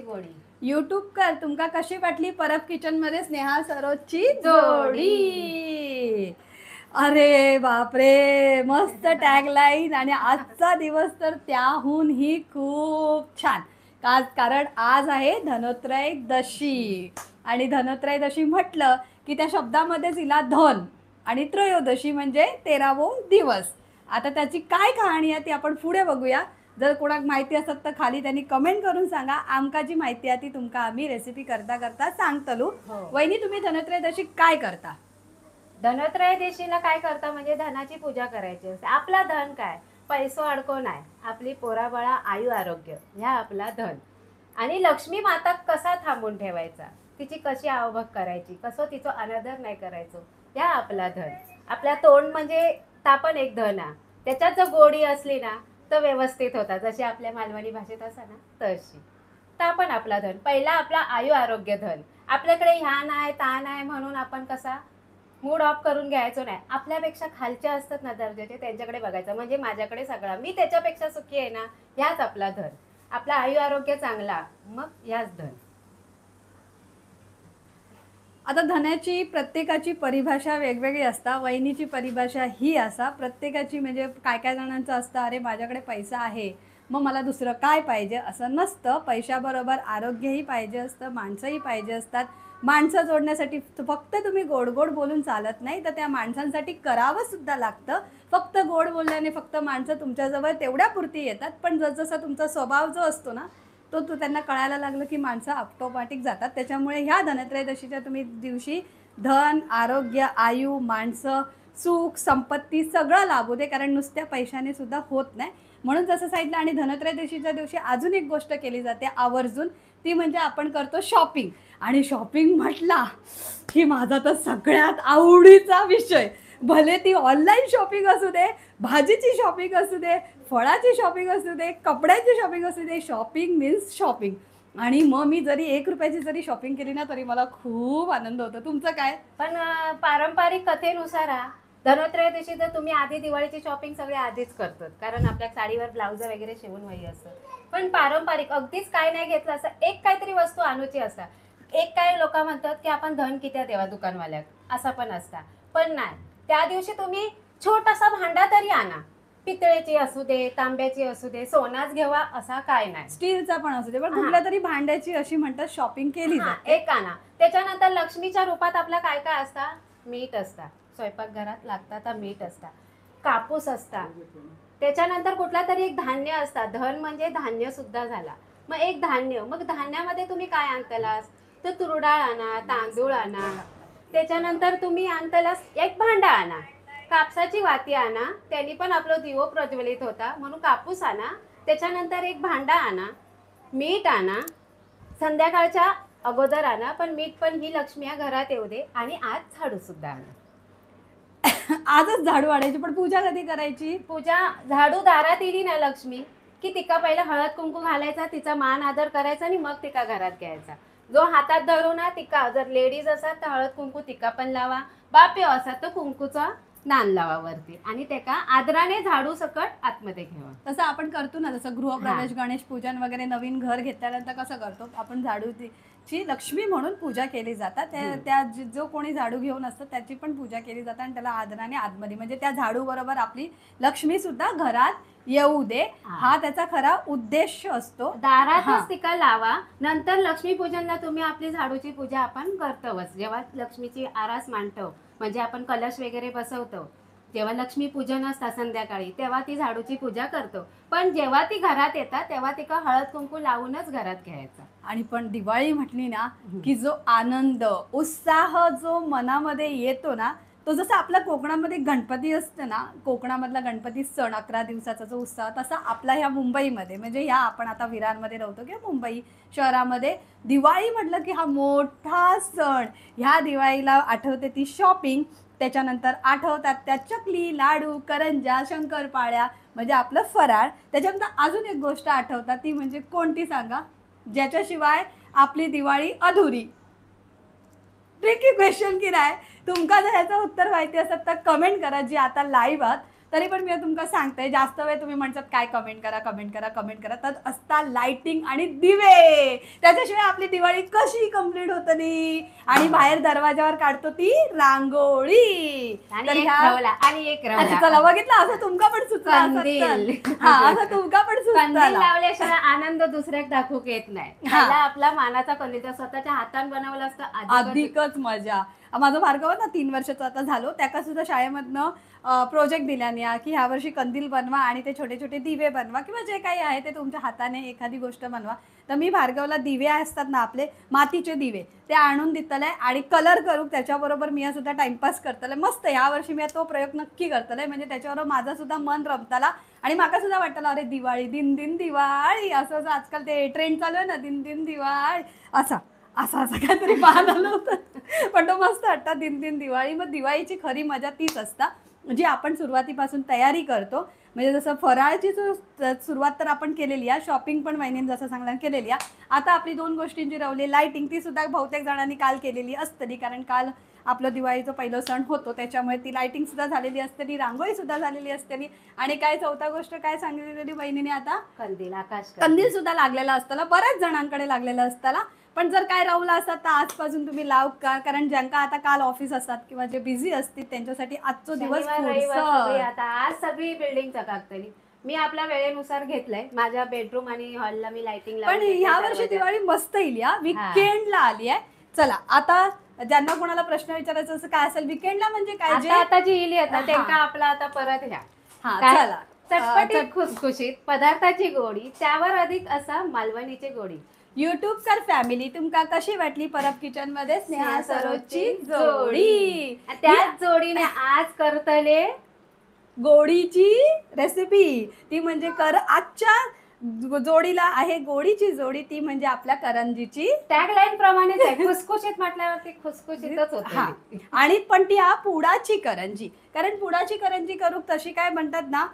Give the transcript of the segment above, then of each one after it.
गोडी. यूट्यूबकर तुमका कशी वाटली परब किचन मध्ये स्नेहा सरोजची जोडी? अरे बापरे, मस्त टॅगलाईन. आणि आजचा दिवस तर त्याहूनही खूप छान. कारण आज आहे धनोत्रयोदशी. आणि धनोत्रयोदशी म्हटलं की त्या शब्दामध्येच हिला धन आणि त्रयोदशी म्हणजे 13वा दिवस. आता त्याची काय कहाणी आहे ती आपण पुढे बघूया. जर कोणाक माहिती असत तर खाली त्यांनी कमेंट करून सांगा. आमका जी माहिती आहे ती तुमका आम्ही रेसिपी करता करता सांगतलो. वहिनी, तुम्ही धनोत्रयोदशी काय करता? धनोत्रयोदशीला काय करता म्हणजे धनाची पूजा करायची असते. आपला धन काय, पैसो अडको नाही, आपली पोराबाळा आयु आरोग्य ह्या आपला धन. आणि लक्ष्मी माता कसा थांबून ठेवायचा, तिची कशी आवभग करायची, कसं तिचं अनादर नाही करायचो, ह्या आपला धन. आपल्या तोंड म्हणजे ता पण एक धन आहे. त्याच्यात जर गोडी असली ना तर व्यवस्थित होता, जशी आपल्या मालवणी भाषेत असा ना तशी. ता पण आपला धन. पहिला आपला आयु आरोग्य धन. आपल्याकडे ह्या नाही ता नाही म्हणून आपण कसा मूड ऑफ करून घ्यायचो नाही. आपल्यापेक्षा खालच्या असतात ना दर्जाचे, त्यांच्याकडे बघायचं. म्हणजे माझ्याकडे सगळा, मी त्याच्यापेक्षा सुखी आहे ना, ह्याच आपला धन. आपला आयु आरोग्य चांगला, मग ह्याच धन. आता धनाची प्रत्येकाची परिभाषा वेगवेगळी असता. वहिनीची परिभाषा ही असा, प्रत्येकाची म्हणजे काय काय जणांचं असतं, अरे माझ्याकडे पैसा आहे मग मला दुसरं काय पाहिजे, असं नसतं. पैशाबरोबर आरोग्यही पाहिजे असतं, माणसंही पाहिजे असतात. माणसं जोडण्यासाठी फक्त तुम्ही गोड गोड बोलून चालत नाही, तर त्या माणसांसाठी करावं सुद्धा लागतं. फक्त गोड बोलल्याने फक्त माणसं तुमच्याजवळ तेवढ्या पुरती येतात, पण जसजसा तुमचा स्वभाव जो असतो ना तो त्यांना कळायला लागलं की माणसं ऑटोमॅटिक जातात. त्याच्यामुळे ह्या धनत्रयोदशीच्या तुम्ही दिवशी धन, आरोग्य, आयु, माणसं, सुख, संपत्ती सगळं लाभू दे, कारण नुसत्या पैशाने सुद्धा होत नाही. म्हणून जसं सांगितलं. आणि धनत्रयोदशीच्या दिवशी अजून एक गोष्ट केली जाते आवर्जून, ती म्हणजे आपण करतो शॉपिंग. आणि शॉपिंग म्हटला की माझा तर सगळ्यात आवडीचा विषय. भले ती ऑनलाईन शॉपिंग असू दे, भाजीची शॉपिंग असू दे, फळाची शॉपिंग असू दे, कपड्याची शॉपिंग असू दे, शॉपिंग मीन्स शॉपिंग. आणि मग मी जरी 1 रुपयाची जरी शॉपिंग केली ना तरी मला खूप आनंद होतो. तुमचं काय? पण पारंपरिक कथेनुसार धनोत्रयोदशी तर तुम्ही आधी दिवाळीची शॉपिंग सगळे आधीच करतात, कारण आपल्या साडीवर ब्लाउज वगैरे शिवून वही असतं. पण पारंपरिक अगदीच काय नाही घेतलं असं, एक काहीतरी वस्तू आणूची असतात. एक काही लोक म्हणतात की आपण धन किती देवा दुकानवाल्याक, असा पण असता. पण नाही, त्या दिवशी तुम्ही छोटासा भांडा तरी आणा. पितळेची असू दे, तांब्याची असू दे, सोनाच घेवा असा काय नाही, स्टीलचा पण असू दे, पण कुठल्या तरी भांड्याची अशी म्हणतात शॉपिंग केली जाते. एक आणा. त्याच्यानंतर लक्ष्मीच्या रूपात आपला काय काय असता, मीठ असता, स्वयंपाकघरात लागता तर मीठ असता, कापूस असता. त्याच्यानंतर कुठला तरी एक धान्य असता. धन म्हणजे धान्य सुद्धा झाला. मग एक धान्य, मग धान्यामध्ये तुम्ही काय आणतलास तर तुरडाळ आणा, तांदूळ आणा. त्याच्यानंतर तुम्ही आणतलास एक भांडा आणा, कापसाची वाती आणा, त्यांनी पण आपलं दिवो प्रज्वलित होता म्हणून कापूस आणा. त्याच्यानंतर एक भांडा आणा, मीठ आणा, संध्याकाळच्या अगोदर आणा, पण मीठ पण ही लक्ष्मी या घरात येऊ दे. आणि आज झाडू सुद्धा आणा. आजच झाडू आणायची, पण पूजा कधी करायची? पूजा झाडू दारात येईल ना लक्ष्मी की तिका पहिला हळद कुंकू घालायचा, तिचा मान आदर करायचा आणि मग तिका घरात घ्यायचा. जो हातात धरू ना तिका, जर लेडीज असतात तर हळद कुंकू तिका पण लावा, बाप्यो असतात तर कुंकूचा नान लावा वरती, आणि त्याका आदराने झाडू सकट आतमध्ये घेवा. तसं आपण करतो ना, जसं गृहप्रवेश, गणेश पूजन वगैरे, नवीन घर घेतल्यानंतर कसं करतो आपण, झाडूची लक्ष्मी म्हणून पूजा केली जातात. त्या जो कोणी झाडू घेऊन असतं त्याची पण पूजा केली जाते आणि त्याला आदराने आतमध्ये, म्हणजे त्या झाडू बरोबर आपली लक्ष्मी सुद्धा घरात येऊ दे, हा त्याचा खरा उद्देश असतो. दारातच तिका लावा. नंतर लक्ष्मी पूजनला तुम्ही आपली झाडूची पूजा आपण करतोच. जेव्हा लक्ष्मीची आरास मांडतो म्हणजे आपण कलश वगैरे बसवतो, जेव्हा लक्ष्मी पूजन असतं संध्याकाळी तेव्हा ती झाडूची पूजा करतो. पण जेव्हा ती घरात येतात तेव्हा तिका हळद कुंकू लावूनच घरात घ्यायचा. आणि पण दिवाळी म्हटली ना की जो आनंद, उत्साह जो मनामध्ये येतो ना, तो जसा आपल्या कोकणामध्ये गणपती असते ना, कोकणामधला गणपती सण 11 दिवसाचा जो उत्साह, तसा आपला ह्या मुंबईमध्ये, म्हणजे ह्या आपण आता विरारमध्ये राहतो किंवा मुंबई शहरामध्ये दिवाळी म्हटलं की हा मोठा सण. ह्या दिवाळीला आठवते ती शॉपिंग, त्याच्यानंतर आठवतात त्या चकली, लाडू, करंजा, शंकरपाळ्या, म्हणजे आपलं फराळ. त्याच्यानंतर अजून एक गोष्ट आठवतात, ती म्हणजे कोणती सांगा, ज्याच्याशिवाय आपली दिवाळी अधुरी. ट्रिकी क्वेश्चन की नाही? तुमका जर ह्याचं उत्तर माहिती असेल तर कमेंट करा, जी आता लाईव्ह आहात. तरी पण मी तुमका सांगते, जास्त वेळ तुम्ही म्हणतात काय कमेंट करा कमेंट करा कमेंट करा, तर असता लाइटिंग आणि दिवे, त्याच्याशिवाय आपली दिवाळी कशी कंप्लीट होत नाही. आणि बाहेर दरवाजावर काढतो ती रांगोळी. आणि तर एक ह्या रवला आणि एक अच्छा, रवला चला बघितलं, असं तुमका पण सुचला असत कंदील. तर. हा, असं तुमका पण कंदील सुचला. लावल्याशिवाय आनंद दुसऱ्याक दाखवूक येत नाही. हा. पहिला आपला मानाचा कंदील तर स्वतःच्या हाताने बनवलं असतं अधिकच. अधिकच मजा. माझं भार्गव ना 3 वर्षाचा आता झालो, त्याका सुद्धा शाळेमधनं प्रोजेक्ट दिल्याने की ह्या वर्षी कंदील बनवा आणि ते छोटे छोटे दिवे बनवा किंवा जे काही आहे ते तुमच्या हाताने एखादी गोष्ट बनवा. तर मी भार्गवला दिवे असतात ना आपले मातीचे दिवे, ते आणून दितले आणि कलर करू त्याच्याबरोबर मी सुद्धा टाइमपास करतले. मस्त ह्या वर्षी मी तो प्रयोग नक्की करतले, म्हणजे त्याच्याबरोबर माझा सुद्धा मन रमताला आणि माका सुद्धा वाटलं अरे दिवाळी दिन दिन दिवाळी, असं असं आजकाल ते ट्रेंड चालू आहे ना, दिन दिन दिवाळी असा असं असं काहीतरी पाहत आलं होतं. पण तो मस्त वाटतं दिन दिन दिवाळी. मग दिवाळीची खरी मजा तीच असता जी आपण सुरुवातीपासून तयारी करतो. म्हणजे जसं फराळची सुरुवात तर आपण केलेली आहे, शॉपिंग पण वहिनीने जसं सांगलं केलेली आहे. आता आपली 2 गोष्टींची रवली लाइटिंग, ती सुद्धा बहुतेक जणांनी काल केलेली असतली, कारण काल आपलं दिवाळीचं पहिलं सण होतो, त्याच्यामुळे ती लाइटिंग सुद्धा झालेली असतली, रांगोळी सुद्धा झालेली असतली. आणि काय चौथा गोष्ट काय सांगितलेली वहिनीने आता, कंदील, आकाश कंदील सुद्धा लागलेला असताना, बऱ्याच जणांकडे लागलेला असताना. पण जर काय राहुला असतात तर आजपासून तुम्ही लाव का, कारण ज्यांका आता काल ऑफिस असतात किंवा जे बिझी असतील त्यांच्यासाठी आजचा दिवस शनिवार रविवार सगळी फुरसत. आता आज सगळी बिल्डिंग चकाकतली. मी आपल्या वेळेनुसार घेतलंय, माझ्या बेडरूम आणि हॉलला मी लाइटिंग पण ह्या वर्षी दिवाळी मस्त येईल या विकेंडला आली आहे. चला आता ज्यांना कोणाला प्रश्न विचारायचा असं काय असेल विकेंडला म्हणजे काय, जे आता जी इली आता हा. त्यांका आपला आता परत ह्या हा काय? चला चटपटीत खुसखुशीत पदार्थाची गोडी, त्यावर अधिक असा मालवणीची गोडी. युट्यूब कर फॅमिली, तुमका कशी वाटली परब किचन मध्ये स्नेहा सरोजची जोडी, त्याच जोडीने आज करतले गोडीची रेसिपी. ती म्हणजे आजच्या जोडीला आहे गोडीची जोडी, ती म्हणजे आपल्या करंजीची. टॅगलाईन प्रमाणेच आहे, खुसखुशीत म्हटल्यावरती खुसखुशीतच हा. होते. आणि पण ती पुडाची करंजी, कारण पुडाची करंजी करू तशी काय म्हणतात ना,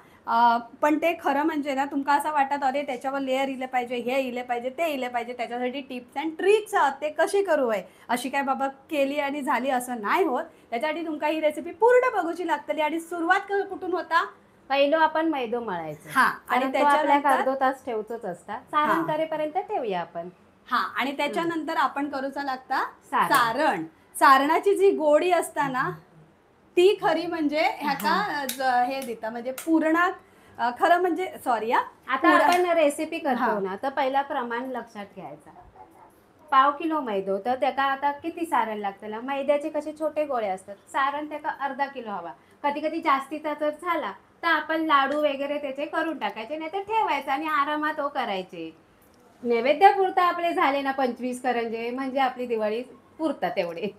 पण ते खरं म्हणजे ना तुमका असं वाटत अरे त्याच्यावर लेअर इले पाहिजे, हे इले पाहिजे, ते इले पाहिजे, त्याच्यासाठी टिप्स अँड ट्रिक्स ते कशी करू आहे, अशी काय बाबा केली आणि झाली असं नाही होत. त्याच्यासाठी तुमका ही रेसिपी पूर्ण बघूची लागतली. आणि सुरुवात कुठून होता, पहिलं आपण मैदो मळायचं. हा, आणि त्याच्यानंतर अर्धा तास ठेवतोच असता, सारण करेपर्यंत ठेवूया आपण. हा, आणि त्याच्यानंतर आपण करूचा लागता सारण. सारणाची जी गोडी असता ना ती खरी म्हणजे ह्याका हे देता, म्हणजे पूर्णाक खरं म्हणजे सॉरी आता आपण रेसिपी करतो ना, तर पहिला प्रमाण लक्षात घ्यायचा. 1/2 किलो मैदो, तर त्याका आता किती सारण लागतं. मैद्याचे कसे छोटे गोळे असतात, सारण त्याका अर्धा किलो हवा. कधी कधी जास्तीचा जर झाला तर आपण लाडू वगैरे त्याचे करून टाकायचे, नाही तर ठेवायचं आणि आरामात करायचे. नैवेद्यापुरता आपले झाले ना 25 करंजे, म्हणजे आपली दिवाळी पुरता तेवढे.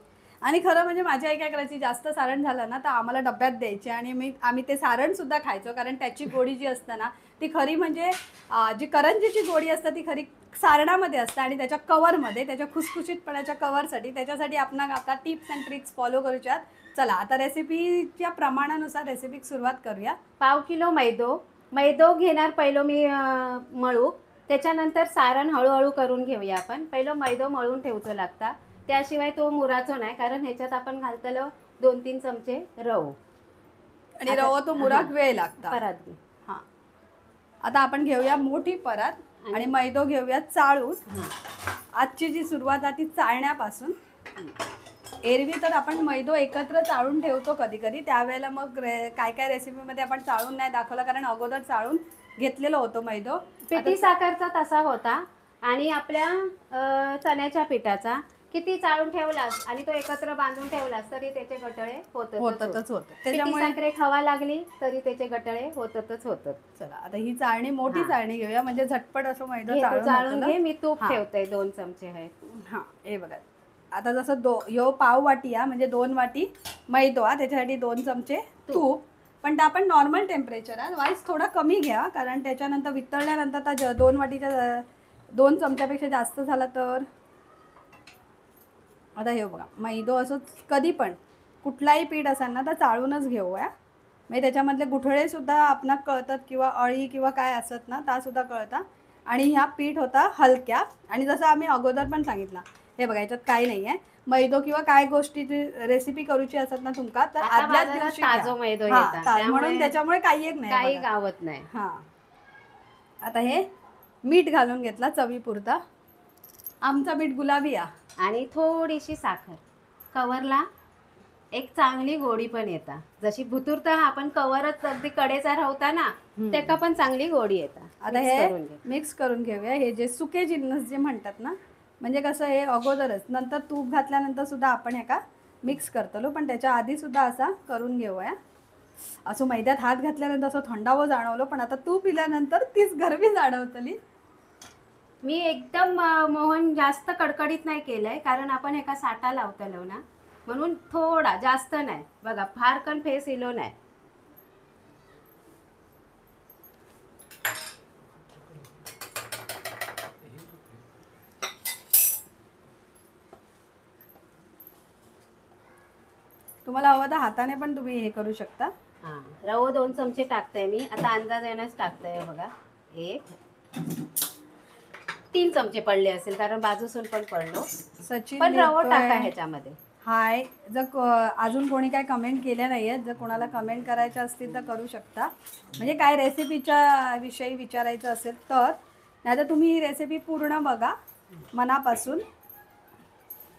आणि खरं म्हणजे माझी आई काय करायची, जास्त सारण झालं ना तर आम्हाला डब्यात द्यायचे आणि आम्ही ते सारण सुद्धा खायचो, कारण त्याची गोडी जी असते ना ती खरी म्हणजे जी करंजीची गोडी असते ती खरी सारणामध्ये असते आणि त्याच्या कवरमध्ये, त्याच्या खुसखुशीतपणाच्या कवरसाठी, त्याच्यासाठी आपण आता टिप्स अँड ट्रिक्स फॉलो करूच्यात. चला आता रेसिपीच्या प्रमाणानुसार रेसिपी सुरुवात करूया. 1/2 किलो मैदो घेणार पहिलं मी मळू, त्याच्यानंतर सारण हळूहळू करून घेऊया आपण. पहिलं मैदो मळून ठेवतो लागता, त्याशिवाय तो मुराचो नाही, कारण ह्याच्यात आपण घालतलो 2-3 चमचे रव, आणि रवा तो मुराक वेळ लागता. परत हा, आता आपण घेऊया मोठी परत आणि मैदो घेऊया चाळून. आजची जी सुरुवात आहे ती चाळण्यापासून. एरवी तर आपण मैदो एकत्र चाळून ठेवतो कधी कधी, त्यावेळेला मग काय काय रेसिपीमध्ये आपण चाळून नाही दाखवलं, कारण अगोदर चाळून घेतलेलं होतं मैदो. पिठी साखरचा तसा होता आणि आपल्या चण्याच्या पिठाचा किती चाळून ठेवलास आणि तो एकत्र बांधून ठेवलास तरी त्याचे गटळे होतच होत. त्याच्यामुळे साखरेत हवा लागली तरी त्याचे गटळे होतच होत. चला आता ही चाळणी मोठी चाळणी घेऊया, म्हणजे झटपट असं मैदा चाळून घे. मी तूप ठेवते 2 चमचे आहे. हा, हे बघा आता जसं यो पाव वाटी म्हणजे 2 वाटी मैदो त्याच्यासाठी 2 चमचे तूप. पण आपण नॉर्मल टेम्परेचर वाईज थोडा कमी घ्या, कारण त्याच्यानंतर वितळल्यानंतर 2 वाटीच्या 2 चमच्यापेक्षा जास्त झाला तर. आता हे बघा मैदो असं कधी पण कुठलाही पीठ असेल ना तर चाळूनच घेऊया, म्हणजे त्याच्यामधले गुठळे सुद्धा आपणाक कळतात किंवा अळी किंवा काय असत ना त्या सुद्धा कळतात. आणि ह्या पीठ होता हलक्या, आणि जसं आम्ही अगोदर पण सांगितलं हे बघा याच्यात काही नाही आहे. मैदो किंवा काय गोष्टीची रेसिपी करूची असत ना तुमका तर आता आदल्याच बाजारात दिवशी ताजो घ्या. मैदो हा, येतात, म्हणून त्यामुळे त्याच्यामुळे काही एक नाही काही बघा. गावत नाही. हा, आता हे मीठ घालून घेतला चवीपुरता. आमचा मीठ गुलाबी आ. आणि थोडीशी साखर. कवरला एक चांगली गोडी पण येता. जशी भुतुरता आपण कवरच अगदी कडेचा राहता ना, त्याका पण चांगली गोडी येता. आता Mix हे करून घे. मिक्स करून घेऊया. हे जे सुके जिन्नस जे म्हणतात ना, म्हणजे कसं हे अगोदरच नंतर तूप घातल्यानंतर सुद्धा आपण ह्याका मिक्स करतलो, पण त्याच्या आधी सुद्धा असा करून घेऊया. असं मैद्यात हात घातल्यानंतर असं थंडावं जाणवलं, पण आता तूप पिल्यानंतर तीच गरमी जाणवतली. मी एकदम मोहन जास्त कडकडीत नाही केलंय, कारण आपण एका साठा लावतलो ना, म्हणून थोडा, जास्त नाही. बघा फार कण फेस इलो नाही. तुम्हाला हवं तर हाताने पण तुम्ही हे करू शकता. हा, रवो 2 चमचे टाकते मी. आता अंदाजानेच टाकते बघा. 3 चमचे पडले असेल, कारण बाजूसून पण पडलो. सचिन पण रवो लिहितोय, टाका ह्याच्यामध्ये. हाय. जर अजून कोणी काय कमेंट केल्या नाही आहेत, जर कोणाला कमेंट करायच्या असतील तर करू शकता. म्हणजे काय रेसिपीच्या विषयी विचारायचं असेल तर, नाही तर तुम्ही ही रेसिपी पूर्ण बघा मनापासून.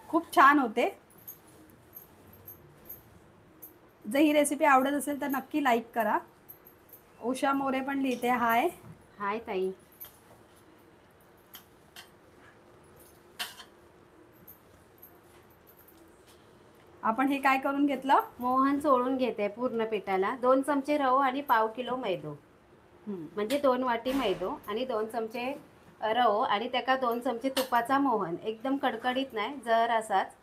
खूप छान होते. जर ही रेसिपी आवडत असेल तर नक्की लाईक करा. उषा मोरे पण लिहिते हाय. हाय ताई. आपण हे काय करून घेतलं, मोहन चोळून घेते पूर्ण पिठाला. 2 चमचे रवो आणि पाव किलो मैदो, म्हणजे 2 वाटी मैदो आणि 2 चमचे रवो आणि त्याका 2 चमचे तुपाचा मोहन. एकदम कडकडीत नाही, जर असाच.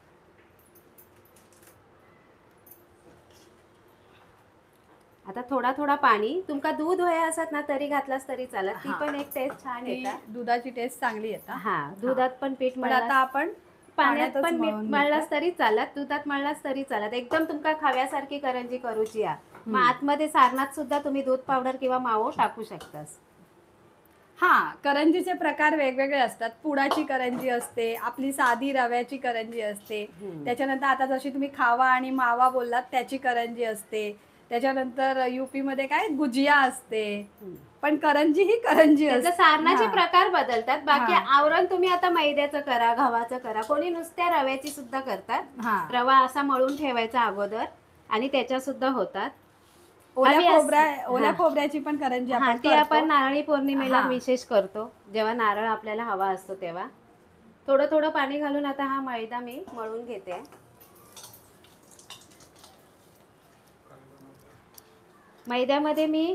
आता थोडा थोडा पाणी. तुमका दूध होया असत ना तरी घातलास तरी चालत. ती पण एक टेस्ट छान ती येतात. दुधाची टेस्ट चांगली येतात. हा, दुधात पण पीठ पण आता मळला, आपण पाण्यात पाण्यातच पण मीठ मळून मळलास तरी चालत, दुधात मळलास तरी चालत. एकदम तुमका खाव्यासारखी करंजी करूची या. मग आतमध्ये सारणात सुद्धा तुम्ही दूध पावडर किंवा मावो टाकू शकतास. हा, करंजीचे प्रकार वेगवेगळे असतात. पुडाची करंजी असते, आपली साधी रव्याची करंजी असते. त्याच्यानंतर आता जशी तुम्ही खावा आणि मावा बोललात त्याची करंजी असते. त्याच्यानंतर युपी मध्ये काय गुजिया असते. पण करंजी ही करंजी त्याचे असते. सारणाचे हा. प्रकार बदलतात. बाकी हा. आवरण तुम्ही आता मैद्याचं करा, गव्हाचं करा, कोणी नुसत्या रव्याची सुद्धा करतात. हा. रवा असा मळून ठेवायचा अगोदर आणि त्याच्या सुद्धा होतात. ओल्या खोबऱ्याची पण करंजी हा, आपण ती करतो. आपण नारळी पौर्णिमेला हा. विशेष करतो, जेव्हा नारळ आपल्याला हवा असतो तेव्हा. थोडं थोडं पाणी घालून आता हा मैदा मी मळून घेते. मैद्यामध्ये मी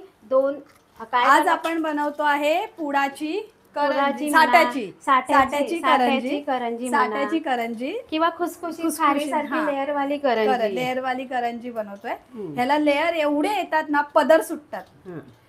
आज आपण बनवतो आहे पुडाची करंजी, म्हणा, साठ्याची करंजी साठ्याची करंजी किंवा खुसखुशीत खारीसारखी लेअरवाली करंजी. लेअरवाली करंजी बनवतोय. ह्याला लेअर एवढे येतात ना, पदर सुटतात.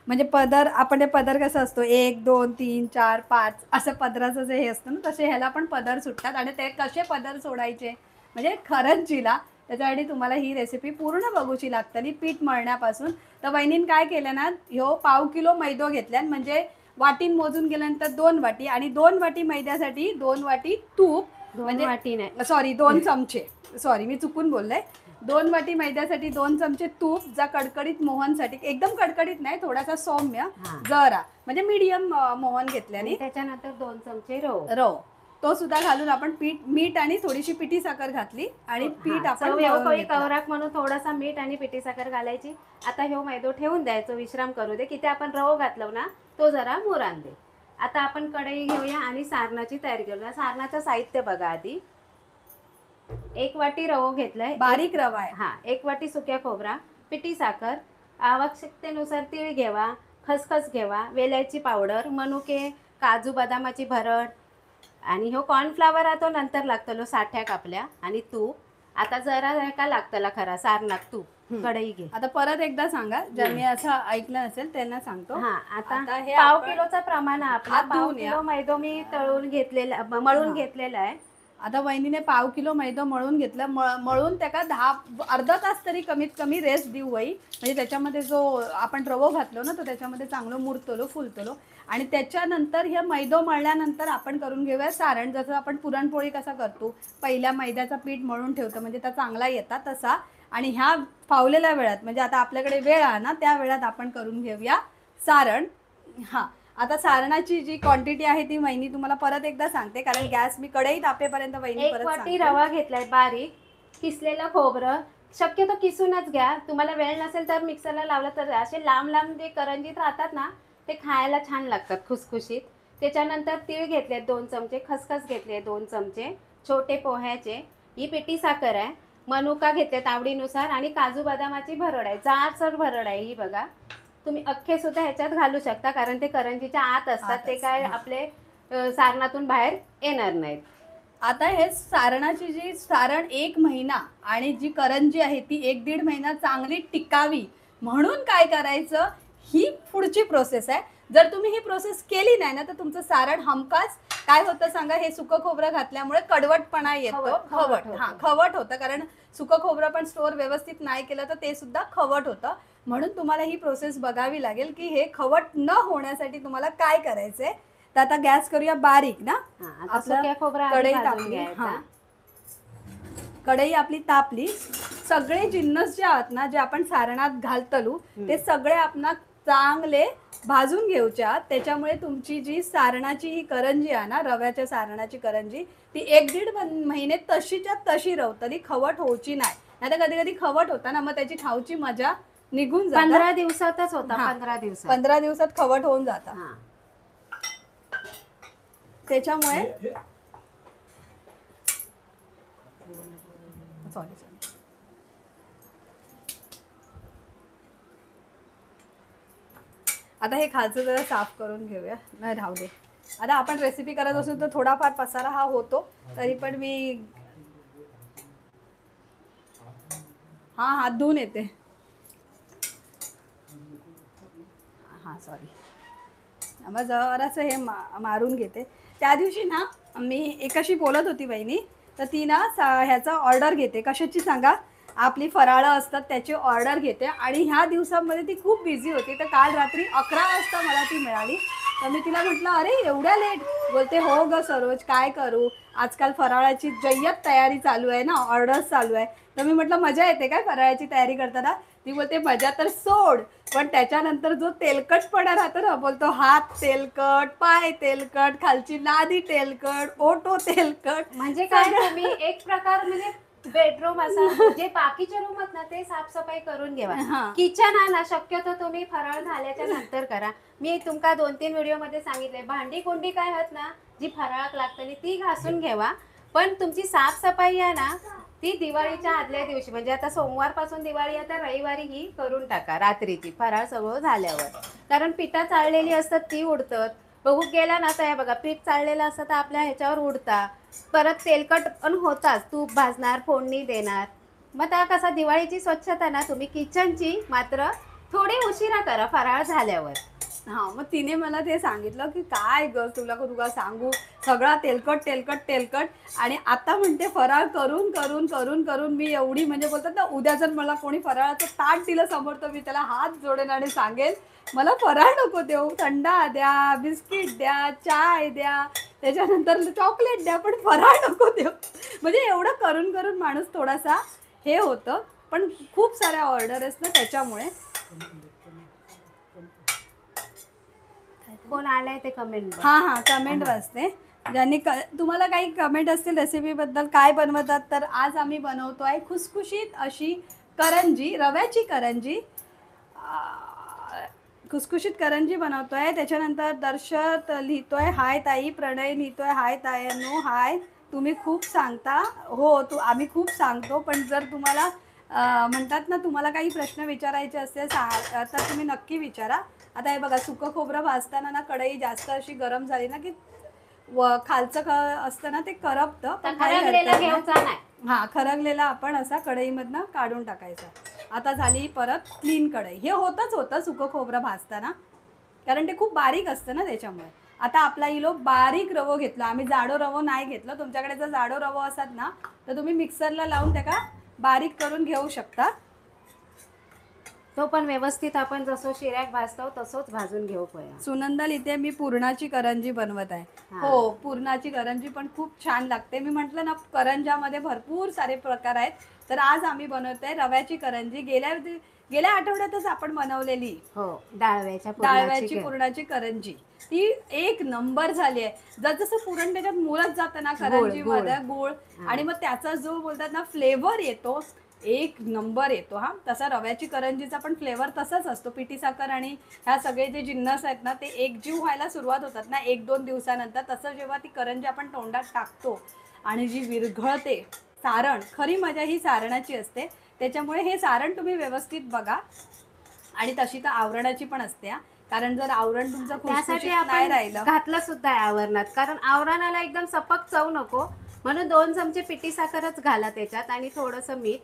म्हणजे पदर, आपण पदर कसं असतो 1 2 3 4 5 असं पदराचं जे हे असतं ना, तसे ह्याला पण पदर सुटतात. आणि ते कसे पदर सोडायचे म्हणजे करंजीला, त्याच्यासाठी तुम्हाला ही रेसिपी पूर्ण बघूची लागतली पीठ मळण्यापासून. तर वहिनीन काय केलं ना, ह्यो पाव किलो मैदो घेतल्यान, म्हणजे वाटीन मोजून गेल्यानंतर 2 वाटी, आणि 2 वाटी मैद्यासाठी 2 वाटी तूप, म्हणजे वाटी नाही, सॉरी 2 चमचे, सॉरी मी चुकून बोलले. 2 वाटी मैद्यासाठी 2 चमचे तूप, जा कडकडीत मोहनसाठी, एकदम कडकडीत नाही, थोडासा सौम्य जरा, म्हणजे मीडियम मोहन घेतल्याने. त्याच्यानंतर 2 चमचे रव तो सुद्धा घालून आपण मीठ आणि थोडीशी पिठी साखर घातली आणि पीठ आपण कवराक म्हणून थोडासा मीठ आणि पिठी साखर घालायची. आता ह्यो मैदो ठेवून द्यायचो, विश्राम करू दे. किती आपण रवो घातलो ना, तो जरा मुरान दे. आता आपण कढई घेऊया आणि सारणाची तयारी करूया. सारणाचं साहित्य बघा आधी. 1 वाटी रवो घेतलाय, बारीक रवा आहे. हा, 1 वाटी सुक्या खोबरा, पिठी साखर, आवश्यकतेनुसार तीळ घेवा, खसखस घेवा, वेलायची पावडर, मनुके, काजू बदामाची भरड, आणि ह्यो कॉर्नफ्लावर तो नंतर लागतलो साठ्याक आपल्या, आणि तूप. आता जरा का लागतला खरा सारणात तूप. कढई घे. आता परत एकदा सांगा, ज्यांनी असं ऐकलं नसेल त्यांना सांगतो. हा, आता हे पाव किलोचं प्रमाण आपला. पाव किलो मैदो मी तळून घेतलेला, मळून घेतलेला आहे. आता वहिनीने पाव किलो मैदा मळून घेतलं. मळून त्याला अर्धा तास तरी कमीत कमी रेस्ट देऊ वही, म्हणजे त्याच्यामध्ये जो आपण रवो घातलो ना, तो त्याच्यामध्ये चांगलं मुरतलो, फुलतलो. आणि त्याच्यानंतर हे मैदो मळल्यानंतर आपण करून घेऊया सारण. जसं आपण पुरणपोळी कसा करतो, पहिल्या मैद्याचा पीठ मळून ठेवतो म्हणजे त्या चांगला येतात तसा. आणि ह्या फावलेल्या वेळात म्हणजे आता आपल्याकडे वेळ आहे ना, त्या वेळात आपण करून घेऊया सारण. हां, आता सारणाची जी क्वांटिटी आहे ती वहिनी तुम्हाला परत एकदा सांगते, कारण गॅस मी कढई तापेपर्यंत वहिनी 1 परत वाटी सांगते. रवा घेतलाय बारीक, किसलेलं खोबरं, शक्यतो किसूनच घ्या. तुम्हाला वेळ नसेल तर मिक्सरला लावलं तर असे लांब लांब जे करंजीत राहतात ना ते खायला छान लागतात, खुसखुशीत. त्याच्यानंतर तीळ घेतले 2 चमचे, खसखस घेतले 2 चमचे छोटे पोह्याचे, ही पिठी साखर आहे, मनुका घेतलेत आवडीनुसार आणि काजू बदामाची भरड आहे, जाडसर भरड आहे ही बघा. तुम्ही अख्खे सुद्धा ह्याच्यात घालू शकता कारण ते करंजीच्या आत असतात, ते काय आपले सारणातून बाहेर येणार नाहीत. आता हे सारणाची जी सारण 1 महिना आणि जी करंजी आहे ती 1-1.5 महिना चांगली टिकावी म्हणून काय करायचं, ही पुढची प्रोसेस आहे. जर तुम्ही ही प्रोसेस केली नाही ना तर तुमचं सारण हमखास काय होतं सांगा, हे सुकं खोबरं घातल्यामुळे कडवटपणा येतो. खवट होतं, कारण सुकं खोबरं पण स्टोअर व्यवस्थित नाही केलं तर ते सुद्धा खवट होतं. म्हणून तुम्हाला ही प्रोसेस बघावी लागेल की हे खवट न होण्यासाठी तुम्हाला काय करायचंय. तर आता गॅस करूया बारीक ना. कढई तापली. हां, कढई आपली तापली. सगळे जिन्नस जे आहेत ना जे आपण सारणात घालतलू ते सगळे आपण चांगले भाजून घेऊच्या. त्याच्यामुळे तुमची जी सारणाची ही करंजी आहे ना, रव्याच्या सारणाची करंजी, ती 1-1.5 महिने तशीच्या तशी रवतली, खवट होऊची नाही. नाही तर कधी कधी खवट होता ना, मग त्याची खाऊची मजा निघून जाते. 15 दिवसातच होता. 15 दिवसात खवट होऊन जातात. त्याच्यामुळे सॉरी आता हे खालचं जरा साफ करून घेऊया. नाही राहू दे, आता आपण रेसिपी करत असू तर थोडाफार पसारा हा होतो, तरी पण मी हात धुवून येते. सॉरी, मग जरासं हे मारून घेते. त्या दिवशी ना मी एकाशी बोलत होती बहिणी, तर ती ना ह्याचा ऑर्डर घेते. कशाची सांगा, आपली फराळं असतात त्याची ऑर्डर घेते. आणि ह्या दिवसांमध्ये ती खूप बिझी होती. तर काल रात्री 11 वाजता मला ती मिळाली. तर मी तिला म्हटलं, अरे एवढ्या लेट? बोलते, हो ग सरोज, काय करू, आजकाल फराळाची जय्यत तयारी चालू आहे ना, ऑर्डर्स चालू आहे. तर मी म्हटलं, मजा येते काय फराळाची तयारी करताना? ती बोलते, मजा तर सोड, पण त्याच्यानंतर जो तेलकटपणा राहतो ना, बोलतो हात तेलकट, पाय तेलकट, खालची लादी तेलकट, ओटो तेलकट. म्हणजे काय, तुम्ही एक प्रकार म्हणजे बेडरूम असा जे बाकीचे रूम आहेत ना ते साफसफाई करून घ्यावा. किचन आहे ना शक्यतो तुम्ही फराळ झाल्याच्या नंतर करा. मी तुमका 2-3 व्हिडिओ मध्ये सांगितले, भांडी कोंडी काय आहेत ना जी फराळाक लागतं ती घासून घ्यावा. पण तुमची साफसफाई आहे ना ती दिवाळीच्या आदल्या दिवशी, म्हणजे आता सोमवारपासून दिवाळी आहे तर रविवारी ही करून टाका रात्रीची, फराळ सगळं झाल्यावर. कारण पिठा चाळलेली असतात ती उडतात. बघू गेला ना तर हे बघा, पीठ चाळलेलं असतं तर आपल्या ह्याच्यावर उडता. परत तेलकट पण होताच, तूप भाजणार, फोडणी देणार. मग त्या कसा दिवाळीची स्वच्छता ना तुम्ही किचनची मात्र थोडी उशिरा करा फराळ झाल्यावर. मग तिने मला ते सांगितलं की काय ग तुला सांगू, सगळा तेलकट तेलकट तेलकट. आणि आता म्हणते फराळ करून करून करून करून मी एवढी, म्हणजे बोलतात ना, उद्या जर मला कोणी फराळाचं ताट दिलं समोर तर मी त्याला हात जोडेन आणि सांगेल, मला फराळ नको देऊ, थंडा द्या, बिस्किट द्या, चाय द्या, त्याच्यानंतर चॉकलेट द्या, पण फराळ नको देऊ. म्हणजे एवढं करून करून माणूस थोडासा हे होतं. पण खूप साऱ्या ऑर्डर आहेत ना त्याच्यामुळे. कोण आलाय ते कमेंट. कमेंट वाचते. ज्यांनी तुम्हाला काही कमेंट असतील रेसिपीबद्दल, काय बनवतात, तर आज आम्ही बनवतोय खुसखुशीत अशी करंजी, रव्याची करंजी, खुसखुशीत करंजी बनवतोय. त्याच्यानंतर दर्शत लिहितोय, हाय ताई. प्रणय लिहितोय, हाय ताईंनो, हाय. तुम्ही खूप सांगता. हो, आम्ही खूप सांगतो, पण जर तुम्हाला म्हणतात ना तुम्हाला काही प्रश्न विचारायचे असतील तर तुम्ही नक्की विचारा. आता हे बघा, सुकं खोबरं भाजताना ना कढई जास्त अशी गरम झाली ना की खालचं असतं ना ते करपतं. खरगलेला आपण असा कढईमधनं काढून टाकायचा. आता झाली परत क्लीन कढई. हे होतं सुकं खोबरं भाजताना, कारण ते खूप बारीक असतं ना त्याच्यामुळे. आता आपला इलो बारीक रवो घेतला आम्ही, जाडो रवो नाही घेतलं. तुमच्याकडे जर जाडो रवो असतात ना तर तुम्ही मिक्सरला लावून त्याला बारीक करून घेऊ शकता. तो पण व्यवस्थित आपण जसं शिऱ्याक भाजतो तसंच भाजून घेऊ पोया. सुनंदल इथे मी पुरणाची करंजी बनवत आहे. हा. हो, पुरणाची करंजी पण खूप छान लागते. मी म्हटलं ना, करंजामध्ये भरपूर सारे प्रकार आहेत. तर आज आम्ही बनवतोय रव्याची करंजी. गेल्या आठवड्यातच आपण बनवलेली हो, डाळव्याच्या डाळव्याची पुरणाची करंजी, ती एक नंबर झाली आहे. जसं पुरण त्याच्यात मुरत जातं ना करंजी मध्ये गुळ, आणि मग त्याचा जो बोलतात ना फ्लेवर येतो, एक नंबर येतो. हा, तसा रव्याची करंजीचा पण फ्लेवर तसाच असतो. पिठी साखर आणि ह्या सगळे जे जिन्नस आहेत ना, ते एकजीव व्हायला सुरुवात होतात ना 1-2 दिवसानंतर. तसं जेव्हा ती करंजी आपण तोंडात टाकतो आणि जी विरघळते सारण, खरी मजा ही सारणाची असते. त्याच्यामुळे हे सारण तुम्ही व्यवस्थित बघा, आणि तशी तर आवरणाची पण असते हा. कारण जर आवरण तुमचं त्यासाठी खुसखुशीत नाही आपण राहिलं, घातलं सुद्धा आहे आवरणात, कारण आवरणाला एकदम सपक चव नको म्हणून 2 चमचे पिठी साखरच घाला त्याच्यात आणि थोडंसं मीठ.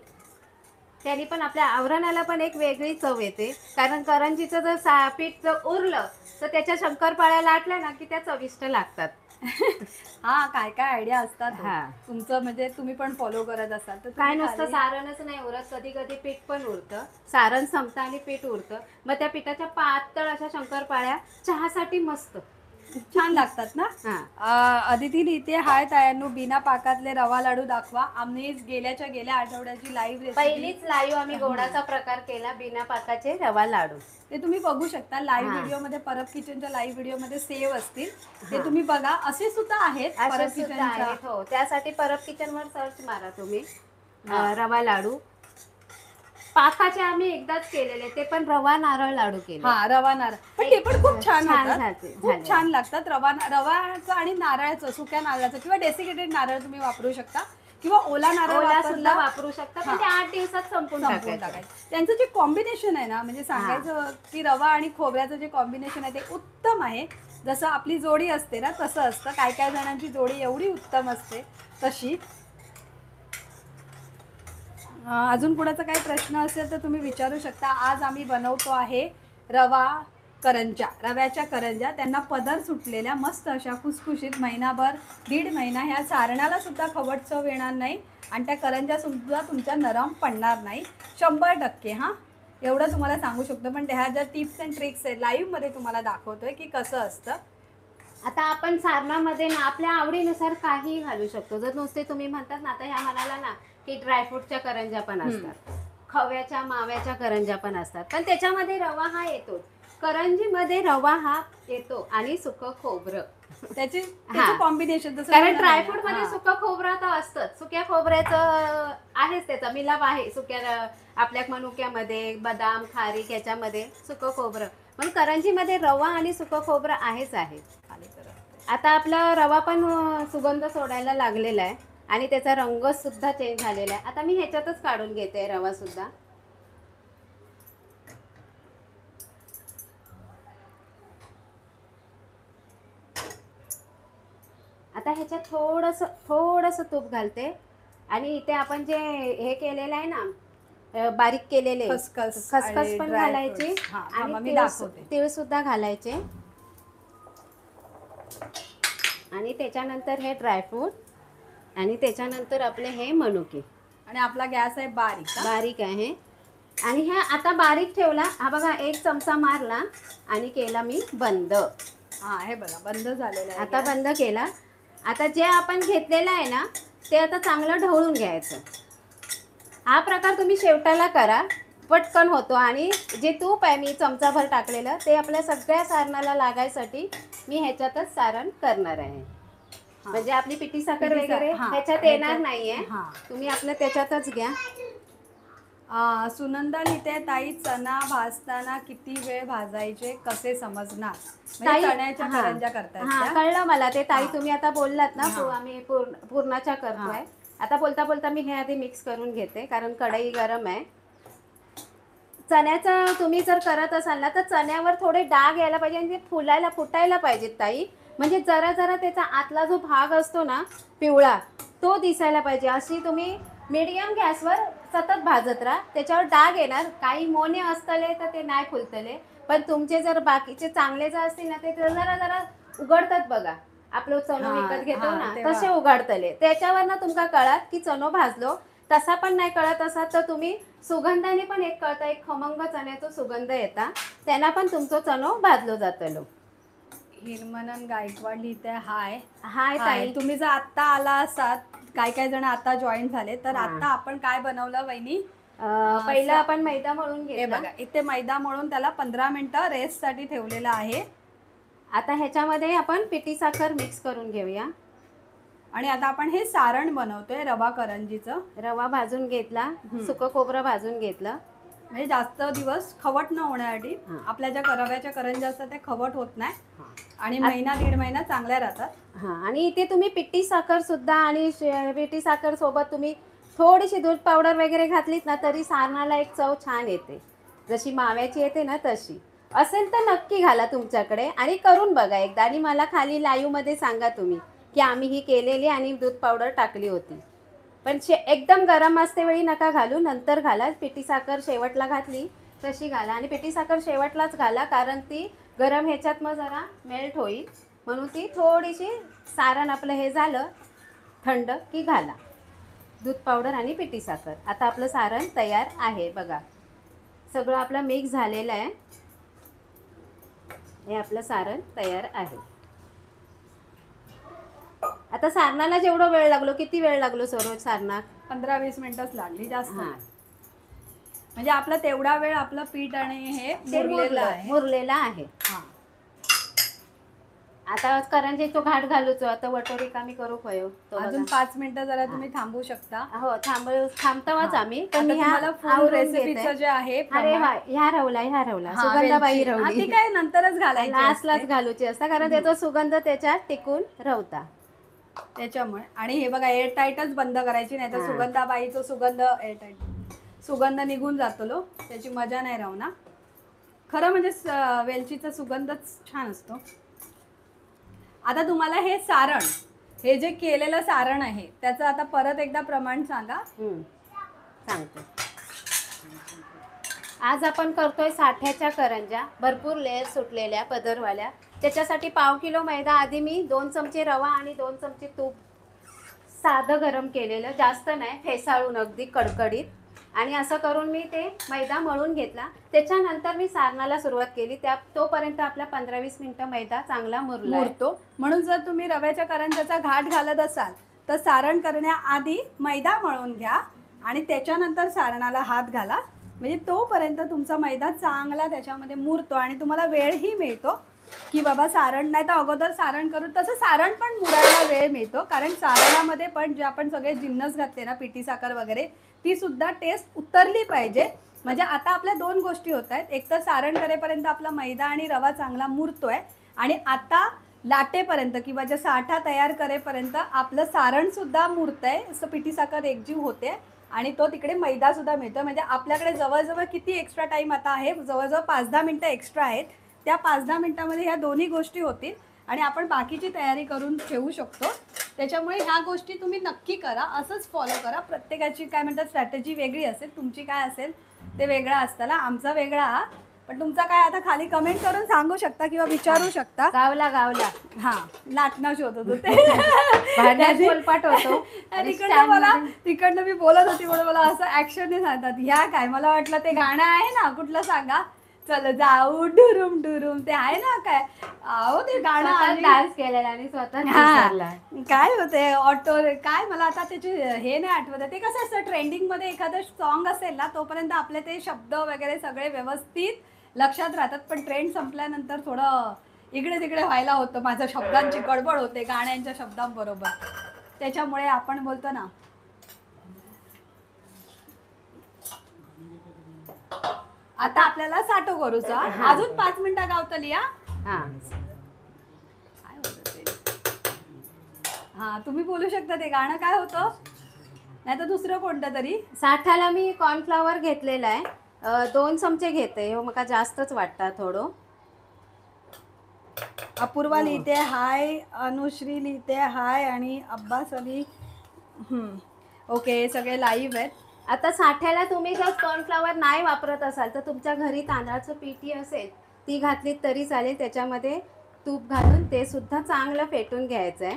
त्याने पण आपल्या आवरणाला पण एक वेगळी चव येते. कारण करंजीचं जर पीठ जर उरलं तर त्याच्या शंकरपाळ्या लाटल्या ना की त्या चविष्ट लागतात. हा, काय काय आयडिया असतात हो. हा. तुमचं म्हणजे तुम्ही पण फॉलो करत असाल तर काय तुम्ही नुसतं खाली- सारणच नाही उरत, कधी कधी पीठ पण उरतं. सारण संपतं आणि पीठ उरतं, मग त्या पिठाच्या पातळ अशा शंकरपाळ्या चहासाठी मस्त छान लागतात ना. हा. अदिती लिहिते, हाय तायांनो, बिना पाकातले रवा लाडू दाखवा. आम्ही गेल्या आठवड्याची लाईव्ह रेसिपी, पहिलीच लाईव्ह आम्ही गोडाचा प्रकार केला, बिना पाकाचे रवा लाडू. ते तुम्ही बघू शकता लाईव्ह हा. व्हिडिओ मध्ये, परब किचनच्या लाईव्ह व्हिडिओ मध्ये सेव्ह असतील, ते हा. तुम्ही बघा. असे सुद्धा आहेत असे परब सुद्धा किचनच्या. आहेत. हो, त्यासाठी परब किचन वर सर्च मारा तुम्ही. हा. रवा लाडू पाकाचे आम्ही एकदाच केलेले, ते पण रवा नारळ लाडू केले. हा, रवा नारळ, पण ते पण खूप छान होतात. झाले. खूप छान लागतात. रवाचं आणि नारळाचं, सुक्या नारळाचं किंवा डेसिकेटेड नारळ तुम्ही वापरू शकता, किंवा ओला नारळ ओला वापरला सुद्धा वापरू शकता, पण ते 8 दिवसात संपून टाकायचं. टाकायचं. त्यांचं जे कॉम्बिनेशन आहे ना, म्हणजे सांगायचं की रवा आणि खोबऱ्याचं जे कॉम्बिनेशन आहे ते उत्तम आहे. जसं आपली जोडी असते ना तसं असतं. काय काय जणांची जोडी एवढी उत्तम असते तशी. अजून कुणाचा काही प्रश्न असेल तर तुम्ही विचारू शकता. आज आम्ही बनवतो आहे रव्याच्या करंज्या. त्यांना पदर सुटलेल्या मस्त अशा खुसखुशीत. महिनाभर, 1.5 महिना ह्या सारणाला सुद्धा खवट चव येणार नाही, आणि त्या करंज्या सुद्धा तुमच्या नरम पडणार नाही 100%. हा, एवढं तुम्हाला सांगू शकतो. पण ह्या ज्या टिप्स अँड ट्रिक्स आहे लाईव्ह मध्ये तुम्हाला दाखवतोय की कसं असतं. आता आपण सारणामध्ये ना आपल्या आवडीनुसार काही घालू शकतो. जर नुसते तुम्ही म्हणतात ना, आता ह्या म्हणाला ना की ड्रायफ्रूटच्या करंज्या पण असतात, खव्याच्या माव्याच्या करंज्या पण असतात, पण त्याच्यामध्ये रवा हा येतो. करंजीमध्ये रवा हा येतो आणि सुकं खोबरं, त्याचं कॉम्बिनेशन. कारण ड्रायफ्रूट मध्ये सुकं खोबरं तर असतंच. सुक्या खोबऱ्याचं आहेच, त्याचा मिलाप आहे सुक्या आपल्या मनुक्यामध्ये, बदाम खारीक याच्यामध्ये सुकं खोबरं. पण करंजीमध्ये रवा आणि सुकं खोबरं आहेच आहे. आता आपला रवा पण सुगंध सोडायला लागलेला आहे आणि त्याचा रंग सुद्धा चेंज झालेला आहे. आता मी ह्याच्यातच काढून घेते रवा सुद्धा. आता ह्याच्यात थोडंसं तूप घालते, आणि इथे आपण जे हे केलेलं आहे ना, बारीक केलेले खसखस पण घालायची, आणि तीळ सुद्धा घालायचे, आणि त्याच्यानंतर हे ड्रायफ्रूट, आणि त्याच्यानंतर आपले हे मनुके. आणि आपला गॅस आहे बारीक आहे, आणि ह्या आता बारीक ठेवला. हा बघा, 1 चमचा मारला आणि केला मी बंद. हा, हे बघा बंद झालेलं आहे. आता बंद केला. आता जे आपण घेतलेलं आहे ना ते आता चांगलं ढवळून घ्यायचं. हा प्रकार तुम्ही शेवटाला करा, पटकन होतो. आणि जे तूप आहे मी चमचाभर टाकलेलं, ते आपल्या सगळ्या सारणाला लागायसाठी मी ह्याच्यातच सारण करणार आहे. म्हणजे आपली पिठी साखर वगैरे ह्याच्यात येणार नाहीये. तुम्ही आपलं त्याच्यातच घ्या. सुनंदा लिहिते, ताई चणा भाजताना किती वेळ भाजायचे, कसे समजणार? ताई, चण्याच्या करंज्या करतायत. कळलं मला ते ताई. तुम्ही आता बोललात ना, आम्ही पूर्णाच्या करतोय. आता बोलता बोलता मी हे आधी मिक्स करून घेते, कारण कढई गरम आहे. चण्याचं तुम्ही जर करत असाल ना तर चण्यावर थोडे डाग यायला पाहिजे, आणि फुटायला पाहिजेत ताई. म्हणजे जरा जरा त्याचा आतला जो भाग असतो ना पिवळा, तो दिसायला पाहिजे. अशी तुम्ही मीडियम गॅसवर सतत भाजत राहा. त्याच्यावर डाग येणार, काही मोने असतले तर ते नाही फुलतले, पण तुमचे जर बाकीचे चांगले जर असतील ना ते जरा जरा उघडतात. बघा, आपलं चणो विकत घेतो ना तसे उघडतले. त्याच्यावर ना तुमका कळत की चणो भाजलो. तसा पण नाही कळत असा तर तुम्ही सुगंधाने पण एक कळतं, एक खमंग चण्याचो सुगंध येता, त्यांना पण तुमचो चणो भाजलो जातलो. हिरमनन गायकवाड लिहिते हाय. हाय हाय. ताई. तुम्ही जर आत्ता आला असाल, काही जण आता जॉईन झाले, तर हा. आता आपण काय बनवलं वहिनी? पहिलं आपण मैदा मळून हे घेतला. बघा, इथे मैदा मळून त्याला 15 मिनिटं रेस्टसाठी ठेवलेला आहे. आता ह्याच्यामध्ये आपण पिठी साखर मिक्स करून घेऊया. आणि आता आपण हे सारण बनवतोय रवा करंजीचं. रवा भाजून घेतला, सुकं खोबरं भाजून घेतलं. म्हणजे जास्त दिवस खवट न होण्यासाठी. हा. आपल्या ज्या रव्याच्या करंज्या असतात त्या खवट होत नाही हा. आणि महिना दीड महिना चांगल्या राहतात. हां, आणि इथे तुम्ही पिठी साखर सुद्धा आणि पिठी साखर सोबत तुम्ही थोडीशी दूध पावडर वगैरे घातलीत ना तरी सारणाला एक चव छान येते, जशी माव्याची येते ना तशी. असेल तर नक्की घाला तुमच्याकडे आणि करून बघा एकदा, आणि मला खाली लाईव्हमध्ये सांगा तुम्ही की आम्ही ही केलेली आणि दूध पावडर टाकली होती. पण एकदम गरम असते वेळी नका घालू, नंतर घाला. पिठी साखर शेवटला घातली तशी घाला, आणि पिठी साखर शेवटलाच घाला, कारण ती गरम ह्याच्यात मग जरा मेल्ट होईल, म्हणून ती थोडीशी सारण आपलं हे झालं थंड की घाला दूध पावडर आणि पिठी साखर. आता आपलं सारण तयार आहे बघा, सगळं आपलं मिक्स झालेलं आहे. हे आपलं सारण तयार आहे. आता सारणाला जेवढा वेळ लागलो, किती वेळ लागलो सरोज सारणात? 15-20 मिनिटच लागली, जास्त हां, म्हणजे आपला तेवढा वेळ आपलं पीठ आणि हे मुरलेलं आहे. हां. आता करंजीचो घाट घालूचो, आता वटोरी कामी करू खयो तो अजून बघा. 5 मिनिटं जरा तुम्ही थांबू शकता. हो, थांबतावाच आम्ही. पण आता मी तुम्हाला फुल रेसिपीचं जे आहे अरे वा, ह्या रवला हा, सुगंधाबाई वेलची. हा, रवली. ती काय नंतरच घालायची लास्टलाच असते. घालूची असता, कारण त्याचा सुगंध त्याच्यात टिकून रवता. त्याच्यामुळे. आणि हे बघा, एअर टाईटच बंद करायची, नाही तर हां. सुगंधाबाईचा सुगंध एअर टाईट सुगंध निघून जातो लो, त्याची मजा नाही राहू ना. खरं म्हणजे वेलचीचा सुगंधच छान असतो. आता तुम्हाला हे सारण, हे जे केलेलं सारण आहे त्याचं आता परत एकदा प्रमाण सांगा. सांगते. आज आपण करतोय साठ्याच्या करंज्या, भरपूर लेअर सुटलेल्या पदरवाल्या. त्याच्यासाठी 1/2 किलो मैदा आधी मी 2 चमचे रवा आणि 2 चमचे तूप साधं गरम केलेलं, जास्त नाही, फेसाळून अगदी कडकडीत. आणि असं करून मी ते मैदा मळून घेतला. त्याच्यानंतर मी सारणाला सुरुवात केली. तोपर्यंत आपला 15-20 मिनिटं मैदा चांगला मुरतो. म्हणून जर तुम्ही रव्याच्या करंज्याचा घाट घालत असाल तर सारण करण्याआधी मैदा मळून घ्या आणि त्याच्यानंतर सारणाला हात घाला, म्हणजे तोपर्यंत तुमचा मैदा चांगला त्याच्यामध्ये मुरतो आणि तुम्हाला वेळही मिळतो की बाबा सारण नाही तर अगोदर सारण करू. तसं सारण पण मुरायला वेळ मिळतो, कारण सारणामध्ये पण जे आपण सगळे जिन्नस घातले ना, पिठी साखर वगैरे, ती सुद्धा टेस्ट उतरली पाहिजे. म्हणजे आता आपल्या 2 गोष्टी होत आहेत. एक तर सारण करेपर्यंत आपला मैदा आणि रवा चांगला मुरतोय, आणि आता लाटेपर्यंत किंवा जे साठा तयार करेपर्यंत आपलं सारण सुद्धा मुरतंय, असं पिठी साखर एकजीव होते आणि तो तिकडे मैदा सुद्धा मिळतो. म्हणजे आपल्याकडे जवळजवळ किती एक्स्ट्रा टाइम आता आहे, जवळजवळ 5-10 मिनिटं एक्स्ट्रा आहेत. त्या 5-10 मिनिटामध्ये ह्या दोन्ही गोष्टी होतील आणि आपण बाकीची तयारी करून ठेवू शकतो. त्याच्यामुळे ह्या गोष्टी तुम्ही नक्की करा, असंच फॉलो करा. प्रत्येकाची काय म्हणतात स्ट्रॅटेजी वेगळी असेल, तुमची काय असेल ते वेगळा असताना, आमचा वेगळा. पण तुमचा काय आता खाली कमेंट करून सांगू शकता किंवा विचारू शकता. गावला हां, लाटणं शोधत होते. बोलपाट होतो. तिकडनं मी बोलत होती म्हणून मला असं ऍक्शनने सांगतात, ह्या काय, मला वाटलं ते गाणं आहे ना, कुठलं सांगा, चल जाऊ डुरुम डुरुम, ते आहे ना काय, अहो ते गाणं डान्स केलेला आणि स्वतः काय होते ऑटो काय, मला आता त्याचे हे नाही आठवत. ते कसं असतं, ट्रेंडिंग मध्ये एखादं सॉन्ग असेल ना, तोपर्यंत आपले ते शब्द वगैरे सगळे व्यवस्थित लक्षात राहतात, पण ट्रेंड संपल्यानंतर थोडं इकडे तिकडे व्हायला होतं, माझ्या शब्दांची गडबड होते गाण्यांच्या शब्दांबरोबर. त्याच्यामुळे आपण बोलतो ना, आता आपल्याला साठो करूचा, अजून 5 मिनिटं गावतली. हा, तुम्ही बोलू शकता. ते गाणं काय होतं, नाही तर दुसरं कोणतं तरी. साठाला मी कॉर्नफ्लॉवर घेतलेला आहे, 2 चमचे घेते. हो, मका जास्तच वाटतं थोडं. अपूर्वा लिहिते हाय, अनुश्री लिहिते हाय, आणि अब्बास अली. ओके, सगळे लाईव्ह आहेत. आता साठ्याला तुम्ही जर कॉर्नफ्लॉवर नाही वापरत असाल तर तुमच्या घरी तांदळाचं पीठी असेल ती घातली तरी चालेल. त्याच्यामध्ये तूप घालून ते सुद्धा चांगलं फेटून घ्यायचं आहे.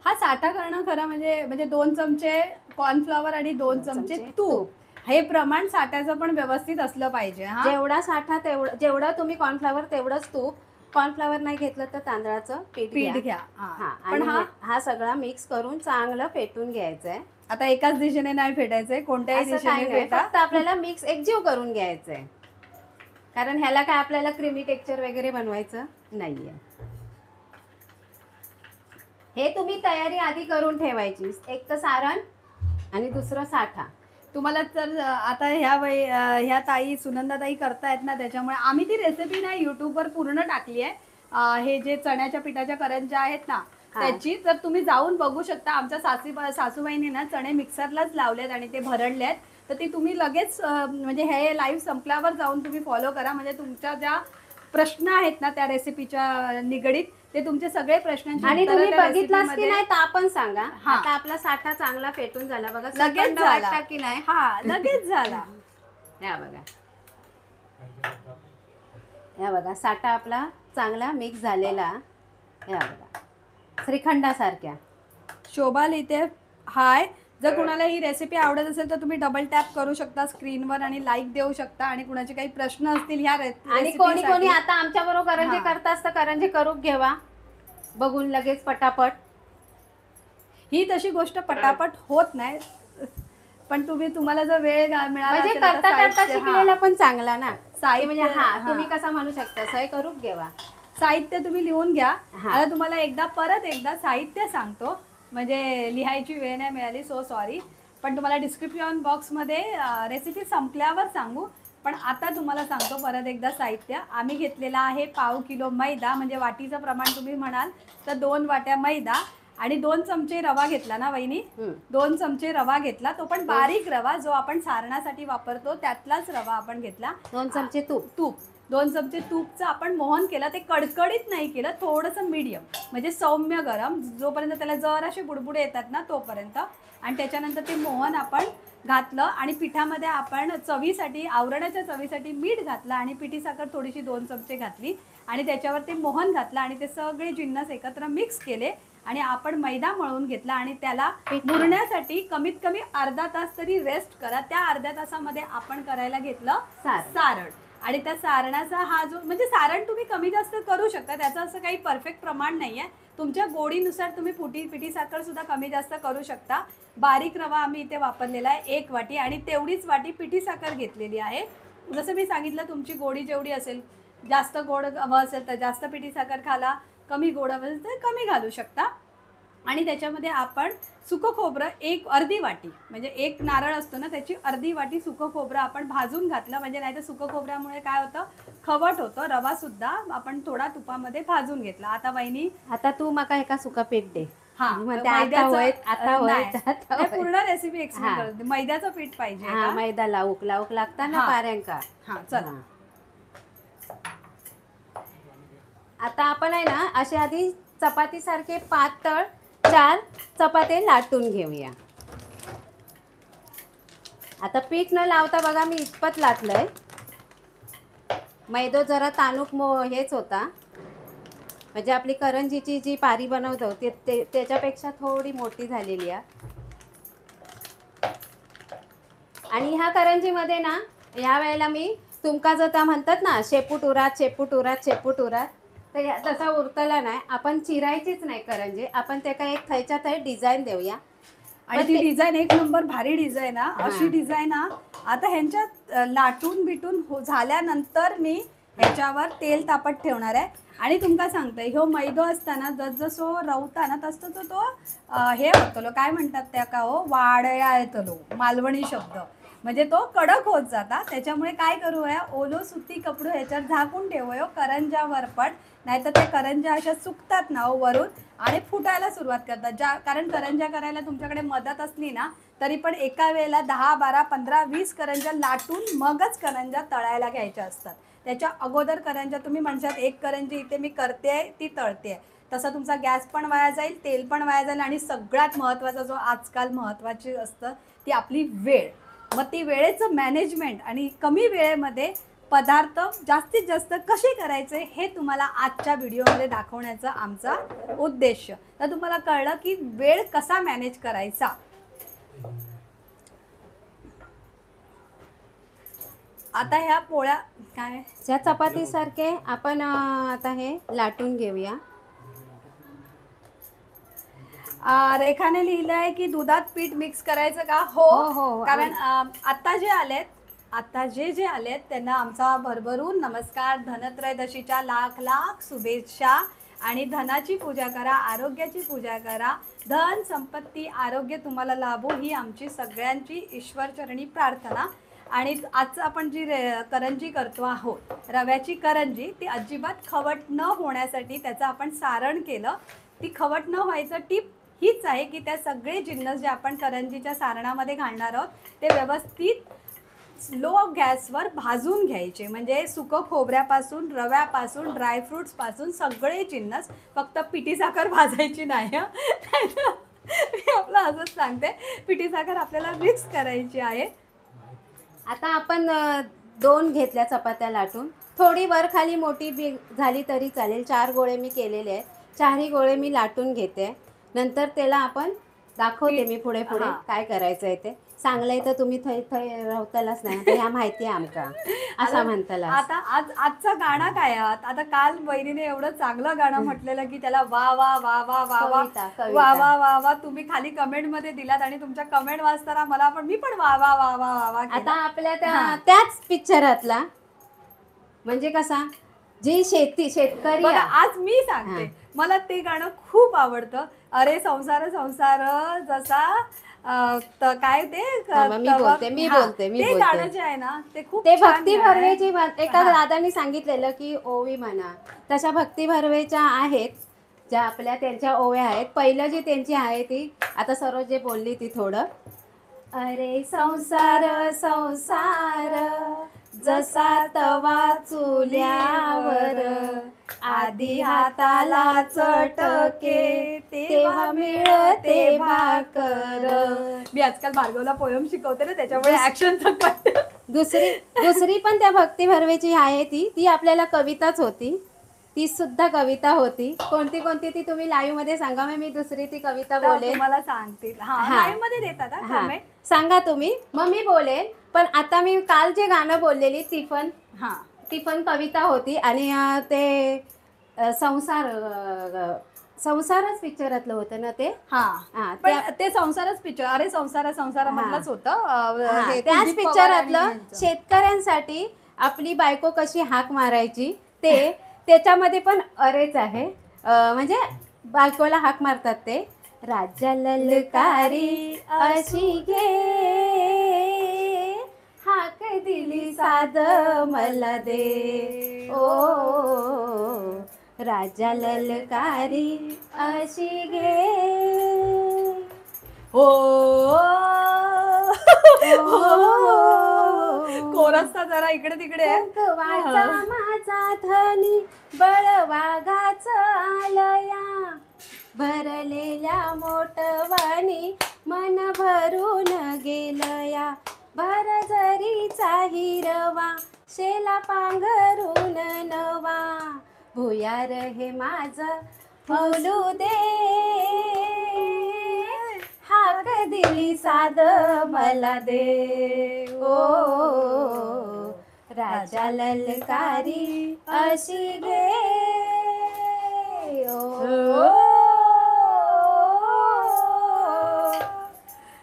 हा साठा करणं खरं म्हणजे 2 चमचे कॉर्नफ्लॉवर आणि 2 चमचे तूप. हे प्रमाण साठ्याचं पण व्यवस्थित असलं पाहिजे. हा, जेवढा साठा जेवढं तुम्ही कॉर्नफ्लॉवर तेवढंच तूप. कॉर्नफ्लॉवर नाही घेतलं तर तांदळाचं पीठ पीठ घ्या. घ्या. हा, पण आणि हा सगळा मिक्स करून चांगलं फेटून घ्यायचंय. आता एकाच दिशेने नाही फेटायचंय, कोणत्याही असं काही दिशेने नाही, फेटा. फक्त आपल्याला मिक्स एकजीव करून घ्यायचंय, कारण ह्याला काय आपल्याला क्रीमी टेक्स्चर वगैरे बनवायचं नाहीये. हे तुम्ही तयारी आधी करून ठेवायची, एक तर सारण आणि दुसरं साठा. तुम्हाला तर आता ह्या ताई सुनंदा ताई करतायत ना, त्याच्यामुळे आम्ही ती रेसिपी ना यूट्यूबवर पूर्ण टाकली आहे. हे जे चण्याच्या पिठाच्या करंज्या आहेत ना त्याची, तर तुम्ही जाऊन बघू शकता. आमच्या सासूबाईंनी ना चणे मिक्सरलाच लावलेत आणि ते भरडले आहेत. तर ती तुम्ही लगेच म्हणजे हे लाईव्ह संपल्यावर जाऊन तुम्ही फॉलो करा. म्हणजे तुमच्या ज्या प्रश्न आहेत ना त्या रेसिपीच्या निगडीत, ते तुमचे सगळे प्रश्नांची आणि उत्तरं तुम्ही त्या बघितलास की रेसिपीमध्ये- नाही तर आपण सांगा. हा. आता आपला साठा चांगला फेटून झाला बघा, लगेच सेकंद झाला वाटता की नाही. हा, लगेच झाला. या बघा, या बघा, साठा आपला चांगला मिक्स झालेला. या बघा, श्रीखंडासारख्या. शोभा लिहिते हाय. जर कुणाला ही रेसिपी आवडत असेल तर तुम्ही डबल टॅप करू शकता स्क्रीनवर आणि लाईक देऊ शकता. आणि कुणाचे काही प्रश्न असतील ह्या आणि कोणी कोणी आता आमच्या बरोबर करंजे हा. करतास तर करंजे करून घेवा, बघून लगेच पटापट. ही तशी गोष्ट पटापट होत नाही, पण तुम्हाला जर वेळ मिळाला म्हणजे असेल तर करता करता साहित्य- शिकलेला पण चांगला ना. साहित्य- म्हणजे हा, हा. तुम्ही कसं म्हणू शकता, सही करून घेवा. साहित्य तुम्ही लिहून घ्या. हा. आता तुम्हाला परत एकदा साहित्य सांगतो, म्हणजे लिहायची वेळ नाही मिळाली, सो सॉरी. पण तुम्हाला डिस्क्रिप्शन बॉक्समध्ये रेसिपी संपल्यावर सांगू. पण आता तुम्हाला सांगतो परत एकदा साहित्य. आम्ही घेतलेला आहे 1/2 किलो मैदा, म्हणजे वाटीचं प्रमाण तुम्ही म्हणाल तर 2 वाट्या मैदा. आणि 2 चमचे रवा घेतला ना वहिनी, 2 चमचे रवा घेतला, तो पण बारीक रवा जो आपण सारणासाठी वापरतो त्यातलाच रवा आपण घेतला. 2 चमचे तूप. 2 चमचे तूपचं आपण मोहन केलं. ते कडकडीत नाही केलं, थोडंसं मीडियम, म्हणजे सौम्य गरम, जोपर्यंत त्याला जराशे बुडबुडे येतात ना तोपर्यंत. आणि त्याच्यानंतर ते मोहन आपण घातलं. आणि पिठामध्ये आपण चवीसाठी, आवरणाच्या चवीसाठी मीठ घातलं. आणि पिठी साखर थोडीशी 2 चमचे घातली. आणि त्याच्यावर ते मोहन घातलं. आणि ते सगळे जिन्नस एकत्र मिक्स केले. आणि आपण मैदा मळून घेतला. आणि त्याला मुरण्यासाठी कमीत कमी अर्धा तास तरी रेस्ट करा. त्या अर्ध्या तासामध्ये आपण करायला घेतलं सारण. आणि त्या सारणाचा हा जो, म्हणजे सारण तुम्ही कमी जास्त करू शकता, त्याचं असं काही परफेक्ट प्रमाण नाही आहे. तुमच्या गोडीनुसार तुम्ही पिठी साखर सुद्धा कमी जास्त करू शकता. बारीक रवा आम्ही इथे वापरलेला आहे 1 वाटी. आणि तेवढीच वाटी पिठी साखर घेतलेली आहे. जसं मी सांगितलं, तुमची गोडी जेवढी असेल, जास्त गोड हवं असेल तर जास्त पिठी साखर घाला, कमी गोड हवं असेल तर कमी घालू शकता. आणि त्याच्यामध्ये आपण सुकं खोबरं अर्धी वाटी, म्हणजे 1 नारळ असतो ना त्याची अर्धी वाटी सुकं खोबरं आपण भाजून घातलं. म्हणजे नाही तर सुकं खोबऱ्यामुळे काय होतं, खवट होतं. रवा सुद्धा आपण थोडा तुपामध्ये भाजून घेतला. आता वहिनी, आता तू मका एका सुका पीठ दे. हा, पूर्ण रेसिपी एक्सप्लेन करते. मैद्याचं पीठ पाहिजे का? मैदा लावूक लागता ना पाऱ्यांका. हा, चला. आता आपण आहे ना असे आधी चपाती सारखे पातळ 4 चपाती लाटून घेऊया. आता पीठ न लावता बघा मी इतपत लाटलंय. मैदो जरा ताणूक हेच होता, म्हणजे आपली करंजीची जी पारी बनवतो त्याच्यापेक्षा थोडी मोठी झालेली आहे. आणि ह्या करंजीमध्ये ना या वेळेला मी तुमका जर म्हणतात ना शेपूट उरात, तर तसा उरतला नाही. आपण चिरायचीच नाही करंजी, आपण त्याला एक थैच्या थै डिझाईन देऊया. आणि ती डिझाईन 1 नंबर भारी डिझाईन आहे. अशी डिझाईन आता ह्यांच्यात लाटून बिटून झाल्यानंतर मी ह्याच्यावर तेल तापत ठेवणार आहे. आणि तुमका सांगते, ह्यो मैदो असताना जसजसो रवता ना तसं तो हे होतलो, काय म्हणतात त्या का हो, वाडया येतलो, मालवणी शब्द, म्हणजे तो कडक होत जाता. त्याच्यामुळे काय करूया, ओलो सुती कपडो ह्याच्यावर झाकून ठेवूया करंजा वरपट. नाहीतर ते करंजा अशा सुकतात ना वरून आणि फुटायला सुरुवात करतात. कारण करंजा करायला तुमच्याकडे मदत असली ना तरी पण एका वेळेला 10, 12, 15, 20 करंजा लाटून मगच करंजा तळायला घ्यायच्या असतात. त्याच्या अगोदर करंजा तुम्ही म्हणशात 1 करंजी इथे मी करते ती तळते, तसा तुमचा गॅस पण वाया जाईल, तेल पण वाया जाईल. आणि सगळ्यात महत्त्वाचा जो आजकाल महत्त्वाची असतं ती आपली वेळ. मग ती वेळेचं मॅनेजमेंट आणि कमी वेळेमध्ये पदार्थ जास्तीत जास्त कसे करायचे हे तुम्हाला आजच्या व्हिडिओमध्ये दाखवण्याचा आमचा उद्देश. तर तुम्हाला कळलं की वेळ कसा मॅनेज करायचा. आता ह्या पोळ्या काय ज्या चपातीसारखे आपण आता हे लाटून घेऊया. रेखाने लिहिलंय की दुधात पीठ मिक्स करायचं का? हो, हो. कारण आता जे आलेत त्यांना आमचा भरभरून नमस्कार. धनत्रयोदशीच्या लाख लाख शुभेच्छा. आणि धनाची पूजा करा, आरोग्याची पूजा करा, धन संपत्ती आरोग्य तुम्हाला लाभो ही आमची सगळ्यांची ईश्वरचरणी प्रार्थना. आणि आज आपण जी करंजी करतो आहोत, रव्याची करंजी, ती अजिबात खवट न होण्यासाठी त्याचं आपण सारण केलं. ती खवट न व्हायचं टीप हीच आहे की त्या सगळे जिन्नस जे आपण करंजीच्या सारणामध्ये घालणार आहोत ते व्यवस्थित लो गॅसवर भाजून घ्यायचे. म्हणजे सुकं खोबऱ्यापासून, रव्यापासून, ड्रायफ्रूट्सपासून सगळे जिन्नस. फक्त पिठी साखर भाजायची नाही हं. मी आपलं असंच सांगते, पिठी साखर आपल्याला मिक्स करायची आहे. आता आपण 2 घेतल्या चपात्या लाटून. थोडी वर खाली मोठी बी झाली तरी चालेल. 4 गोळे मी केलेले आहेत. 4ही गोळे मी लाटून घेते. नंतर त्याला आपण दाखवते मी पुढे हां. काय करायचं आहे ते. सांगलंय तर तुम्ही थै थै राहतालच नाही. आता ह्या माहिती आहे आमका असं म्हणताला. आता आजचं गाणं काय आहे? आता काल बहिणीने एवढं चांगलं गाणं म्हटलेलं की त्याला वा वा वा वा वा वा कविता, वा कविता. वा वा वा तुम्ही खाली कमेंटमध्ये दिलात आणि तुमच्या कमेंट वाचताना मी पण वा वा वा वा वा वा केलं. आता आपल्या हां. त्याच पिक्चरातला म्हणजे कसा जी शेतकरी बघा, आहे. आज मी सांगते, मला ते गाणं खूप आवडतं. अरे संसार संसार जसा काय ते थांबा, मी बोलते. ते गाणं जे आहे ना ते खूप ते छान भक्ती गाणं आहे. भरवेची एका हां. दादांनी सांगितलेलं की ओवी म्हणा. तशा भक्ती भरवेच्या आहेत ज्या आपल्या त्यांच्या ओव्या आहेत. पहिलं जी त्यांची आहे ती आता सरोज जे बोलली ती थोडं. अरे संसार संसार जसा तवा चुल्यावर आधी हाताला चटके तेव्हा मिळते भाकर. मी आजकाल भार्गवला पोयम शिकवते ना, त्याच्यामुळे ऍक्शन दुसरी पण त्या भक्ती भरवेची आहे ती आपल्याला कविताच होती. ती सुद्धा कविता होती. कोणती ती तुम्ही लाईव्ह मध्ये सांगा. मी दुसरी ती कविता बोलेन. तुम्हाला सांगतील. हां. लाईव्ह मध्ये देतात हा हा comment. सांगा तुम्ही, मग मी बोलेन. पण आता मी काल जे गाणं बोललेली ती पण कविता होती. आणि ते संसारच पिक्चरातलं होतं ना ते. हा पण ते संसारच पिक्चर. अरे संसार मधलंच होतं. त्याच पिक्चरातलं शेतकऱ्यांसाठी आपली बायको कशी हाक मारायची ते त्याच्यामध्ये पण अरेच आहे. म्हणजे बायकोला हाक मारतात ते. राज्या ललकारी अशी घे हाक दिली साध मला दे. ओ राजा ललकारी अशी घे. हो कोरसचा जरा इकडे तिकडे आहे. वाचा माझा धनी बळवागाच आलया भरलेल्या मोठवानी मन भरून गेलया. भर जरीचा हिरवा शेला पांघरून नवा भुयार हे माझ फुलू दे हाक दिली साध मला दे. ओ राजा ललकारी अशी घे.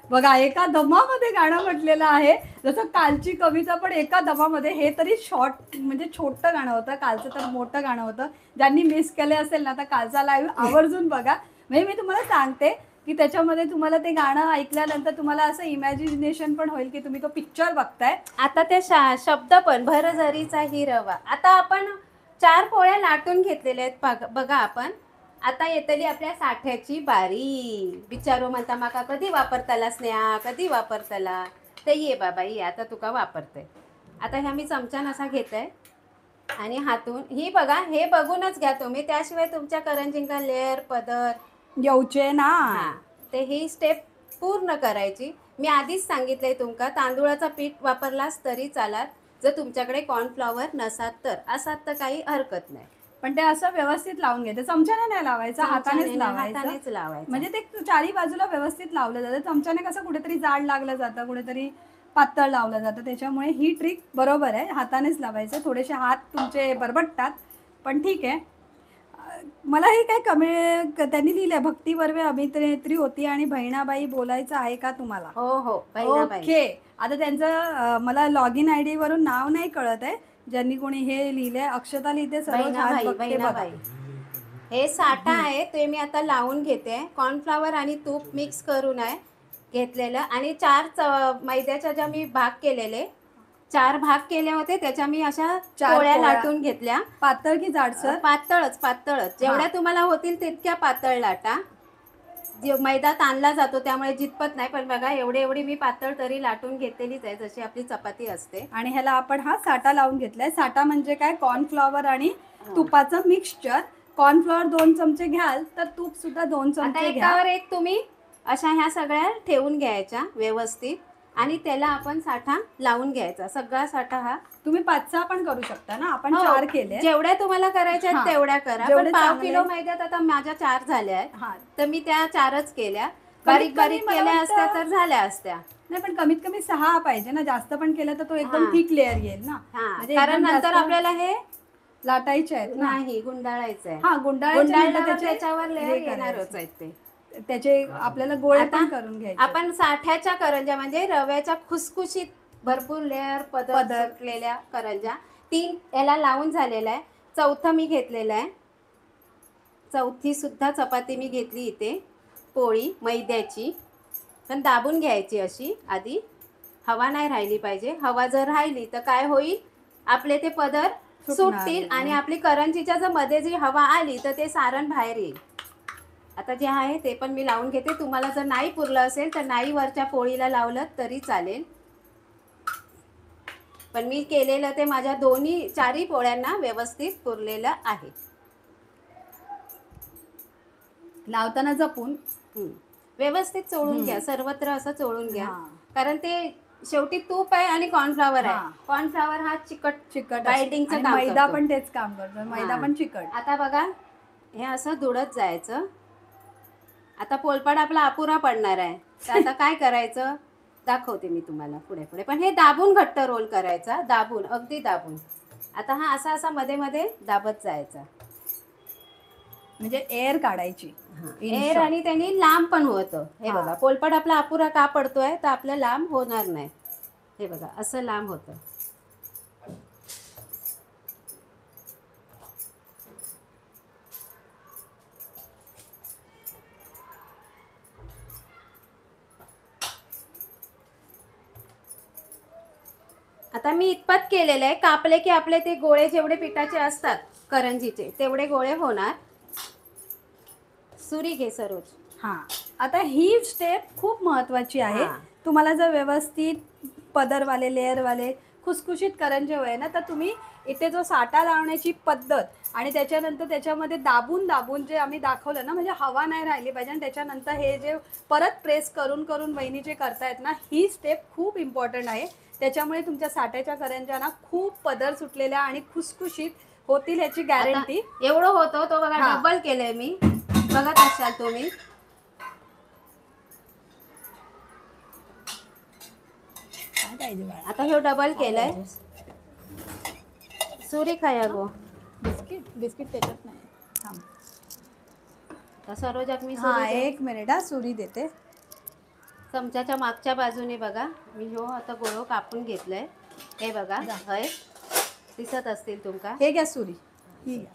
बघा, एका दमामध्ये गाणं म्हटलेलं आहे. जसं कालची कविता पण एका दमामध्ये. हे तरी शॉर्ट म्हणजे छोटं गाणं होतं, कालचं तर मोठं गाणं होतं. ज्यांनी मिस केले असेल ना, तर कालचा लाईव्ह आवर्जून बघा. म्हणजे मी तुम्हाला सांगते की त्याच्यामध्ये तुम्हाला ते गाणं ऐकल्यानंतर तुम्हाला असं इमॅजिनेशन पण होईल की तुम्ही तो पिक्चर बघताय. आता ते शब्द पण भर जरीचा हिरवा. आता आपण 4 पोळ्या लाटून घेतलेल्या आहेत. बघा आपण आता येतली आपल्या साठ्याची बारी. बिचारो म्हणता माका कधी वापरताला स्नेहा, कधी वापरताला. ते ये बाबा ये, आता तुका वापरते. आता ह्या मी चमच्यान असा घेते आणि हातून ही बघा, हे बघूनच घ्या तुम्ही. त्याशिवाय तुमच्या करंजींका लेअर पदर येऊचे ना. ते ही स्टेप पूर्ण करायची. मी आधीच सांगितलंय तुमका, तांदूळाचा पीठ वापरलास तरी चालात. जर तुमच्याकडे कॉर्नफ्लॉवर नसात तर, असात तर काही हरकत नाही. पण ते असं व्यवस्थित लावून घ्यायचं. चमच्याने नाही लावायचं, हातानेच लावायचं. म्हणजे ते चारी बाजूला व्यवस्थित लावलं जातं. चमच्याने कसं कुठेतरी जाड लागलं जातं, कुठेतरी पातळ लावलं जातं. त्याच्यामुळे ही ट्रिक बरोबर आहे, हातानेच लावायचं. थोडेसे हात तुमचे बरबटतात, पण ठीक आहे. मला हे काय त्यांनी लिहिलंय, भक्ती बर्वे अभिनेत्री होती आणि बहिणाबाई बोलायचं आहे का तुम्हाला? हो हो, बहिणाबाई. ओके. आता त्यांचं मला लॉग इन आय डी वरून नाव नाही कळत आहे, ज्यांनी कोणी हे लिहिलंय. अक्षता लिहिते सरोज, आज बहिणाबाई, बघते बघा. बहिणाबाई. हे साठा आहे, ते मी आता लावून घेते. कॉर्नफ्लॉवर आणि तूप मिक्स करून आहे घेतलेलं. आणि 4 मैद्याच्या ज्या मी भाग केलेले, 4 भाग केले होते, त्याच्या मी अशा 4 पोळ्या पोळ्या. लाटून घेतल्या. पातळ की जाडसर? पातळच पातळच, जेवढ्या तुम्हाला होतील तितक्या पातळ लाटा. जे मैदा ताणला जातो त्यामुळे जितपत नाही, पण बघा एवढी मी पातळ तरी लाटून घेतलेलीच आहे, जशी आपली चपाती असते. आणि ह्याला आपण हा साठा लावून घेतलाय. साठा म्हणजे काय, कॉर्नफ्लॉवर आणि तुपाचं मिक्सचर. कॉर्नफ्लॉवर 2 चमचे घ्याल तर तूप सुद्धा 2 आता चमचे घ्या. एकावर एक तुम्ही अशा ह्या सगळ्या ठेवून घ्यायच्या व्यवस्थित, आणि त्याला आपण साठा लावून घ्यायचा. सगळा साठा हा तुम्ही 5-6 पण करू शकता ना, आपण हो, 4 केले. जेवढ्या तुम्हाला करायच्या आहेत हा, तेवढ्या करा. जेवढे पण पाव चांगले. किलो मैद्यात आता माझ्या 4 झाल्या आहेत, हा, तर मी त्या 4च केल्या. बारीक बारीक मला केल्या वाटतं- असत्या तर झाल्या असत्या. नाही, पण कमीत कमी 6 पाहिजे ना, जास्त पण केलं तर तो एकदम हा. थिक लेअर येईल ना. हा, म्हणजे कारण एकदम नंतर जास्त आपल्याला हे लाटायचे आहेत ना. नाही गुंडाळायचं आहे. हा, गुंडाळल्यावर त्याचे त्याच्यावर लेअर हे येणारच करायचे. आहेत ते. त्याचे आपल्याला गोळे आता पण करून घ्यायचे. आपण साठ्याच्या करंज्या म्हणजे रव्याच्या खुसखुशीत भरपूर लेअर पदर सुटलेल्या करंज्या 3 याला लावून झालेला आहे. 4थं मी घेतलेलं आहे. 4थी सुद्धा चपाती मी घेतली इथे, पोळी मैद्याची, पण दाबून घ्यायची अशी आधी. हवा नाही राहिली पाहिजे. हवा जर राहिली तर काय होईल, आपले ते पदर सुटतील आणि आपली करंजीच्या जर मध्ये जी हवा आली तर ते सारण बाहेर येईल. आता जे आहे ते पण मी लावून घेते. तुम्हाला जर नाही पुरलं असेल तर नाही वरच्या पोळीला लावलं तरी चालेल, पण मी केलेलं ते माझ्या 4ही पोळ्यांना व्यवस्थित पुरलेलं आहे. लावताना जपून व्यवस्थित चोळून घ्या, सर्वत्र असं चोळून घ्या. हा. कारण ते शेवटी तूप आहे आणि कॉर्नफ्लॉवर हा. आहे. कॉर्नफ्लॉवर हा चिकट बाइंडिंगचं काम मैदा करतो. पण तेच काम करतो, मैदा हा. पण चिकट. आता बघा हे असं दुडत जायचं. आता पोलपाट आपला अपुरा पडणार आहे, तर आता काय करायचं दाखवते मी तुम्हाला पुढे पुढे. पण हे दाबून घट्ट रोल करायचा, दाबून, अगदी दाबून. आता हा असा असा मध्ये मध्ये दाबत जायचा, म्हणजे एअर काढायची. एअर, आणि त्यांनी लांब पण होतं. हे हा. बघा पोलपाट आपला अपुरा का पडतोय, तर आपलं लांब होणार नाही. हे बघा असं लांब होतं. आता मी इतपत केलेलं आहे. कापले की आपले ते गोळे जेवढे पिठाचे असतात करंजीचे तेवढे गोळे होणार. सुरी घे सरोज. हा, आता ही स्टेप खूप महत्वाची आहे. हा. तुम्हाला जर व्यवस्थित पदरवाले लेअरवाले खुसखुशीत करंजे हवे ना, तर तुम्ही इथे जो साठा लावण्याची पद्धत आणि त्याच्यानंतर त्याच्यामध्ये दाबून दाबून जे आम्ही दाखवलं ना, म्हणजे हवा नाही राहिली पाहिजे, आणि त्याच्यानंतर हे जे परत प्रेस करून करून वहिनी जे करतायत ना, ही स्टेप खूप इम्पॉर्टंट आहे. त्याच्यामुळे तुमच्या साठ्याच्या करंज्या ना खूप पदर सुटलेल्या आणि खुसखुशीत होतील, ह्याची गॅरंटी. एवढं होतं तो बघा. हा. डबल केलंय मी, बघत असाल तुम्ही. आता हे डबल केलंय. सुरी खाया गो. बिस्किट त्याच्यात नाही. थांब. तर सरोजात मी हा, सुरी दे. 1 मिनिट हा, सुरी देते. चमच्याच्या मागच्या बाजूने बघा मी आता गोळो कापून घेतलंय. हे बघा हय दिसत असतील तुमका. हे घ्या सुरी, ही घ्या.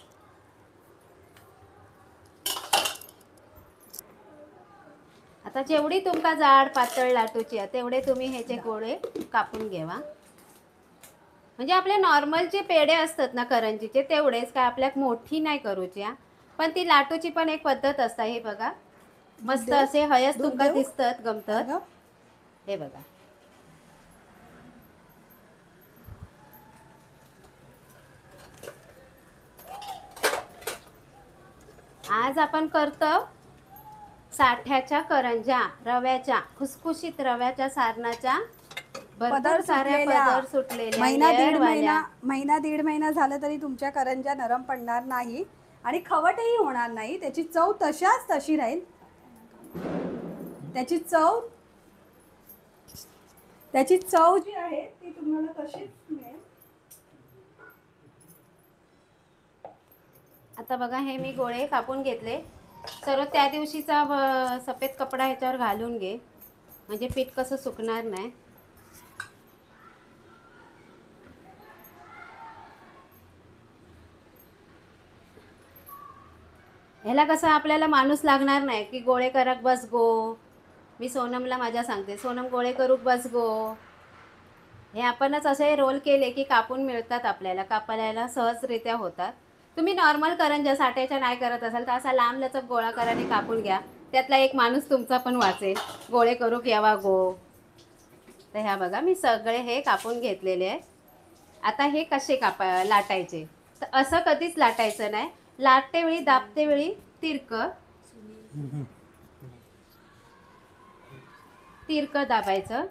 आता जेवढी तुमका जाड पातळ लाटूची आहे तेवढे तुम्ही ह्याचे गोळे कापून घ्यावा. म्हणजे आपले नॉर्मल जे पेढे असतात ना करंजीचे तेवढेच, काय आपल्याक मोठी नाही करूची. पण ती लाटूची पण एक पद्धत असते. हे बघा मस्त असे हयस तुमका दिसतात गमतात. हे बघा आज आपण करतो साठ्याच्या करंज्या, रव्याच्या, खुसखुशीत रव्याच्या सारणाच्या. भरपूर साऱ्या पदर सुटलेल्या, महिना दीड महिना झाला तरी तुमच्या करंज्या नरम पडणार नाही आणि खवटही होणार नाही. त्याची चव तशाच तशी राहील. त्याची चव त्याची चव जी आहे ती तुम्हाला तशीच मिळेल. आता बघा हे मी गोळे कापून घेतले. सर्व त्या दिवशीचा सफेद कपडा ह्याच्यावर घालून घे, म्हणजे पीठ कसं सुकणार नाही. ह्याला कसं आपल्याला माणूस लागणार नाही की गोळे करक बस गो. मी सोनमला माझ्या सांगते, सोनम गोळे करूक बस गो. हे आपणच असे रोल केले की कापून मिळतात आपल्याला, कापायला सहजरित्या होतात. तुम्ही नॉर्मल करंज्या साठ्याच्या नाही करत असाल तर असा लांब लचक गोळा करा आणि कापून घ्या. त्यातला एक माणूस तुमचा पण वाचेल, गोळे करूक यावा गो. तर ह्या बघा मी सगळे हे कापून घेतलेले आहे. आता हे कसे लाटायचे, तर असं कधीच लाटायचं नाही. लाटते वेळी दाबते वेळी तिरकं तिरकं दाबायचं.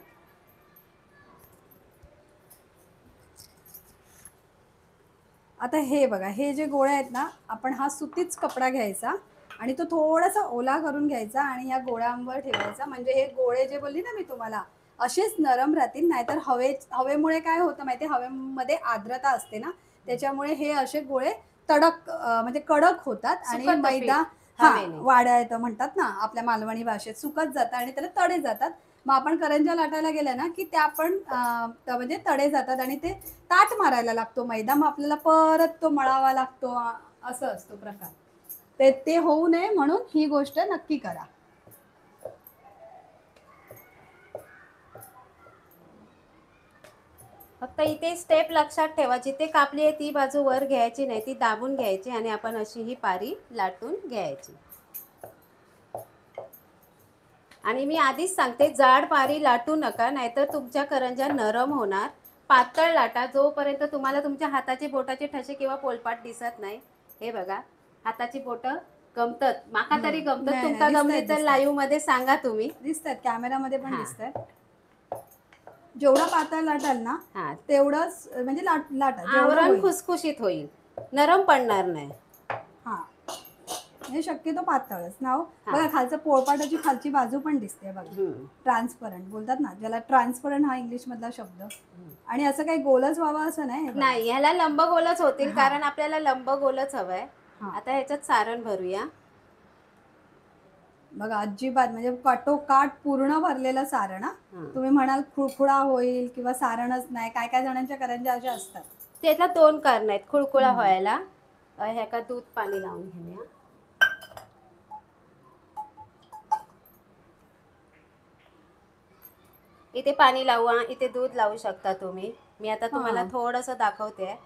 आता हे बघा, हे जे गोळे आहेत ना, आपण हा सुतीच कपडा घ्यायचा आणि तो थोडासा ओला करून घ्यायचा आणि ह्या गोळ्यांवर ठेवायचा. म्हणजे हे गोळे जे बोलली ना मी तुम्हाला, असेच नरम राहतील. नाहीतर हवेमुळे काय होतं माहिती आहे, हवेमध्ये आर्द्रता असते ना, त्याच्यामुळे हे असे गोळे तडक म्हणजे कडक होतात आणि सुकतं मैदा पीठ हा हवेने. वाड्या येतं म्हणतात ना आपल्या मालवणी भाषेत, सुकत जातं आणि त्याला तडे जातात. मग आपण करंज्या लाटायला गेल्या ना की त्या पण म्हणजे तडे जातात आणि ते ताट मारायला लागतो मैदा, मग आपल्याला परत तो मळावा लागतो. असं असतो प्रकार. ते होऊ नये म्हणून ही गोष्ट नक्की करा. फक्त इथे स्टेप लक्षात ठेवा, जिथे कापली आहे ती बाजू वर घ्यायची नाही, ती दाबून घ्यायची आणि आपण अशी ही पारी लाटून घ्यायची. आणि मी आधीच सांगते, जाड पारी लाटू नका, नाहीतर तुमच्या करंज्या नरम होणार. पातळ लाटा, जोपर्यंत तुम्हाला तुमच्या हाताचे बोटाचे ठसे किंवा पोलपाट दिसत नाही. हे बघा, हाताची बोटं गमतत, माका तरी गमतत. नाही, तुमका नाही, गमली तर दिसतायत. लाईव्ह मध्ये सांगा तुम्ही. दिसतात कॅमेरामध्ये पण हा. दिसतात. जेवढा पातळ लाटाल ना हा, तेवढंच म्हणजे लाटा जेवढं आवरण होईल. खुसखुशीत होईल, नरम पडणार नाही. हा, हे शक्यतो पातळच ना हो. हा. बघा खालचं पोळपाटाची खालची बाजू पण दिसते बघा. ट्रान्सपरंट बोलतात ना ज्याला, ट्रान्सपरंट हा इंग्लिश मधला शब्द. आणि असं काही गोलच व्हावं असं नाही. हे बघा. नाही, ह्याला लंबगोलच होतील, हा. कारण आपल्याला लंबगोलच हवंय. हा. आता ह्याच्यात सारण भरूया. बघा अजिबात म्हणजे काटोकाट पूर्ण भरलेलं सारण. हा, हा. तुम्ही म्हणाल खुळखुळा होईल किंवा सारणच नाही, काय काय जणांच्या करंज्या अशा असतात. त्याला 2 कारण आहेत खुळखुळा व्हायला. ह्या का दूध पाणी लावून घेऊया. इथे पाणी लावू, इथे दूध लावू शकता तुम्ही. मी आता तुम्हाला थोडंसं दाखवते.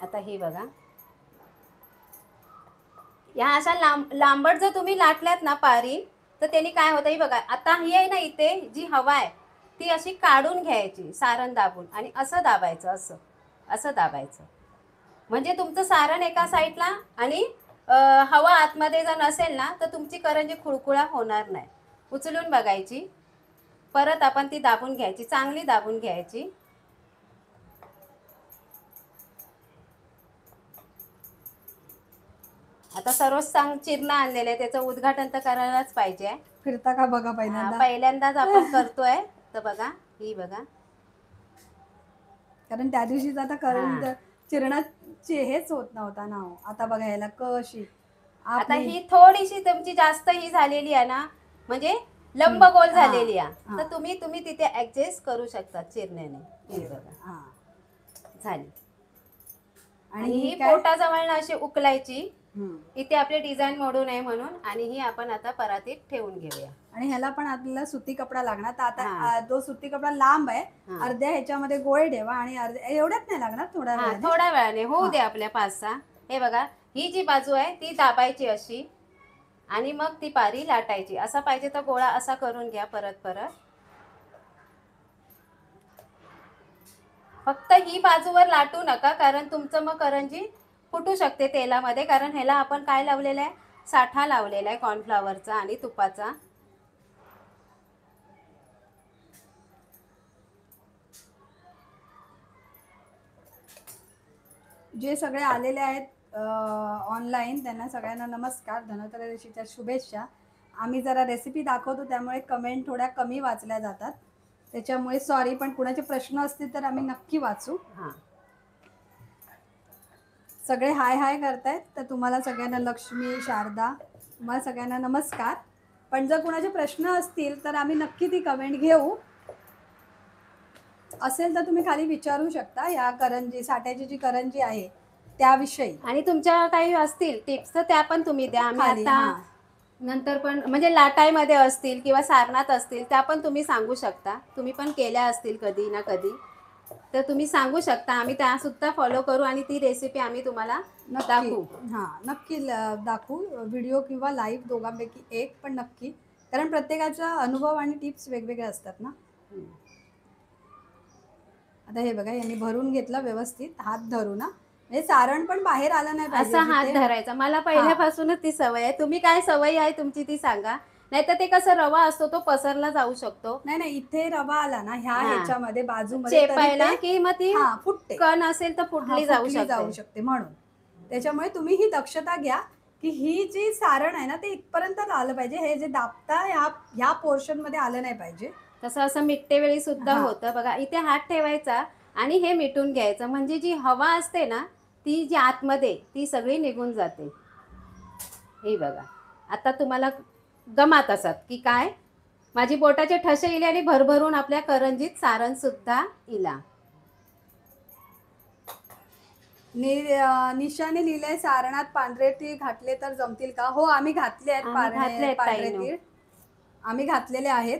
आता ही बघा, ह्या अशा लांबट जर तुम्ही लाटल्यात ना पारी, तर त्यांनी काय होतं, ही बघा आता ही आहे ना, इथे जी हवा आहे ती अशी काढून घ्यायची सारण दाबून आणि असं दाबायचं, असं असं दाबायचं. म्हणजे तुमचं सारण एका साईडला आणि हवा आतमध्ये जर नसेल ना, तर तुमची करंजी खुळखुळा होणार नाही. उचलून बघायची, परत आपण ती दाबून घ्यायची, चांगली दाबून घ्यायची. आता सर्व चिरणं आणलेले, त्याचं उद्घाटन तर करायलाच पाहिजे. फिरता का बघा पहिल्यांदा. पहिल्यांदाच आपण करतोय. तर बघा, ही बघा, कारण त्या दिवशीच आता चिरणाची हेच होत नव्हता ना हो. आता बघा याला कशी आता ही थोडीशी तुमची जास्त ही झालेली आहे ना, म्हणजे लंबगोल झालेली आहे, तर तुम्ही तिथे ऍडजस्ट करू शकता चिरण्याने. ही बघा झाली. आणि ही पोटाजवळ अशी उकलायची. इथे आपली डिझाईन मोडू नये म्हणून. आणि ही आपण आता परातीत ठेवून घेऊया. आणि ह्याला पण आपल्याला सुती कपडा लागणार. तर आता जो सुती कपडा लांब आहे, अर्ध्या ह्याच्यामध्ये गोळे ठेवा आणि एवढ्यात नाही लागणार, थोड्या वेळाने होऊ दे आपल्या 5-6. हे बघा, ही जी बाजू आहे ती दाबायची अशी आणि मग ती पारी लाटायची. असा पाहिजे तर गोळा असा करून घ्या परत परत. फक्त ही बाजूवर लाटू नका, कारण तुमचं मग करंजी फुटू शकते तेलामध्ये. कारण ह्याला आपण काय लावलेलं आहे, साठा लावलेला आहे कॉर्नफ्लॉवरचा आणि तुपाचा. जे सगळे आलेले आहेत ऑनलाईन त्यांना सगळ्यांना नमस्कार, धनत्रयोदशीच्या शुभेच्छा. आम्ही जरा रेसिपी दाखवतो त्यामुळे कमेंट थोड्या कमी वाचल्या जातात. त्याच्यामुळे सॉरी, पण कुणाचे प्रश्न असतील तर आम्ही नक्की वाचू. हां. सगळे हाय हाय करतायत, तर तुम्हाला सगळ्यांना लक्ष्मी, शारदा, तुम्हाला सगळ्यांना नमस्कार. पण जर कुणाचे प्रश्न असतील तर आम्ही नक्की ती कमेंट घेऊ. असेल तर तुम्ही खाली विचारू शकता या करंजी, साठ्याची जी करंजी आहे त्याविषयी आणि तुमच्या काही असतील टिप्स तर त्या पण तुम्ही द्या. आम्ही खाली. आता हां, नंतर पण म्हणजे लाटाईमध्ये असतील किंवा सारणात असतील त्या पण तुम्ही सांगू शकता. तुम्ही पण केल्या असतील कधी ना कधी, तर तुम्ही सांगू शकता. आम्ही त्यासुद्धा फॉलो करू आणि ती रेसिपी आम्ही तुम्हाला नक्की. दाखवू. हां, नक्की दाखवू. व्हिडिओ किंवा लाईव्ह दोघांपैकी एक, पण नक्की. कारण प्रत्येकाचा अनुभव आणि टिप्स वेगवेगळे असतात ना. आता हे बघा, यांनी भरून घेतलं व्यवस्थित, हात धरू ना, म्हणजे सारण पण बाहेर आलं नाही पाहिजे. असा हात जिथे धरायचा. मला पहिल्यापासूनच ती सवय आहे. तुम्ही काय सवय आहे तुमची ती सांगा. नाहीतर ते कसं रवा असतो तो पसरला जाऊ शकतो. नाही नाही, इथे रवा आला ना ह्या हां. ह्याच्यामध्ये बाजूमध्ये, तरी चेपायला ते की मग ती हां फुटते. कण असेल तर फुटली जाऊ शकते. शकते म्हणून. त्याच्यामुळे तुम्ही ही दक्षता घ्या की ही जी सारण आहे ना ते इथपर्यंत आलं पाहिजे. हे जे दाबता ह्या पोर्शन मध्ये आलं नाही पाहिजे. तसं असं मिठते वेळी सुद्धा हां. होतं बघा. इथे हात ठेवायचा आणि हे मिटून घ्यायचं, म्हणजे जी हवा असते ना ती जी आतमध्ये ती सगळी निघून जाते. हे बघा, आता तुम्हाला गमात असत की काय, माझी बोटाचे ठसे इले आणि भरभरून आपल्या करंजीत सारण सुद्धा इला. निशाने लिहिलंय सारणात पांढरे तीळ घातले तर जमतील का? हो, आम्ही घातले आहेत आम्ही घातले पांढरे ताईनो. तीळ आम्ही घातलेले आहेत.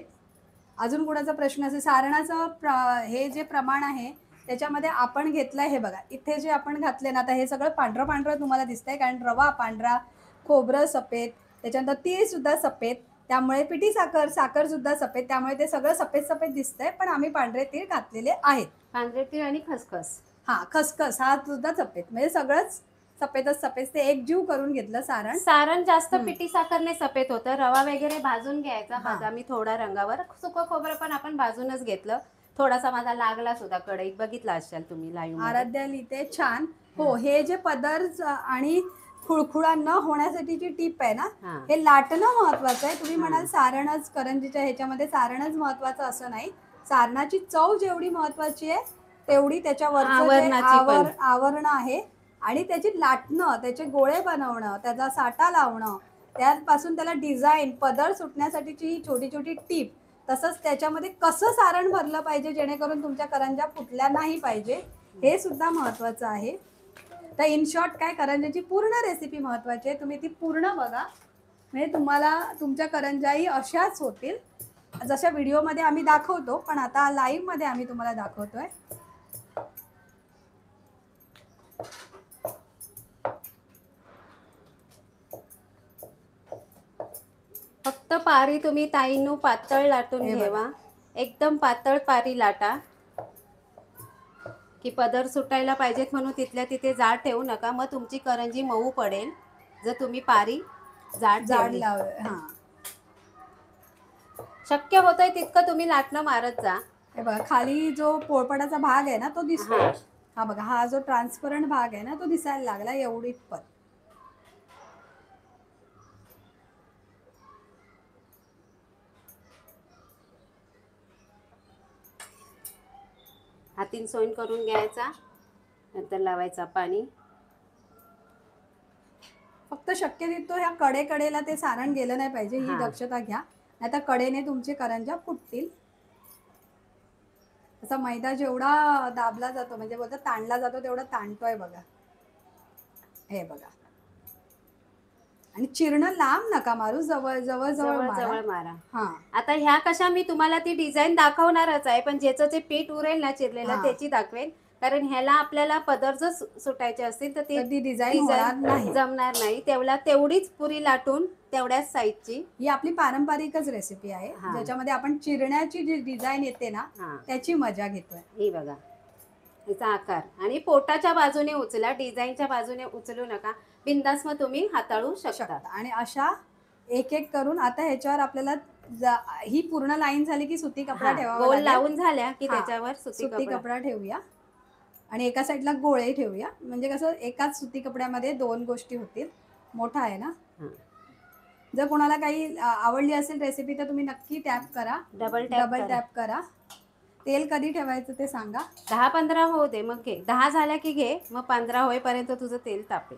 अजून कुणाचा प्रश्न असेल, सारणाचं हे जे प्रमाण आहे त्याच्यामध्ये आपण घेतलंय, हे बघा इथे जे आपण घातले ना, आता हे सगळं पांढरं पांढरं तुम्हाला दिसतंय कारण रवा पांढरा, खोबरं सफेद, त्याच्यानंतर तीळ सुद्धा सफेद, त्यामुळे पिठी साखर सुद्धा सफेद, त्यामुळे ते सगळं सफेद सफेद दिसतंय. पण आम्ही पांढरे तीळ घातलेले आहेत. पांढरे तीळ आणि खसखस. हा, खसखस हा सुद्धा सफेद, म्हणजे सगळंच सफेदच सफेद, ते एकजीव करून घेतलं सारण. सारण जास्त पिठी साखरने सफेद होतं. रवा वगैरे भाजून घ्यायचा हां. बदामी थोडा रंगावर. सुकं खोबरं पण आपण भाजूनच घेतलं. थोडासा माझा लागला सुद्धा कढईत, बघितला असाल तुम्ही लाईव्ह. आराध्या लिहिते छान. हो, हे जे पदर आणि खुळखुळा न होण्यासाठीची टीप आहे ना, हां. हे लाटणं महत्वाचं आहे. तुम्ही हां. म्हणाल सारणच करंजीच्या ह्याच्यामध्ये सारणच महत्वाचं, असं नाही. सारणाची चव जेवढी महत्वाची आहे तेवढी त्याच्यावरचं जे आवरणाची पण. आवरण आहे आणि त्याची लाटणं, त्याचे गोळे बनवणं, त्याचा साठा लावणं, त्यापासून त्याला डिझाईन, पदर सुटण्यासाठीची ही छोटी छोटी टीप, तसंच त्याच्यामध्ये कसं सारण भरलं पाहिजे जेणेकरून तुमच्या करंज्या फुटल्या नाही पाहिजे, हे सुद्धा महत्वाचं आहे. तर इन शॉर्ट काय, करंज्याची पूर्ण रेसिपी महत्वाची आहे. तुम्ही ती पूर्ण बघा, म्हणजे तुम्हाला तुमच्या करंज्याही अशाच होतील जशा व्हिडिओमध्ये आम्ही दाखवतो, पण आता लाईव्ह मध्ये आम्ही तुम्हाला दाखवतोय. फक्त पारी तुम्ही ताईंनो पातळ लाटून हे बघा. घ्यावा. एकदम पातळ पारी लाटा, की पदर सुटायला पाहिजेत म्हणून तिथल्या तिथे जाड ठेवू नका. मग तुमची करंजी मऊ पडेल जर तुम्ही पारी जाड ठेवली. हां, शक्य होतंय तितकं तुम्ही लाटणं मारत जा. हे बघा खाली जो पोळपाटाचा भाग आहे ना तो दिसतो. हां. हा बघा, हा जो ट्रान्सपरंट भाग आहे ना तो दिसायला लागला, एवढी पण. हातीन सोईन करून घ्यायचा, नंतर लावायचा पाणी. फक्त शक्य तितकं ह्या कडेला ते सारण गेलं नाही पाहिजे, ही हां. दक्षता घ्या, नाहीतर कडेने तुमचे करंज्या फुटतील. असा मैदा जेवढा दाबला जातो, म्हणजे बोलतात ताणला जातो, तेवढा ताणतोय बघा. हे बघा, आणि चिरणं लांब नका मारू, जवळ जवळ जवळ मारा. जवळ मारा. हा, आता ह्या कशा मी तुम्हाला ती डिझाईन दाखवणारच आहे, पण ज्याचं जे पीठ उरेल ना चिरलेलं हां. त्याची दाखवेल. कारण ह्याला आपल्याला पदर जर सुटायचे असतील तर तर ती डिझाईन होणार नाही. जमणार नाही. तेवढीच पुरी लाटून तेवढ्याच साईजची. ही आपली पारंपरिकच रेसिपी आहे, हां. ज्याच्यामध्ये आपण चिरण्याची जी डिझाईन येते ना हां. त्याची मजा घेतोय. ही बघा, हिचा आकार. आणि पोटाच्या बाजूने उचला, डिझाईनच्या बाजूने उचलू नका. बिंदास मग तुम्ही हाताळू शकता. आणि अशा एक एक करून आता ह्याच्यावर आपल्याला ही पूर्ण लाईन झाली की सुती कपडा हां, ठेवावा गोल लागेल. लावून झाल्या की हां, त्याच्यावर सुती सुती कपडा ठेवूया आणि एका साईडला गोळे ठेवूया, म्हणजे कसं एकाच सुती कपड्यामध्ये दोन गोष्टी होतील. मोठा आहे ना. हां. जर कोणाला काही आवडली असेल रेसिपी तर तुम्ही नक्की टॅप करा, डबल डबल टॅप टॅप करा. तेल कधी ठेवायचं ते सांगा. 10-15 होऊ दे, मग घे. 10 झाल्या की घे, मग 15 होईपर्यंत तुझं तेल तापेल.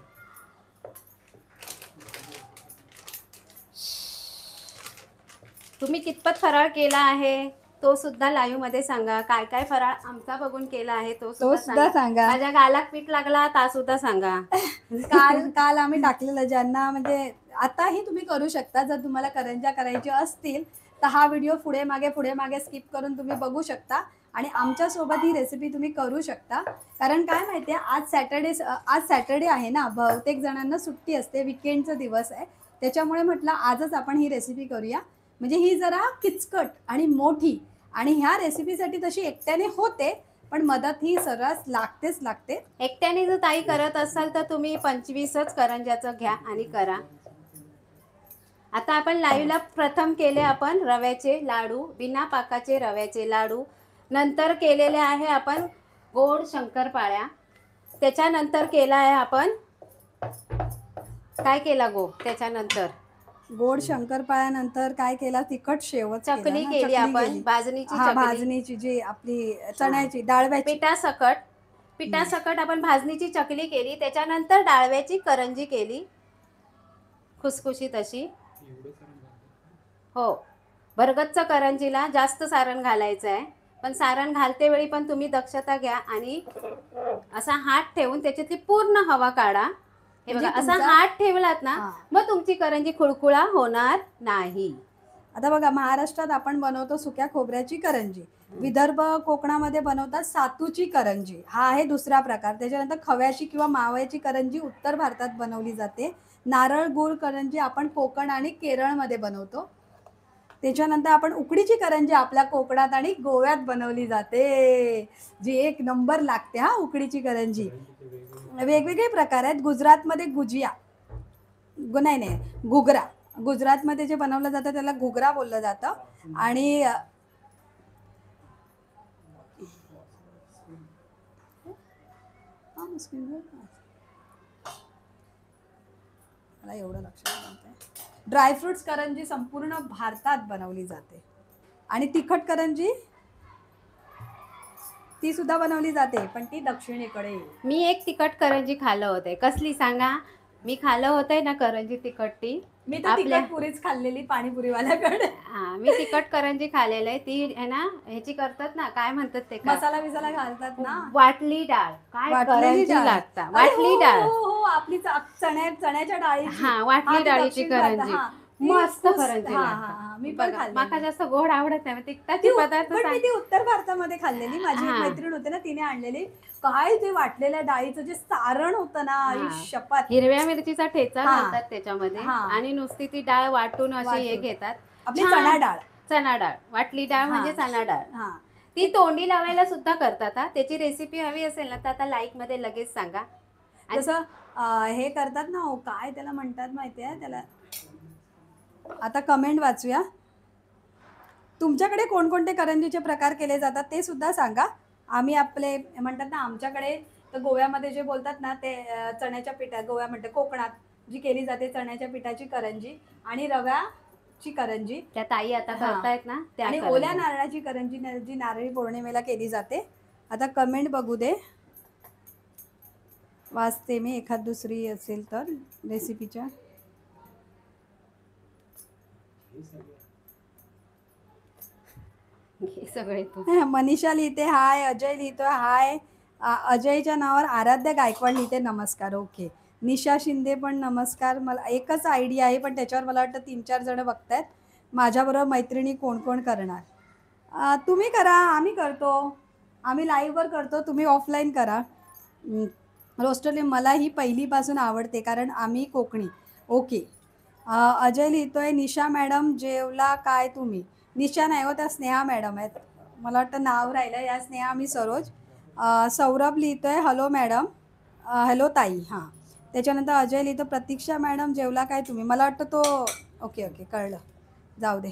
तुम्ही कितपत फराळ केला आहे तो सुद्धा लाईव्ह मध्ये सांगा. काय काय फराळ आमचा बघून केला आहे तो तो सुद्धा सांगा. माझ्या गालात पीठ लागला ता सुद्धा सांगा. काल काल आम्ही टाकलेलं, ज्यांना म्हणजे आताही तुम्ही करू शकता. जर तुम्हाला करंज्या करायच्या असतील तर हा व्हिडिओ पुढे मागे स्किप करून तुम्ही बघू शकता आणि आमच्यासोबत ही रेसिपी तुम्ही करू शकता. कारण काय माहिती आहे, आज सॅटर्डे आहे ना, बहुतेक जणांना सुट्टी असते, विकेंडचा दिवस आहे. त्याच्यामुळे म्हटलं आजच आपण ही रेसिपी करूया. म्हणजे ही जरा किचकट आणि मोठी, आणि ह्या रेसिपीसाठी तशी एकट्याने होते पण मदत ही सर्रास लागतेच लागते. एकट्याने जर ताई करत असाल तर तुम्ही 25च करंज्याचं घ्या आणि करा. आता आपण लाईव्हला प्रथम केले आपण रव्याचे लाडू, बिना पाकाचे रव्याचे लाडू. नंतर केलेले आहे आपण गोड शंकरपाळ्या. त्याच्यानंतर केला आहे आपण काय केला त्याच्यानंतर गोड शंकरपाळ्यानंतर काय केला, तिखट शेवच चकली केली आपण, भाजणीची हा, चकली, भाजणीची जी आपली चण्याची डाळव्याची पिठासकट आपण भाजणीची चकली केली. त्याच्यानंतर डाळव्याची करंजी केली, खुसखुशीत अशी. हो, भरगच्च करंजीला जास्त सारण घालायचं आहे, पण सारण घालते वेळी पण तुम्ही दक्षता घ्या आणि असा हात ठेवून त्याच्यातली पूर्ण हवा काढा. हे बघा, असा हात ठेवलात ना, मग तुमची करंजी खुळखुळा होणार नाही. आता बघा, महाराष्ट्रात आपण बनवतो सुक्या खोबऱ्याची करंजी, विदर्भ कोकणामध्ये बनवतात सातूची करंजी, हा आहे दुसरा प्रकार. त्याच्यानंतर खव्याची किंवा माव्याची करंजी उत्तर भारतात बनवली जाते. नारळ गुळ करंजी आपण कोकण आणि केरळमध्ये बनवतो. त्याच्यानंतर आपण उकडीची करंजी आपल्या कोकणात आणि गोव्यात बनवली जाते, जी एक नंबर लागते. हा, उकडीची करंजी वेगवेगळे प्रकार आहेत. गुजरातमध्ये गुजिया, नाही घुगरा, गुजरातमध्ये जे बनवलं जातं त्याला घुगरा बोललं जातं. आणि मला एवढं लक्षात, ड्रायफ्रुट्स करंजी संपूर्ण भारतात बनवली जाते. आणि तिखट करंजी ती सुद्धा बनवली जाते, पण ती दक्षिणेकडे. मी एक तिखट करंजी खाल्लं होते, कसली सांगा. मी खाल्लं होतंय ना करंजी तिखट, मी तर तिखट पुरीच खाल्लेली पाणीपुरीवाल्याकडे. हा, मी तिखट करंजी खाल्लेलं आहे. ती आहे ना ह्याची करतात ना, काय म्हणतात ते, मसाला बिसाला घालतात ना, वाटली डाळ. काय करंजी लागतात, वाटली डाळ. हो, आपली चण्याच्या डाळीची, हा, वाटली डाळीची करंजी मस्त करंजी. मी पण खाल्ली. माका जास्त गोड आवडत नाही, तिखटाचे पदार्थ. पण मी ती उत्तर भारतामध्ये खाल्लेली, माझी एक मैत्रीण होते ना, तिने आणलेली. काय ते वाटलेल्या डाळीचं जे सारण होतं ना, शपथ. हिरव्या मिरचीचा ठेचा घालतात त्याच्यामध्ये आणि नुसती ती डाळ वाटून अशी हे घेतात. आपली चणा डाळ, वाटली डाळ म्हणजे चणा डाळ. ती तोंडी लावायला सुद्धा करतात. त्याची रेसिपी हवी असेल ना तर आता लाईक मध्ये लगेच सांगा. जसं हे करतात ना, काय त्याला म्हणतात माहितीये त्याला, आता कमेंट वाचूया. तुमच्याकडे कोणकोणते करंजीचे प्रकार केले जातात ते सुद्धा सांगा. आम्ही आपले म्हणतात ना, आमच्याकडे तर गोव्यामध्ये जे बोलतात ना ते चण्याच्या पिठा, गोव्या म्हणते कोकणात जी केली जाते चण्याच्या पिठाची करंजी आणि रव्याची करंजी, त्या ताई आता करतायत ना, आणि ओल्या नारळाची करंजी जी नारळी पौर्णिमेला केली जाते. आता कमेंट बघू दे, वाचते मी एखाद दुसरी असेल तर रेसिपीच्या. मनीषा लिहिते हाय, अजय लिहितोय हाय, अजयच्या नावावर आराध्या गायकवाड लिहिते नमस्कार. ओके, निशा शिंदे पण नमस्कार. मला एकच आयडिया आहे पण त्याच्यावर मला वाटतं 3-4 जण बघतायत. माझ्याबरोबर मैत्रिणी कोण कोण करणार, तुम्ही करा, आम्ही करतो, आम्ही लाईव्हवर करतो, तुम्ही ऑफलाईन करा. रोस्टरली मला ही पहिलीपासून आवडते कारण आम्ही कोकणी. ओके, अजय लिहितोय निशा मॅडम जेवला काय तुम्ही. निशा नाही हो, त्या स्नेहा मॅडम आहेत, मला वाटतं नाव राहिलं. या स्नेहा, मी सरोज. सौरभ लिहितोय हॅलो मॅडम, हॅलो ताई. हां, त्याच्यानंतर अजय लिहितो प्रतीक्षा मॅडम जेवला काय तुम्ही. मला वाटतं तो, ओके ओके कळलं, जाऊ दे,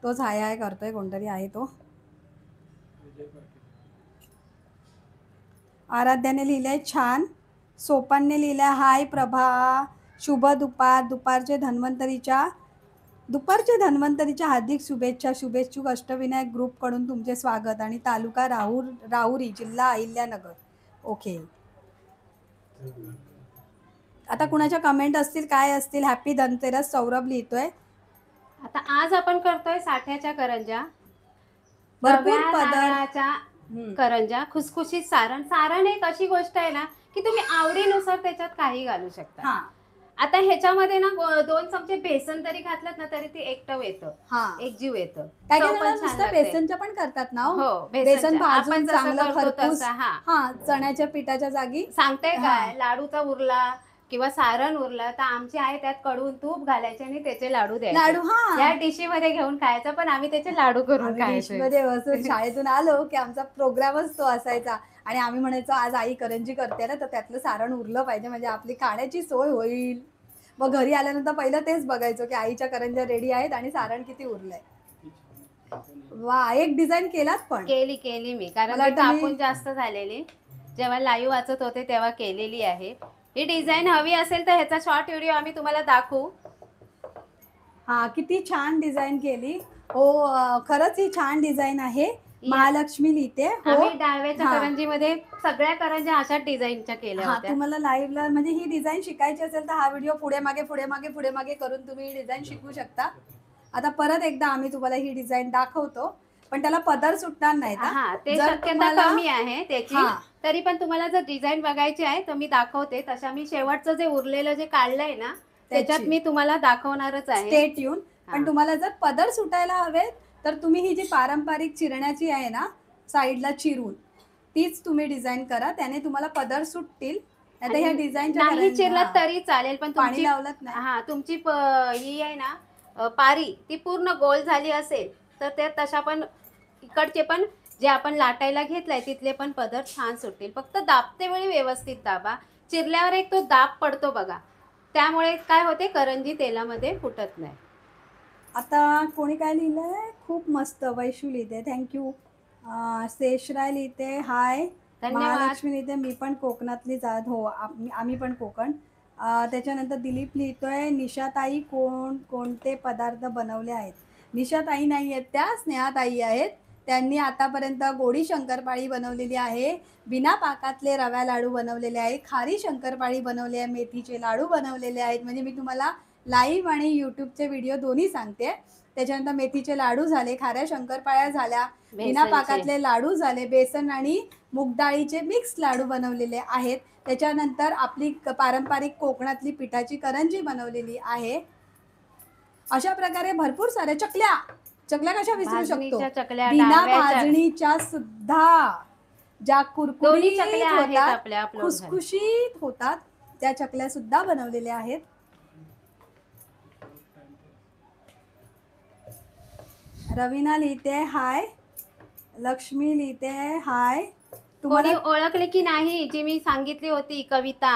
तोच हाय हाय करतोय, कोणतरी आहे तो. आराध्याने लिहिलंय छान. सोपानने लिहिलंय हाय प्रभा, शुभ दुपार, दुपारचे धन्वंतरीच्या दुपारच्या धन्वंतरीच्या हार्दिक शुभेच्छा. शुभेच्छुक अष्टविनायक ग्रुपकडून तुमचे स्वागत आणि तालुका राहुरी जिल्हा अहिल्यानगर. ओके, आता कुणाच्या कमेंट असतील काय असतील. हॅपी धनतेरस सौरभ लिहितोय. आता आज आपण करतोय साठ्याच्या करंजा, भरपूर रव्या पदार्थ. नारळाच्या करंजा, खुसखुशीत सारण. सारण एक अशी गोष्ट आहे ना की तुम्ही आवडीनुसार त्याच्यात काही घालू शकता. हा आता ह्याच्यामध्ये ना 2 चमचे बेसन तरी घातलं ना तरी ते एकटव येतं, हा, एकजीव येतं. काय चव काय पण जण छान नुसतं लागते. बेसनच्या पण करतात ना. हो, बेसन बेसनच्या. भाजून आपण जसं चांगलं करतो खरपूस. तसं. हा, हा, चण्याच्या पिठाच्या जागी सांगते हा. काय, लाडूचा उरला किंवा सारण उरला तर आमची आई त्यात कडवून तूप घालायचे आणि त्याचे लाडू द्यायचे. लाडू, हा, या डिशी मध्ये घेऊन खायचं, पण आम्ही त्याचे लाडू करून खायचो. मध्ये बसून शाळेतून आलो की आमचा प्रोग्रामच तो असायचा आणि आम्ही म्हणायचो आज आई करंजी करते ना तर त्यातलं सारण उरलं पाहिजे म्हणजे आपली खाण्याची सोय होईल. मग घरी आल्यानंतर पहिलं तेच बघायचो की आईच्या करंज्या रेडी आहेत आणि सारण किती उरलंय. वा, एक डिझाईन केलात पण. केली मी, कारण मला ती वाटतं मी- कापून जास्त झालेली. जेव्हा लाईव्ह वाचत होते तेव्हा केलेली आहे. ही डिझाईन हवी असेल तर ह्याचा शॉर्ट व्हिडिओ आम्ही तुम्हाला दाखवू. हा, किती छान डिझाईन केली. हो, खरंच ही छान डिझाईन आहे. महालक्ष्मी लिहिते. हो, आम्ही डाळव्याच्या हा. करंजीमध्ये सगळ्या करंज्या अशा डिझाईनच्या केल्या हा, होत्या. तुम्हाला लाईव्हला म्हणजे ही डिझाईन शिकायची असेल तर हा व्हिडिओ पुढे मागे करून तुम्ही ही डिझाईन शिकू शकता. आता परत एकदा आम्ही तुम्हाला ही डिझाईन दाखवतो, पण त्याला पदर सुटणार नाही. हा, ते शक्यता कमी आहे त्याची. हा. तरी पण तुम्हाला जर डिझाईन बघायची आहे तर मी दाखवते. तशा मी शेवटचं जे उरलेलं जे काढलंय ना त्याच्यात मी तुम्हाला दाखवणारच आहे. Stay tune. पण तुम्हाला जर पदर सुटायला हवे तर तुम्ही ही जी पारंपरिक चिरण्याची आहे ना साईडला चिरून तीच तुम्ही डिझाईन करा, त्याने तुम्हाला पदर सुटतील. आता ह्या डिझाईनच्या नाही चिरला तरी चालेल, पण पाणी तुमची लावलत नाही. हा, तुमची ही आहे ना पारी ती पूर्ण गोल झाली असेल तर ते तशा पण इकडचे पण जे आपण लाटायला घेतलाय तिथले पण पदर छान सुटतील. फक्त दाबते वेळी व्यवस्थित दाबा. चिरल्यावर एक तो दाब पडतो बघा, त्यामुळे काय होते करंजी तेलामध्ये फुटत नाही. आता कोणी काय लिहिलंय, खूप मस्त. वैशू लिहिते थँक्यू. शेषराय लिहिते हाय. महालक्ष्मी लिहिते मी पण कोकणातलीच आहात. हो, आम्ही पण कोकण. त्याच्यानंतर दिलीप लिहितोय निशाताई कोणते पदार्थ बनवले आहेत. निशाताई नाही आहेत, त्या स्नेहाताई आहेत. त्यांनी आतापर्यंत गोडी शंकरपाळी बनवलेली आहे, बिना पाकातले रव्या लाडू बनवलेले आहे, खारी शंकरपाळी बनवले आहे, मेथीचे लाडू बनवलेले आहेत. म्हणजे मी तुम्हाला लाईव्ह आणि यूट्यूबचे व्हिडिओ दोन्ही सांगते. त्याच्यानंतर मेथीचे लाडू झाले, खाऱ्या शंकरपाळ्या झाल्या, बिना पाकातले लाडू झाले, बेसन आणि मूग डाळीचे मिक्स लाडू बनवलेले आहेत. त्याच्यानंतर आपली पारंपरिक कोकणातली पिठाची करंजी बनवलेली आहे. अशा प्रकारे भरपूर साऱ्या चकल्या कशा विसरू शकतो, बिना भाजणीच्या सुद्धा ज्या कुरकुरीत होतात, खुसखुशीत होतात, त्या चकल्या सुद्धा बनवलेल्या आहेत. रवीना लिहिते हाय. लक्ष्मी लिहिते हाय. तुम्हाला ओळखले की नाही जी मी सांगितली होती कविता?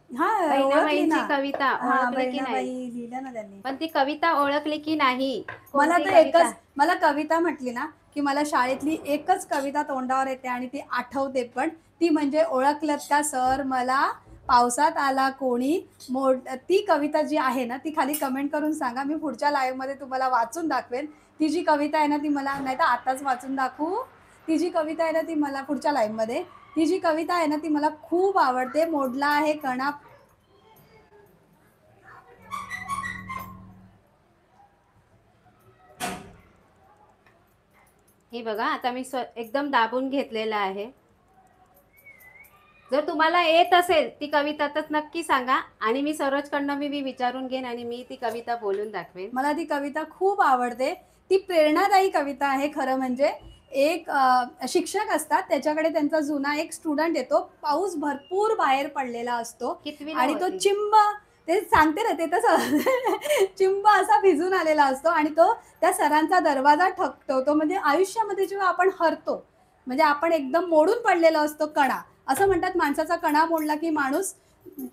हा, बहिणाबाईंची कविता ओळखली की नाही? लिहिलं ना त्यांनी. पण ती कविता ओळखली की नाही? मला तर एकच, मला कविता म्हटली ना की मला शाळेतली एकच कविता तोंडावर येते आणि ती आठवते पण, ती म्हणजे ओळखलत का सर मला पावसात आला कोणी. ती कविता जी आहे ना ती खाली कमेंट करून सांगा, मी पुढच्या लाईव्ह मध्ये तुम्हाला वाचून दाखवेन. ती जी कविता आहे ना ती मला, नाही तर आताच वाचून दाखवू. ती जी कविता आहे ना ती मला पुढच्या लाईव्ह मध्ये, ती जी कविता आहे ना ती मला खूप आवडते. मोडला आहे कणा. हे बघा, आता मी एकदम दाबून घेतलेलं आहे. जर तुम्हाला येत असेल ती कविता तर नक्की सांगा आणि मी सरोजकडनं मी विचारून घेईन आणि मी ती कविता बोलून दाखवेन. मला ती कविता खूप आवडते. ती प्रेरणादायी कविता आहे. खरं म्हणजे एक शिक्षक असतात, त्याच्याकडे त्यांचा जुना एक स्टुडंट येतो. पाऊस भरपूर बाहेर पडलेला असतो आणि तो चिंब, ते सांगते ना ते तसं चिंब असा भिजून आलेला असतो आणि तो त्या सरांचा दरवाजा ठकतो. तो म्हणजे आयुष्यामध्ये जेव्हा आपण हरतो, म्हणजे आपण एकदम मोडून पडलेलो असतो कणा. असं म्हणतात माणसाचा कणा मोडला की माणूस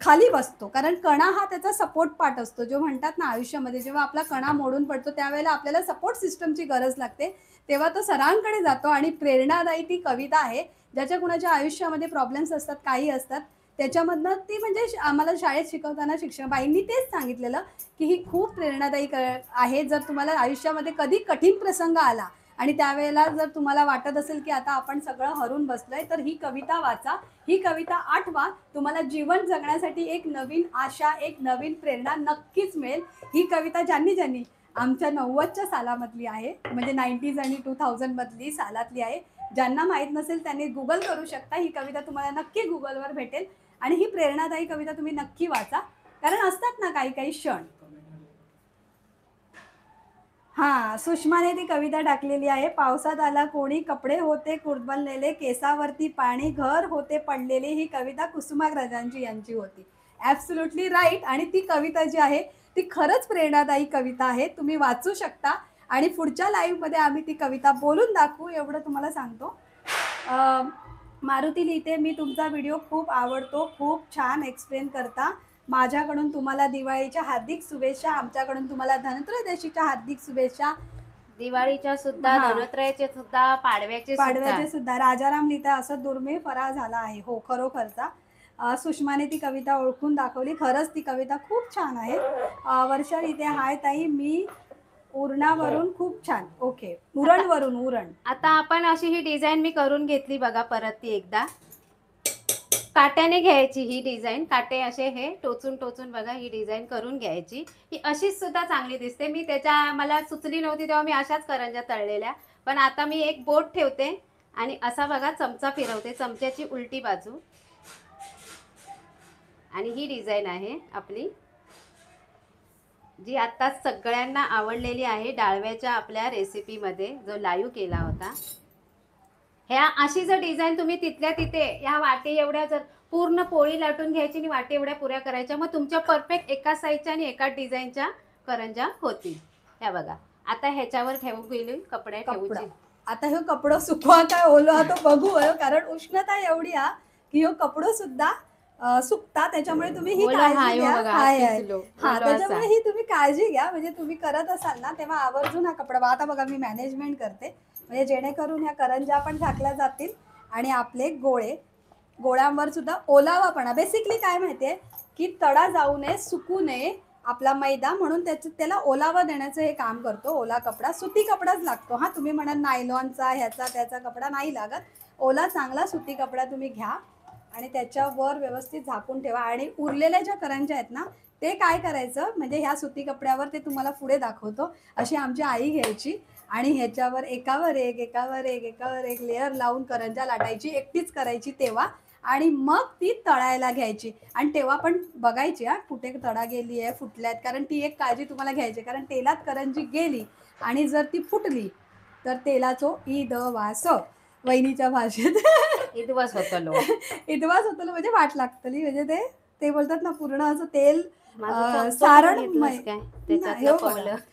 खाली बसतो, कारण कणा हा त्याचा सपोर्ट पार्ट असतो. जो म्हणतात ना आयुष्यामध्ये जेव्हा आपला कणा मोडून पडतो त्यावेळेला आपल्याला सपोर्ट सिस्टमची गरज लागते, तेव्हा तो सरांकडे जातो. आणि प्रेरणादायी ती कविता आहे. ज्याच्या कुणाच्या आयुष्यामध्ये प्रॉब्लेम्स असतात, काही असतात, त्याच्यामधनं ती म्हणजे आम्हाला शाळेत शिकवताना शिक्षकबाईंनी तेच सांगितलेलं की ही खूप प्रेरणादायी आहे. जर तुम्हाला आयुष्यामध्ये कधी कठीण प्रसंग आला आणि त्यावेळेला जर तुम्हाला वाटत असेल की आता आपण सगळं हरून बसलोय, तर ही कविता वाचा, ही कविता आठवा. तुम्हाला जीवन जगण्यासाठी एक नवीन आशा, एक नवीन प्रेरणा नक्कीच मिळेल. ही कविता ज्यांनी आमच्या 90च्या सालामधली आहे, म्हणजे 90s आणि 2000 मधली सालातली आहे. ज्यांना माहीत नसेल त्यांनी गुगल करू शकता. ही कविता तुम्हाला नक्की गुगलवर भेटेल आणि ही प्रेरणादायी कविता तुम्ही नक्की वाचा. कारण असतात ना काही काही क्षण. हां, सुषमाने ती कविता टाकलेली आहे. पावसात आला कोणी, कपडे होते कुरबललेले, केसावरती पाणी, घर होते पडलेले. ही कविता कुसुमाग्रजांची यांची होती. Absolutely right. आणि ती कविता जी आहे ती खरंच प्रेरणादायी कविता आहे. तुम्ही वाचू शकता आणि पुढच्या लाईव्हमध्ये आम्ही ती कविता बोलून दाखवू, एवढं तुम्हाला सांगतो. मारुती लिहिते, मी तुमचा व्हिडिओ खूप आवडतो, खूप छान एक्सप्लेन करता. माझ्याकडून तुम्हाला दिवाळीच्या हार्दिक शुभेच्छा. आमच्याकडून तुम्हाला धनत्रयोदशीच्या हार्दिक शुभेच्छा. दिवाळीच्या सुद्धा, धनत्रयाचे सुद्धा, पाडव्याचे सुद्धा. राजाराम लिहिता, असं दुर्मिळ फराळ झाला आहे. हो, खरोखरचा. सुषमाने ती कविता ओळखून दाखवली. खरंच ती कविता खूप छान आहे. वर्षा लिहिते, हाय ताई, मी उरणावरून. खूप छान. ओके, उरण. आता आपण अशी ही डिझाईन मी करून घेतली बघा. परत ती एकदा काट्याने घ्यायची ही डिझाईन. काटे असे हे टोचून बघा ही डिझाईन करून घ्यायची. ही अशीच सुद्धा चांगली दिसते. मी मला सुचली नव्हती तेव्हा मी अशाच करंज्या तळलेल्या. पण आता मी एक बोट ठेवते आणि असा बघा चमचा फिरवते, चमच्याची उलटी बाजू. आणि ही डिझाईन आहे आपली, जी आता सगळ्यांना आवडलेली आहे डाळव्याच्या आपल्या रेसिपीमध्ये जो लाईव्ह केला होता. ह्या अशी जर डिझाईन तुम्ही तिथल्या तिथे ह्या वाटी एवढ्या जर पूर्ण पोळी लाटून घ्यायची आणि वाटी एवढ्या पुऱ्या करायच्या, मग तुमच्या परफेक्ट एका साईजच्या आणि एका डिझाईनच्या करंज्या होतील. ह्या बघा. आता ह्याच्यावर ठेवू गेली कपडे ठेवूची. आता हे कपडं सुकवा काय ओलो तो बघू, कारण उष्णता एवढी हा की हे कपडं सुद्धा सुकता. त्याच्यामुळे तुम्ही ही काळजी घ्या. त्याच्यामुळे ही तुम्ही काळजी घ्या. म्हणजे तुम्ही करत असाल ना तेव्हा आवर्जून हा कपडा. आता बघा मी मॅनेजमेंट करते, म्हणजे जेणेकरून ह्या करंज्या पण झाकल्या जातील आणि आपले गोळ्यांवर सुद्धा ओलावापणा. बेसिकली काय माहितीये की तडा जाऊ नये, सुकू नये आपला मैदा, म्हणून त्याला ओलावा देण्याचं हे काम करतो ओला कपडा. सुती कपडाच लागतो. हा, तुम्ही म्हणाल नायलॉनचा ह्याचा त्याचा कपडा नाही लागत. ओला चांगला सुती कपडा तुम्ही घ्या आणि त्याच्यावर व्यवस्थित झाकून ठेवा. आणि उरलेल्या ज्या करंज्या आहेत ना, ते काय करायचं म्हणजे ह्या सुती कपड्यावर, ते तुम्हाला पुढे दाखवतो, अशी आमची आई घ्यायची आणि ह्याच्यावर एकावर एक लेअर लावून करंज्या लाटायची, एकटीच करायची तेव्हा. आणि मग ती तळायला घ्यायची. आणि तेव्हा पण बघायची कुठे तडा गेली आहे, फुटल्यात. कारण ती एक काळजी तुम्हाला घ्यायची, कारण तेलात करंजी गेली आणि जर ती फुटली तर तेलाचो इदवास, वहिनीच्या भाषेत इदवास होतलो म्हणजे वाट लागतली. म्हणजे ते बोलतात ना, पूर्ण असं तेल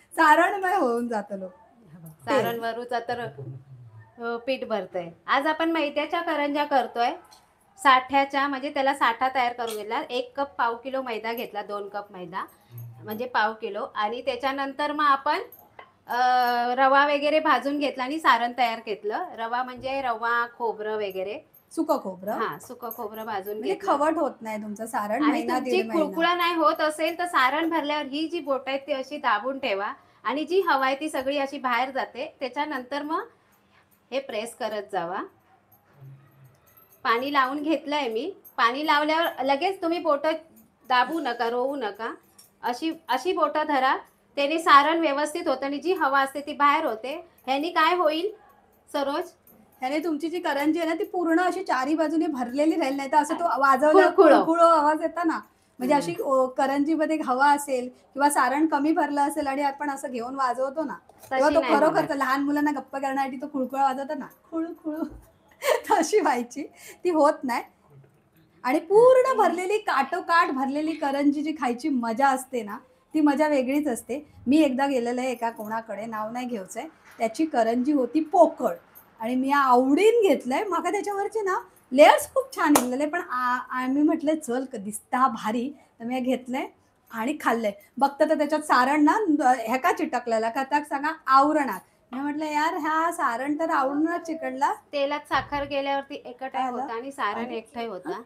सारणमय होऊन जातलो. सारणवरूचा तर पीठ भरतंय. आज आपण मैद्याच्या करंज्या करतोय, साठ्याच्या. म्हणजे त्याला साठा तयार करून घेतला. 1 कप पाव किलो मैदा घेतला, 2 कप मैदा म्हणजे पाव किलो. आणि त्याच्यानंतर मग आपण रवा वगैरे भाजून घेतला आणि सारण तयार घेतलं. रवा म्हणजे रवा, खोबरं वगैरे, सुकं खोबरं. हा, सुकं खोबरं भाजून घेतलं. खवट होत नाही तुमचं सारण. आणि तुमची कुळकुळा नाही होत असेल तर सारण भरल्यावर ही जी बोट आहेत ती अशी दाबून ठेवा आणि जी हवा आहे ती सगळी अशी बाहेर जाते. त्याच्यानंतर मग हे प्रेस करत जावा. पाणी लावून घेतलंय मी. पाणी लावल्यावर लगेच तुम्ही बोटं दाबू नका, रोवू नका. अशी बोटं धरा, त्याने सारण व्यवस्थित होतं आणि जी हवा असते ती बाहेर होते. ह्यानी काय होईल सरोज, ह्याने तुमची जी करंजी आहे ना ती पूर्ण अशी चारी बाजूने भरलेली राहील. नाही तर असं तो वाजवला खुळखुळ आवाज येता ना, म्हणजे अशी करंजीमध्ये हवा असेल किंवा सारण कमी भरलं असेल आणि आपण असं घेऊन वाजवतो ना, तेव्हा तो खरोखर लहान मुलांना गप्प करण्यासाठी तो खुळखुळ वाजवतो ना, खुळखुळ, तशी व्हायची. ती होत नाही. आणि पूर्ण भरलेली, काटोकाठ भरलेली करंजी जी खायची मजा असते ना, ती मजा वेगळीच असते. मी एकदा गेलेलं आहे एका कोणाकडे, नाव नाही घ्यायचंय. त्याची करंजी होती पोकळ आणि मी आवडीन घेतलंय. मग त्याच्यावरचे ना लेयर्स खूप छान निघलेले. पण आम्ही म्हटलं चल दिसता भारी, तर मी घेतलंय आणि खाल्लंय. बघतं तर त्याच्यात सारण ना ह्याका चिटकलेला, का सांगा, आवरणात. मी म्हटलं यार हा सारण तर आवरणात चिकटला. तेलात साखर गेल्यावरती एकटाय होता आणि सारण एकटाय होता.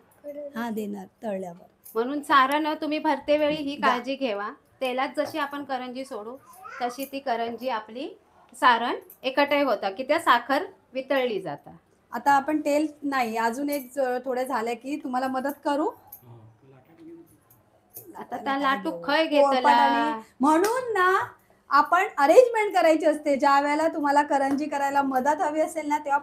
हा देणार तळल्यावर. म्हणून सारण तुम्ही भरते वेळी ही काळजी घेवा. तेलात जशी आपण करंजी सोडू तशी ती करंजी आपली सारण एकटे होतं की त्या साखर वितळली जातात. आता आपण तेल नाही, अजून एक थोडे झाले की तुम्हाला मदत करू. आता त्या लाटू खय पोळपाट आणि घेतला. म्हणून ना आपण अरेंजमेंट करायची असते. ज्या वेळेला तुम्हाला करंजी करायला मदत हवी असेल ना, तेव्हा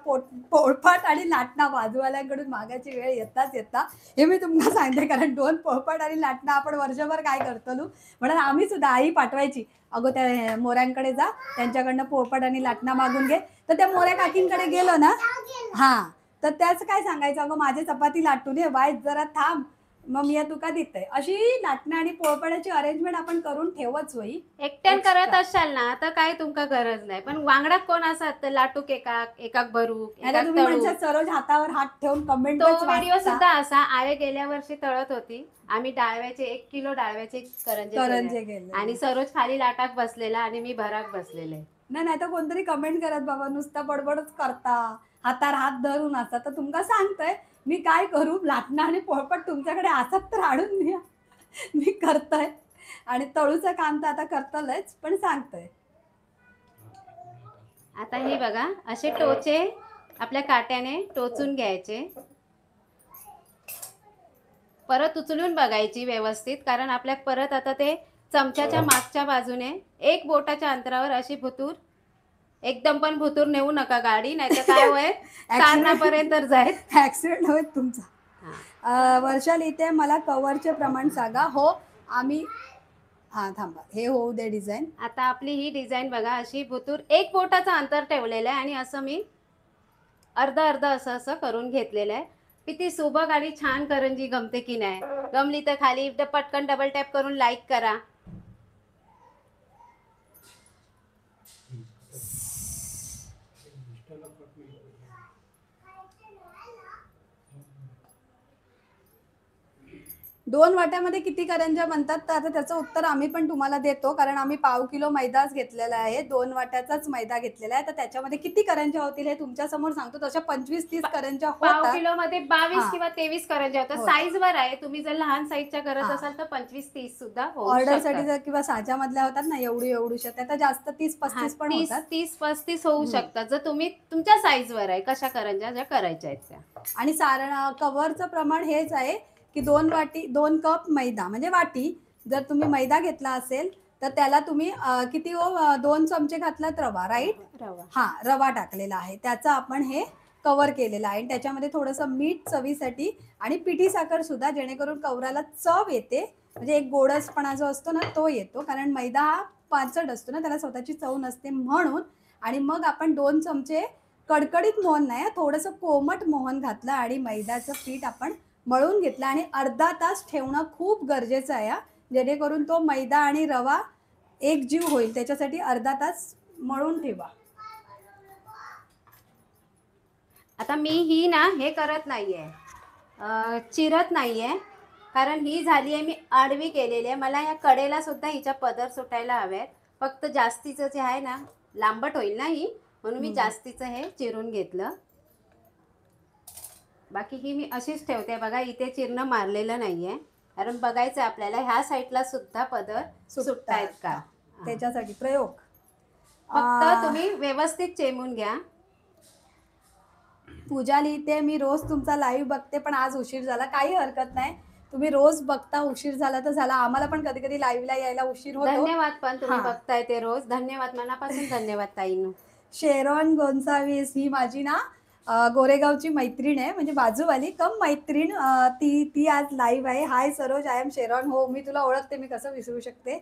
पोळपाट आणि लाटणं बाजूवाल्यांकडून मागायची वेळ येताच येता. हे मी तुम्हाला सांगते, कारण 2 पोळपाट आणि लाटणं आपण वर्षभर काय करतो म्हणून आम्ही सुद्धा आई पाठवायची, अगो त्या मोऱ्यांकडे जा, त्यांच्याकडनं पोळपाट आणि लाटणं मागून घे. तर त्या मोऱ्या काकींकडे गेलो ना, हां, तर त्याचं काय सांगायचं, अगं माझी चपाती लाटून ये, बाय जरा थांब, मग मी तुका देते. अशी लाटणं आणि पोळपाटाची अरेंजमेंट आपण करून ठेवच होई. एकट्यान करत असाल ना तर काय तुमका गरज नाही, पण वांगडात कोण असतात तर लाटूक एकाक भरू आता तुम्ही म्हणजे सरोज हातावर हात ठेवून कमेंट तो व्हिडिओ सुद्धा असा. आवे गेल्या वर्षी तळत होती, आम्ही डाळव्याचे 1 किलो डाळव्याचे करंजे गेले आणि सरोज खाली लाटाक बसलेला आणि मी भराक बसलेले. नाही तर कोणतरी कमेंट करत, बाबा नुसता बडबडच करता, हातावर हात धरून असता. तर तुमका सांगतोय मी काय करू, लाटणं आणि पोळपाट तुमच्याकडे असत तर आणून द्या, मी करतोय. आणि तळूचं काम तर आता करतलंच, पण सांगतोय. आता हे बघा, असे टोचे आपल्या काट्याने टोचून घ्यायचे, परत उचलून बघायची व्यवस्थित, कारण आपल्या परत आता ते चमच्याच्या मागच्या बाजूने 1 बोटाच्या अंतरावर अशी भुतूर, एकदम पण भुतूर नेऊ नका गाडी, नाही तर काय होय कारणापर्यंत जाईल, ऍक्सिडेंट होईल तुमचा. वर्षा लिहिते, मला कव्हरचे प्रमाण सांगा. हो आम्ही, हा थांबा, हे होऊ दे डिझाईन. आता आपली ही डिझाईन बघा, अशी भुतूर 1 बोटाचं अंतर ठेवलेलं आहे आणि असं मी अर्ध असं करून घेतलेलं आहे. किती सुबक आणि छान करंजी गमते की नाही. गमली तर खाली पटकन डबल टॅप करून लाईक करा. दोन वाट्यामध्ये किती करंज्या बनतात, तर आता त्याचं उत्तर आम्ही पण तुम्हाला देतो, कारण आम्ही पाव किलो मैदाच घेतलेला आहे, 2 वाट्याचाच मैदा घेतलेला आहे. तर त्याच्यामध्ये किती करंज्या होतील हे तुमच्या समोर सांगतो. तशा 25-30 करंज्या पाव होतात. किलो मध्ये 22 किंवा 23 करंज्या होतात. साईज वर आहे, तुम्ही जर लहान साईजच्या करत असाल तर 25-30 सुद्धा ऑर्डर साठी जर किंवा साच्यामधल्या होतात ना, एवढूशा, त्या जास्त 30-35 पण होतात. 30-35 होऊ शकतात, जर तुम्ही तुमच्या साईज वर आहे कशा करंज्या ज्या करायच्या आहेत त्या. आणि सारण कव्हरचं प्रमाण हेच आहे की 2 कप मैदा, म्हणजे वाटी. जर तुम्ही मैदा घेतला असेल तर त्याला तुम्ही किती 2 चमचे घातलात रवा, राईट? रवा, हा, रवा टाकलेला आहे, त्याचं आपण हे कव्हर केलेलं आहे. त्याच्यामध्ये थोडंसं मीठ चवीसाठी आणि पिठी साखर सुद्धा, जेणेकरून कवराला चव येते, म्हणजे एक गोडसपणा जो असतो ना तो येतो, कारण मैदा हा पाचट असतो ना, त्याला स्वतःची चव नसते म्हणून. आणि मग आपण 2 चमचे कडकडीत मोहन नाही, थोडंसं कोमट मोहन घातलं आणि मैद्याचं पीठ आपण मळून घेतलं आणि अर्धा तास ठेवणं खूप गरजेचं आहे, जेणेकरून तो मैदा आणि रवा एकजीव होईल. त्याच्यासाठी अर्धा तास मळून ठेवा. आता मी ही ना हे करत नाहीये, चिरत नाहीये, कारण ही झाली आहे मी आडवी केलेली आहे. मला या कडेला सुद्धा हिच्या पदर सुटायला हवेत, फक्त जास्तीचं जे आहे ना लांबट होईल ना ही, म्हणून मी जास्तीचं हे चिरून घेतलं. बाकी ही मी अशीच ठेवते बघा, इथे चिरणं मारलेलं नाहीये, कारण बघायचं आपल्याला ह्या साईडला सुद्धा पदर सुटतायत का, त्याच्यासाठी प्रयोग. फक्त तुम्ही व्यवस्थित चेमून घ्या. पूजा लिहिते, मी रोज तुमचा लाईव्ह बघते, पण आज उशीर झाला. काही हरकत नाही, तुम्ही रोज बघता, उशीर झाला तर झाला. आम्हाला पण कधी कधी लाईव्हला यायला उशीर होतो. धन्यवाद, पण तुम्ही बघताय ते रोज. धन्यवाद, मनापासून धन्यवाद ताईंनो. शेरॉन गोन्सावीस ही माझी ना गोरेगावची मैत्रीण आहे, म्हणजे बाजूवाली कम मैत्रीण. ती आज लाईव्ह आहे. हाय सरोज, आय एम शेरॉन. हो, मी तुला ओळखते, मी कसं विसरू शकते.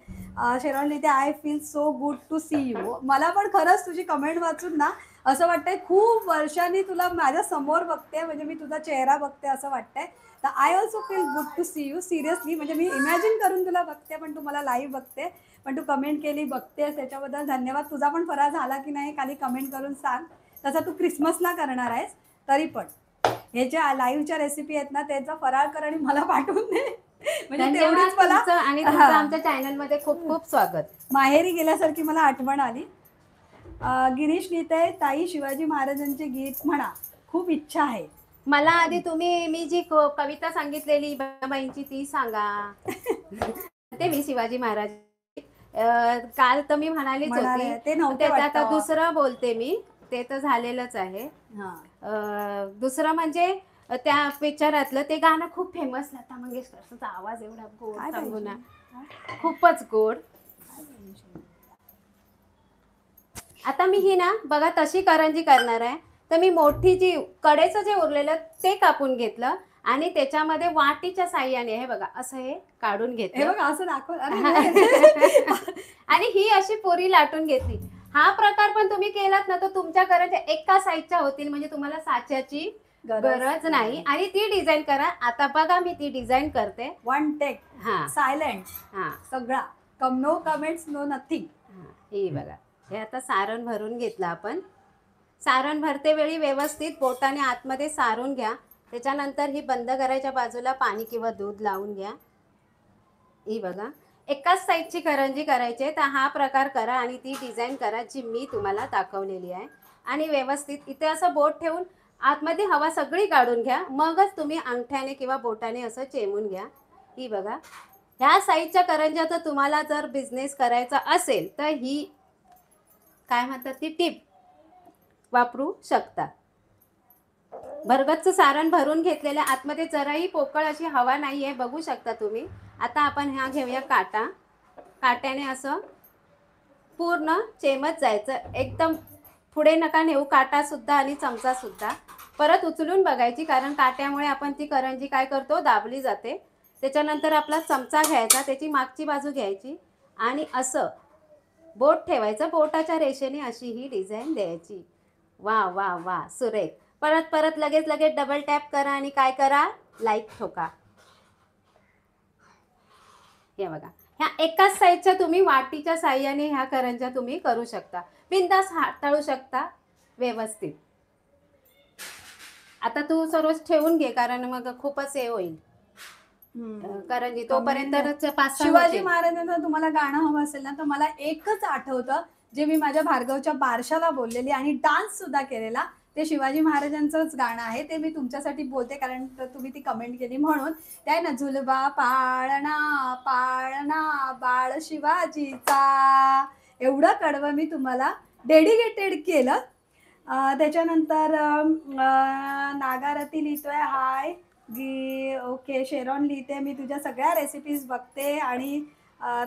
शेरॉन लिहिते, I feel so good to see you. मला पण खरंच तुझी कमेंट वाचून ना असं वाटतंय, खूप वर्षांनी तुला माझ्या समोर बघते, म्हणजे मी तुझा चेहरा बघते असं वाटतंय. तर I also feel good to see you. Seriously, म्हणजे मी इमॅजिन करून तुला बघते, पण तू मला लाईव्ह बघते, पण तू कमेंट केली, बघतेस, त्याच्याबद्दल धन्यवाद. तुझा पण फराळ झाला की नाही खाली कमेंट करून सांग. तसा तू क्रिसमसला करणार आहेस, तरी पण हे ज्या लाईव्हच्या रेसिपी आहेत ना, त्याचा फराळ कर आणि मला पाठवून दे, म्हणजे तेवढीच मला. आणि तुमचं आमच्या चॅनल मध्ये खूप खूप स्वागत. माहेरी गेल्यासारखी मला आठवण आली. गिरीश लिहिते, ताई शिवाजी महाराजांचे गीत म्हणा, खूप इच्छा आहे. मला आधी तुम्ही मी जी कविता सांगितलेली बाईंची ती सांगा. ते मी शिवाजी महाराज काल तर मी म्हणालीच म्हणाले होती. ते नव्हते त्याचं आता वाटतं. दुसरं बोलते मी. ते तर झालेलंच आहे. हा. दुसरं म्हणजे त्या पिक्चरातलं ते गाणं खूप फेमस. लता मंगेशकरचा आवाज एवढा गोड काय सांगू ना, पाहिजे? खूपच गोड. आता मी ही ना बघा तशी करंजी करणार आहे. तर मी मोठी जी कडेचं जे उरलेलं ते कापून घेतलं आणि त्याच्यामध्ये वाटीच्या साह्याने हे बघा असं हे काढून हे घेतलं बघ असं दाखव. अरे आणि ही अशी पुरी लाटून घेतली. हा प्रकार पण तुम्ही केलात ना तर तुमच्या करंज्या एका साईजच्या होतील, म्हणजे तुम्हाला साच्याची गरज नाही. आणि ती डिझाईन करा. आता बघा मी ती डिझाईन करते. वन टेक, हा सायलेंट, हा सगळा नो कमेंट्स, नो नथिंग. हा हे बघा. हे आता सारण भरून घेतलं आपण. सारण भरते वेळी व्यवस्थित बोटाने आतमध्ये सारून घ्या. त्याच्यानंतर ही बंद करायच्या बाजूला पाणी किंवा दूध लावून घ्या. ही बघा एकाच साईजची करंजी करायची आहे, तर हा प्रकार करा आणि ती डिझाईन करा जी मी तुम्हाला दाखवलेली आहे. आणि व्यवस्थित इथे असं बोट ठेवून आतमध्ये हवा सगळी काढून घ्या. मगच तुम्ही अंगठ्याने किंवा बोटाने असं चेमून घ्या. ही बघा ह्या साईजच्या करंज्या तर तुम्हाला जर बिझनेस करायचा असेल तर ही काय म्हणतात ती टिप वापरू शकता. भरगच्च सारण भरून घेतलेल्या आतमध्ये जराही पोकळ अशी हवा नाही आहे, बघू शकता तुम्ही. आता आपण ह्या घेऊया काटा. काट्याने असं पूर्ण चेमत जायचं. एकदम पुढे नका नेऊ काटा सुद्धा आणि चमचा सुद्धा. परत उचलून बघायची, कारण काट्यामुळे आपण ती करंजी काय करतो दाबली जाते. त्याच्यानंतर आपला चमचा घ्यायचा, त्याची मागची बाजू घ्यायची आणि असं बोट ठेवायचं. बोटाच्या रेषेने अशी ही डिझाईन द्यायची. वा वा वा सुरेख. परत परत लगेच लगेच डबल टॅप करा आणि काय करा लाईक ठोका. हे बघा ह्या एकाच साईजच्या तुम्ही वाटीच्या साह्याने ह्या करंज्या तुम्ही करू शकता. बिनधास्त हाताळू शकता व्यवस्थित. आता तू सरोज ठेवून घे, कारण मग खूपच हे होईल करंजी. तोपर्यंत 5-6 शिवाजी महाराजांचं तुम्हाला गाणं हवं असेल ना, तर मला एकच आठवतं जे मी माझ्या भार्गवच्या बारशाला बोललेली आणि डान्स सुद्धा केलेला. ते शिवाजी महाराजांचंच गाणं आहे. ते मी तुमच्यासाठी बोलते कारण तुम्ही ती कमेंट केली म्हणून. ते आहे ना, झुलबा पाळणा पाळणा बाळ शिवाजीचा, एवढं कडवं मी तुम्हाला डेडिकेटेड केलं. त्याच्यानंतर नागारती लिहितोय हाय ओके. शेरॉन लिहिते मी तुझ्या सगळ्या रेसिपीज बघते आणि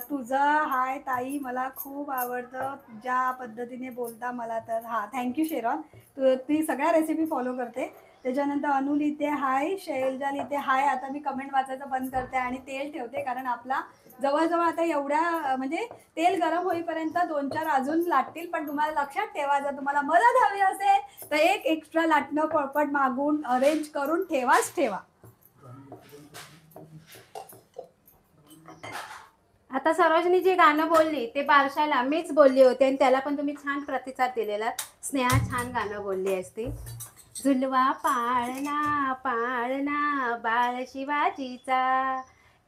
तुझं हाय ताई मला खूप आवडतं ज्या पद्धतीने बोलता मला तर. हां थँक्यू शेरॉन, ती सगळ्या रेसिपी फॉलो करते. त्याच्यानंतर अनु लिहिते हाय. शैलजा लिहिते हाय. आता मी कमेंट वाचायचं बंद करते आणि तेल ठेवते, कारण आपला जवळजवळ आता एवढ्या म्हणजे तेल गरम होईपर्यंत 2-4 अजून लागतील. पण तुम्हाला लक्षात ठेवा, जर तुम्हाला मदत हवी असेल तर एक एक्स्ट्रा लाटणं पळपट मागून अरेंज करून ठेवाच ठेवा. आता सरोजनी जे गाणं बोलली ते बारशाला मीच बोलली होती आणि त्याला पण तुम्ही छान प्रतिसाद दिलेला. स्नेहा छान गाणं बोलली असती. झुलवा पाळणा पाळणा बाळ शिवाजीचा,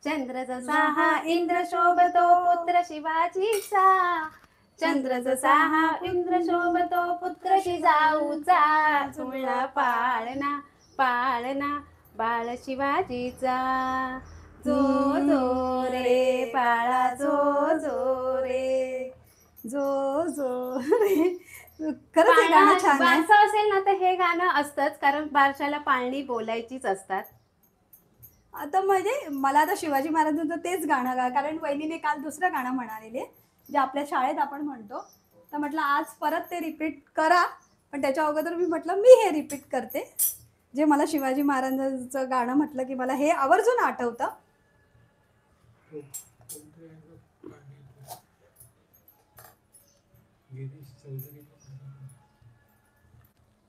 चंद्र जसा हा इंद्र शोभतो पुत्र शिवाजीचा, चंद्र जसा हा इंद्र शोभतो पुत्र जिजाऊचा, झुलवा पाळणा पाळणा बाळ शिवाजीचा, जो जो रे बाळा जो जो रे, जो जो रे. खरंच हे गाणं छान आहे. बारसं असेल ना तर हे गाणं असतंच, कारण बारशाला पाळणी बोलायचीच असतात. आता म्हणजे मला आता शिवाजी महाराजांचं तेच गाणं कारण वहिनीने काल दुसरं गाणं म्हणालेले जे आपल्या शाळेत आपण म्हणतो, तर म्हटलं आज परत ते रिपीट करा. पण त्याच्या अगोदर मी म्हटलं मी हे रिपीट करते जे मला शिवाजी महाराजांचं गाणं म्हटलं की मला हे आवर्जून आठवतं.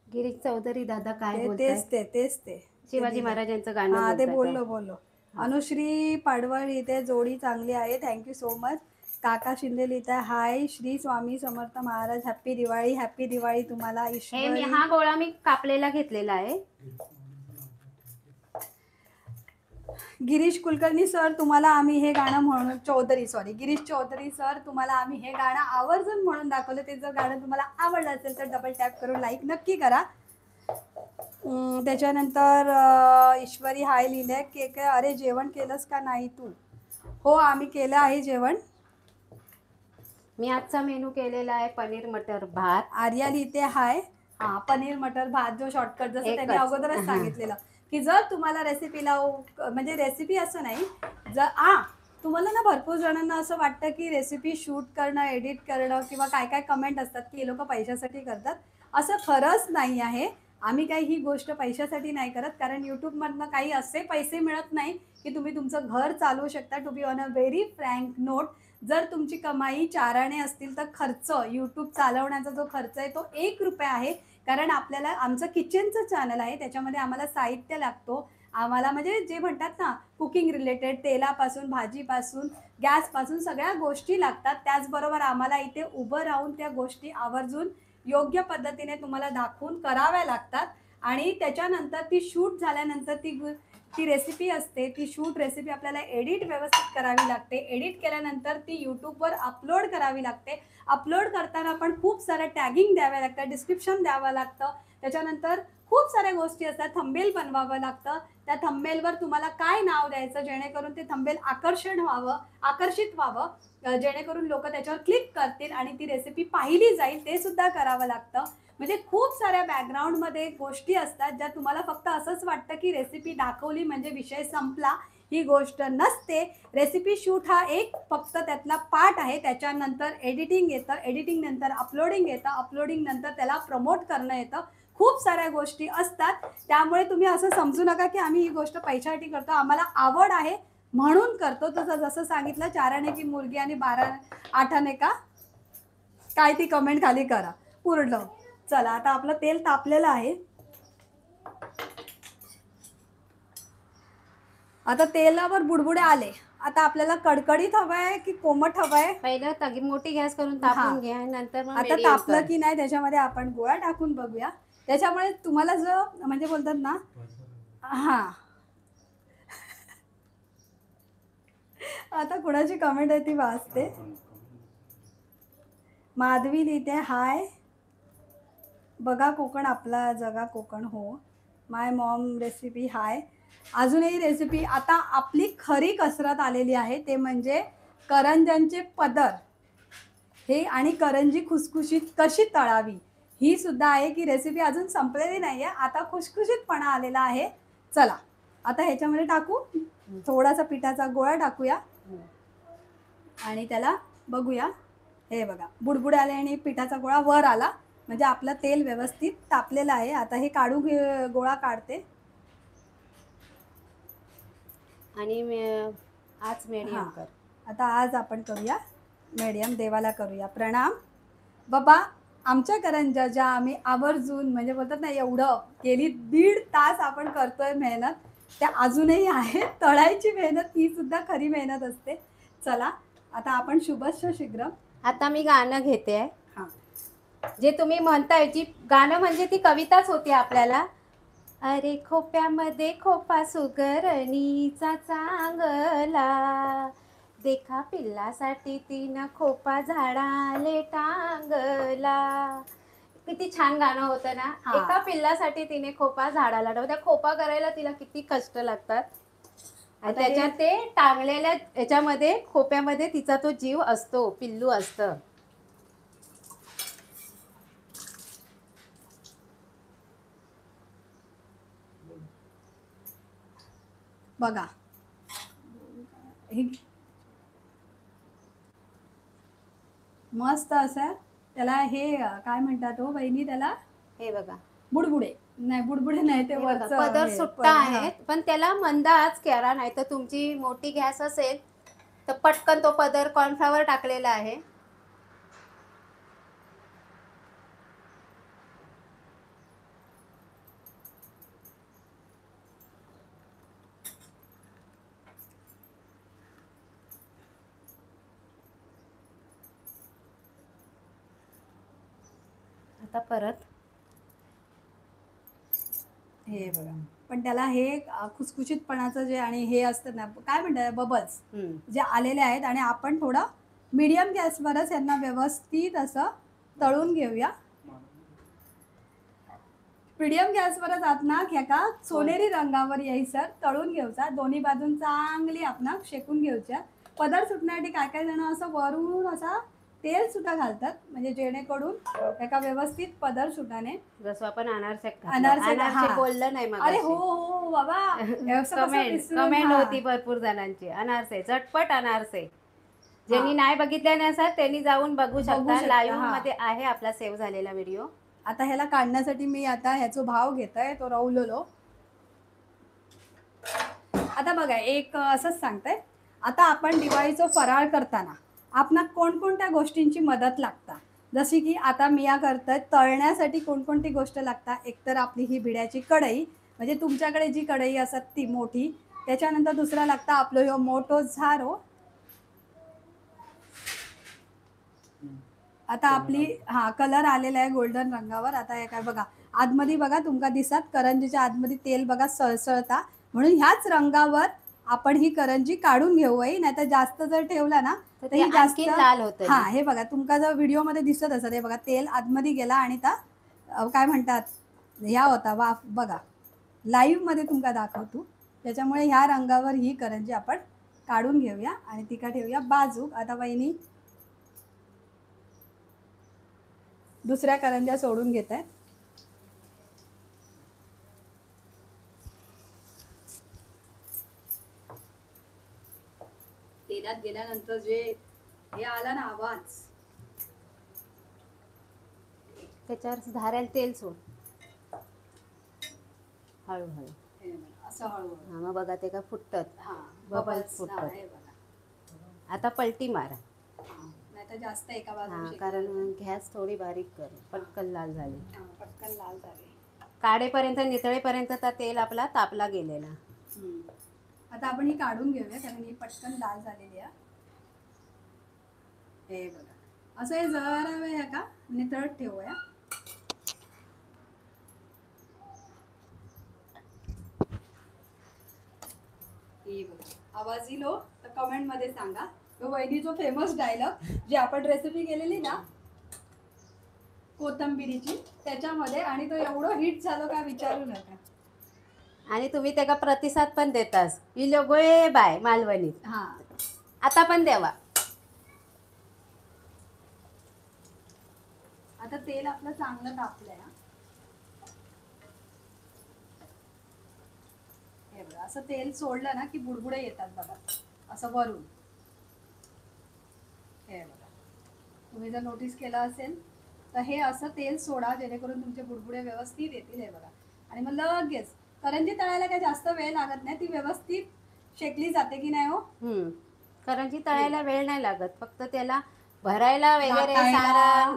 गिरीश चौधरी दादा काय तेच बोलताय? ते शिवाजी महाराजांचं गाणं हा ते बोलताय बोललो. अनुश्री पाडवळ इथे जोडी चांगली आहे, थँक्यू सो मच. काका शिंदे लिहित आहे हाय. श्री स्वामी समर्थ महाराज, हॅप्पी दिवाळी. हॅप्पी दिवाळी तुम्हाला. हे मी ईश्वरी हा गोळा मी कापलेला घेतलेला आहे. गिरीश कुलकर्णी सर तुम्हाला आम्ही हे गाणं म्हणून गिरीश चौधरी सर तुम्हाला आम्ही हे गाणं आवर्जून म्हणून दाखवलं. ते जर गाणं तुम्हाला आवडलं असेल तर डबल टॅप करून लाईक नक्की करा. त्याच्यानंतर ईश्वरी हाय लिहिलंय केक अरे जेवण केलंस का नाही तू? हो आम्ही केलं आहे जेवण. मी आजचा मेनू केलेला आहे पनीर मटर भात. आर्या लिहिते हाय. हा पनीर मटर भात जो शॉर्टकट जसं त्यांनी एकच. अगोदरच हां. सांगितलेलं की जर तुम्हाला रेसिपीला म्हणजे रेसिपी असं नाही जर तुम्हाला ना भरपूर जणांना असं वाटतं की रेसिपी शूट करणं एडिट करणं किंवा काय काय कमेंट असतात की हे लोक पैशासाठी करतात. असं खरंच नाही आहे. आम्ही काही ही गोष्ट पैशासाठी नाही करत कारण यूट्यूबमधनं काही असे पैसे मिळत नाही की तुम्ही तुमचं घर चालवू शकता. To be on a very frank note, जर तुमची कमाई 4 आणे असतील तर खर्च यूट्यूब चालवण्याचा जो खर्च आहे तो 1 रुपया आहे. कारण आपल्याला आमचं किचनचं चॅनल आहे त्याच्यामध्ये आम्हाला साहित्य लागतो. आम्हाला म्हणजे जे म्हणतात ना कुकिंग रिलेटेड तेलापासून भाजीपासून गॅसपासून सगळ्या गोष्टी लागतात. त्याचबरोबर आम्हाला इथे उभं राहून त्या गोष्टी आवर्जून योग्य पद्धतीने तुम्हाला दाखवून कराव्या लागतात आणि त्याच्यानंतर ती शूट झाल्यानंतर ती रेसिपी असते. ती शूट रेसिपी आपल्याला एडिट व्यवस्थित करावी लागते. एडिट केल्यानंतर ती यूट्यूबवर अपलोड करावी लागते. अपलोड करताना पण खूप साऱ्या टॅगिंग द्याव्या लागतात, डिस्क्रिप्शन द्यावं लागतं. त्याच्यानंतर खूप साऱ्या गोष्टी असतात. थंबनेल बनवावं लागतं. त्या थंबनेलवर तुम्हाला काय नाव द्यायचं जेणेकरून ते थंबनेल आकर्षित व्हावं जेणेकरून लोक त्याच्यावर क्लिक करतील आणि ती रेसिपी पाहिली जाईल ते सुद्धा करावं लागतं. म्हणजे खूप साऱ्या बॅकग्राऊंडमध्ये गोष्टी असतात ज्या तुम्हाला फक्त असंच वाटतं की रेसिपी दाखवली म्हणजे विषय संपला. ही गोष्ट नसते. रेसिपी शूट हा एक फक्त त्यातला पार्ट आहे. त्याच्यानंतर एडिटिंग येतं, एडिटिंग नंतर अपलोडिंग येतं, अपलोडिंग नंतर त्याला प्रमोट करणं येतं. खूप साऱ्या गोष्टी असतात. त्यामुळे तुम्ही असं समजू नका की आम्ही ही गोष्ट पैशासाठी करतो. आम्हाला आवड आहे म्हणून करतो. तसं जसं सांगितलं 4 आणे की मुलगी आणि 8 आणे का काय ती कमेंट खाली करा. पूर्ण चला आता आपलं तेल तापलेलं आहे. आता तेलावर बुडबुडे आले. आता आपल्याला कडकडीत हवंय की कोमट हवंय? पहिलं मोठी गॅस करून तापून घ्या नंतर मग आता medium तापलं कर. की नाही त्याच्यामध्ये आपण गोळा टाकून बघूया. त्याच्यामुळे तुम्हाला जो म्हणजे बोलतात ना हां आता कुणाची कमेंट आहे ती वाचते. माधवी लिहिते हाय बघा कोकण आपला जगा कोकण. हो माय मॉम रेसिपी हाय. अजूनही रेसिपी आता आपली खरी कसरत आलेली आहे ते म्हणजे करंज्यांचे पदर हे आणि करंजी खुसखुशीत कशी तळावी ही सुद्धा आहे की रेसिपी अजून संपलेली नाही आहे. आता खुसखुशीतपणा आलेला आहे. चला आता ह्याच्यामध्ये टाकू थोडासा पिठाचा गोळा टाकूया आणि त्याला बघूया. हे बघा बुडबुडे आले आणि पिठाचा गोळा वर आला म्हणजे आपलं तेल व्यवस्थित तापलेलं आहे. आता हे गोळा काढते आणि आज medium कर. आता आज आपण करूया मीडियम. देवाला करूया प्रणाम. बाबा आमच्या करंज्या ज्या आम्ही आवर्जून म्हणजे बोलतात ना एवढं गेली 1.5 तास आपण करतोय मेहनत त्या अजूनही आहे. तळायची मेहनत ही सुद्धा खरी मेहनत असते. चला आता आपण शुभस्य शीघ्र. आता मी गाणं घेते. हां जे तुम्ही म्हणताय जी गाणं म्हणजे ती कविताच होती आपल्याला. अरे खोप्यामध्ये खोपा सुगरणीचा चांगला देखा पिल्लासाठी तिनं खोपा झाडाले टांगला. किती छान गाणं होतं ना. हा. एका पिल्लासाठी तिने खोपा झाडाला त्या खोपा करायला तिला किती कष्ट लागतात आणि आता हे- त्याच्यात ते टांगलेल्या याच्यामध्ये खोप्यामध्ये तिचा तो जीव असतो, पिल्लू असतं. बघा हे मस्त असं त्याला हे काय म्हणतात हो बहिणी त्याला हे बघा बुडबुडे नाही बुडबुडे नाही ते हे बघा, वरचं पदर हे, सुट्टा हा. आहे पण त्याला मंद आच करा नाही तर तुमची मोठी गॅस असेल तर पटकन तो पदर कॉर्नफ्लॉवर टाकलेला आहे. आता परत हे बघा पण त्याला हे खुसखुशीतपणाचं जे आणि हे असतं ना काय म्हणतात बबल्स जे आलेले आहेत आणि आपण थोडं मीडियम गॅसवरच यांना व्यवस्थित असं तळून घेऊया. मीडियम गॅसवरच आतना ह्या का सोनेरी रंगावर यायसर तळून घेऊचा, दोन्ही बाजून चांगली आपण शेकून घेऊच्या. पदर सुटण्यासाठी काय काय जण असं वरून असा तेल सुद्धा घालतात, म्हणजे जेणेकरून एका व्यवस्थित पदर सुटाने. जसं आपण अनारसे हा. बोललं नाही मग. अरे हो हो बाबा, हे असं कसं कमेंट विसरून, कमेंट हा. होती भरपूर जणांची. अनारसे, झटपट अनारसे. ज्यांनी नाही बघितले नसतात त्यांनी जाऊन बघू शकता. शकता, लाईव्ह हा. मध्ये आहे आपला सेव्ह झालेला व्हिडिओ. आता ह्याला काढण्यासाठी मी आता ह्याचा भाव घेतोय, तो रवलेलो. आता बघा, एक असंच सांगताय, आता आपण दिवाळीचं फराळ करताना आपणाक कोणकोणत्या गोष्टींची मदत लागता. जशी की आता मिया करतात तळण्यासाठी कोणकोणती गोष्ट लागता. एकतर आपली ही भिड्याची कढई, म्हणजे तुमच्याकडे जी कढई असत ती मोठी. त्याच्यानंतर दुसरा लागता आपलं ह्यो मोठो झारो. आता आपली हा कलर आलेला आहे गोल्डन रंगावर. आता हे काय बघा, आतमध्ये बघा तुमका दिसत करंजीच्या आतमध्ये तेल बघा सळसळता, म्हणून ह्याच रंगावर आपण ही करंजी काढून घेऊ. नाहीतर जास्त जर ठेवला ना तर ही जास्त लाल होते. हा, हे बघा तुमका जर व्हिडिओ मध्ये दिसत असत, हे बघा तेल आतमध्ये गेला आणि काय म्हणतात ह्या होता वाफ बघा, लाईव्ह मध्ये तुमका दाखवतो. त्याच्यामुळे ह्या रंगावर ही करंजी आपण काढून घेऊया आणि ती का ठेवूया बाजूक. आता वहिनी दुसऱ्या करंज्या सोडून घेत आहेत. तेलात गेल्यानंतर जे हे आला ना आवाज, त्याच्यावर धारायला तेल सोड हळूहळू. असं हळूहळू. हा, मग बघा ते का फुटतात. हा, बबल्स फुटतात. हे बघा. आता पलटी मारा. नाहीतर जास्त एका हा, बाजूला कारण गॅस थोडी बारीक कर. पटकन लाल झाली. पटकन लाल झाले. काढेपर्यंत नितळेपर्यंत तर तेल आपला तापला गेलेला. आता आपण ही काढून घेऊया, कारण ही पटकन लाल झालेली आहे. हे बघा, असं हे जरा वेळ ह्या का नितळत ठेवूया. हे बघा, आवाज येलो तर कमेंट मध्ये सांगा. तो वहिनीचा फेमस डायलॉग जी आपण रेसिपी केलेली ना कोथंबिरीची, त्याच्यामध्ये, आणि तो एवढं हिट झालं का विचारू नका. आणि तुम्ही त्याला प्रतिसाद पण देतास. इलो गोये बाय मालवणी. हा, आता पण द्यावा. आता तेल आपलं चांगलं तापलंय. हे बघा, असं तेल सोडलं ना की बुडबुडे येतात बघा, असं वरून. हे बघा, तुम्ही जर नोटीस केलं असेल तर हे असं तेल सोडा, जेणेकरून तुमचे बुडबुडे व्यवस्थित येतील. हे बघा, आणि मग लगेच करंजी तळायला काही जास्त वेळ लागत नाही, ती व्यवस्थित शेकली जाते की नाही हो. करंजी तळायला वेळ नाही लागत, फक्त त्याला भरायला वगैरे लाटायला, सारण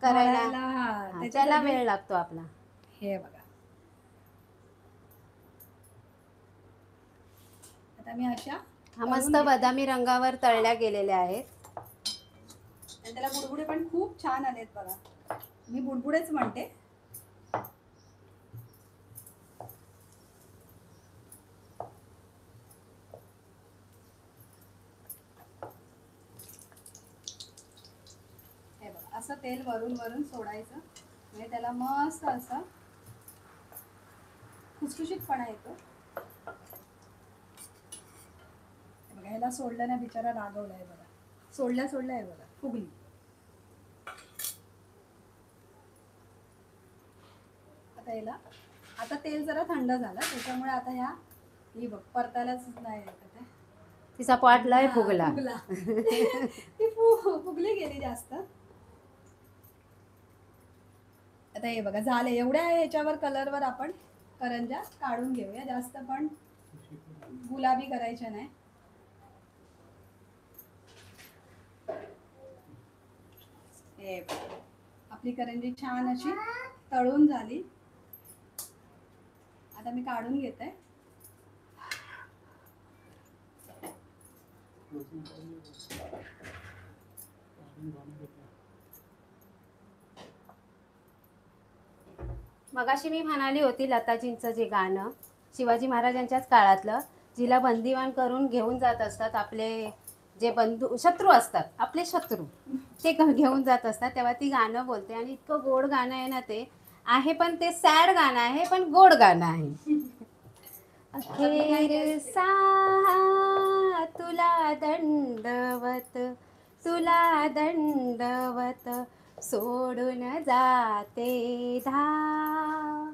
करायला भरायला, हा, हा, त्याला त्याच्यासाठी वेळ लागतो आपला. हे बघा, आता मी अशा हा, मस्त बदामी रंगावर तळल्या गेलेल्या आहेत. आणि त्याला बुडबुडे पण खूप छान आलेत बघा. मी बुडबुडेच म्हणते. हे बघा, असं तेल वरून वरून सोडायचं, म्हणजे त्याला मस्त असं खुसखुशीतपणा येतो. बघा, ह्याला सोडलं ना बिचारा रागवलाय बघा, सोडल्या बघा फुगली. आता याला, आता तेल जरा थंड झालं त्याच्यामुळे आता ह्या ही बघ परतायलाच नाही येत आहे. तिचा पाट लय फुगला. ती फुगली गेली जास्त. आता हे बघा झाले, एवढ्या ह्याच्यावर कलरवर आपण करंज्या काढून घेऊया, जास्त पण गुलाबी करायच्या नाही. हे बघा, आपली करंजी छान अशी तळून झाली. आता मी काढून घेते. मगाशी मी म्हणाली होती लताजींचं जे गाणं शिवाजी महाराजांच्याच काळातलं, जिला बंदिवान करून घेऊन जात असतात आपले जे शत्रू असतात, आपले शत्रू ते घेऊन जात असतात, तेव्हा ती गाणं बोलते. आणि इतकं गोड गाणं आहे ना ते. आहे, पण ते सॅड गाणं आहे, पण गोड गाणं आहे. अखेर सा तुला दंडवत, तुला दंडवत, सोडून जाते धाव,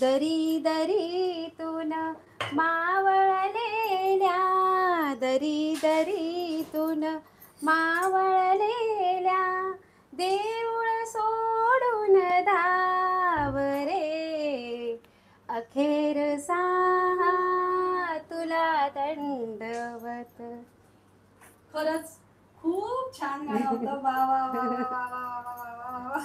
दरी दरीतून मावळलेल्या, दरी दरीतून मावळलेल्या, देऊळ सोडून धाव रे, अखेर सा तुला दंडवत. खरंच खूप छान गाणं होतं. वा वा वा वा वा वा वा वा वा वा.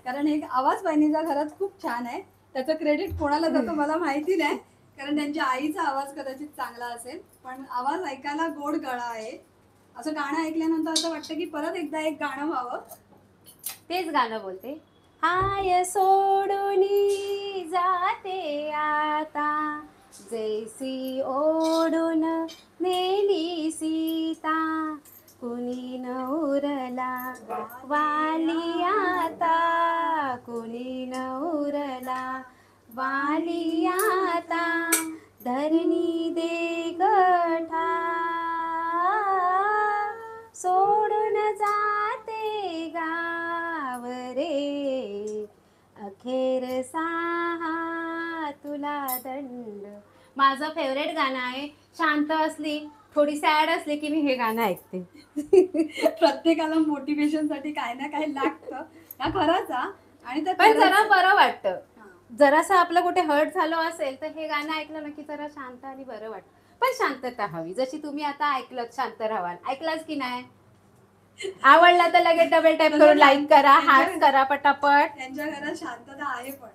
कारण एक आवाज बहिणीचा खरंच खूप छान आहे. त्याचं क्रेडिट कोणाला जातं मला माहिती नाही, कारण त्यांच्या आईचा आवाज कदाचित चांगला असेल, पण आवाज ऐकायला गोड गळा आहे. असं गाणं ऐकल्यानंतर असं वाटतं की परत एकदा एक गाणं व्हावं. तेच गाणं बोलते. हाय सोडूनी जाते आता, जैसी ओढून नेली सीता, कुणी न उरला वाली आता, कुणी न उरला वाली आता, धरणी दे गठा, सोडून जाते गाव रे, अखेर सा तुला दंड. माझं फेवरेट गाणं आहे. शांत असली, थोडी सॅड असली की मी हे गाणं ऐकते. प्रत्येकाला मोटिवेशन साठी काय ना काय लागतं हा खरंच हा. आणि ते पण खरंच जरा आहे. बरं वाटतं. हा. जरासं आपलं कुठे हर्ट झालं असेल तर हे गाणं ऐकलं ना की जरा शांत आणि बरं वाटतं. पण शांतता हवी, जशी तुम्ही आता ऐकलं शांत राहाल. ऐकलाच की नाही? आवडला तर लगेच डबल टॅप करून लाईक करा, हार्ट करा पटापट. त्यांच्या घरात शांतता आहे पण.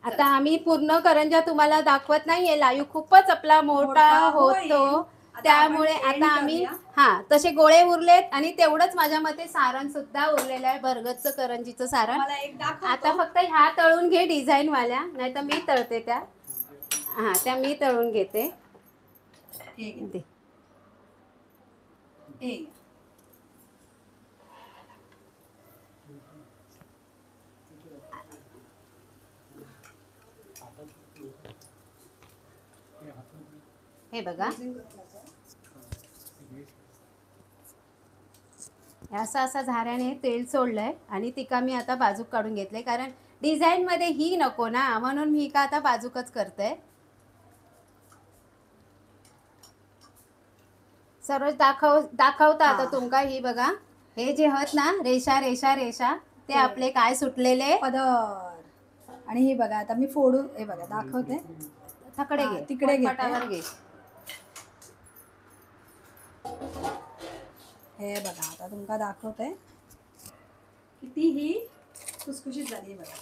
आता आम्ही पूर्ण करंजा तुम्हाला दाखवत नाहीये, लाईव्ह खूपच आपला मोठा मोठा होतो. होईल. आता त्यामुळे आपण आता end आम्ही करूया. तसे गोळे उरलेत आणि तेवढंच माझ्या मते सारण सुद्धा उरलेलं आहे, बर्गरचं करंजीचं सारण. मला एक दाखवतो. आता फक्त ह्या तळून घे डिझाईन वाल्या, नाही तर मी तळते त्या. त्या मी तळून घेते. हे घे. दे. हे घे. हे बघा, असं असं झाऱ्याने तेल सोडलंय आणि तिका मी आता बाजूक काढून घेतले, कारण डिझाईन मध्ये ही नको ना, म्हणून मी का आता बाजूकच करते. सर्व दाखवता आता तुमका. ही बघा, हे जे आहेत ना रेषा रेषा रेषा, ते आपले काय सुटलेले पदर. आणि हे बघा आता मी फोडून, हे बघा दाखवते. तकडे घे, तिकडे घेते. पटावर घे. हे बघा आता तुमका दाखवते किती ही खुसखुशीत झाली. बघा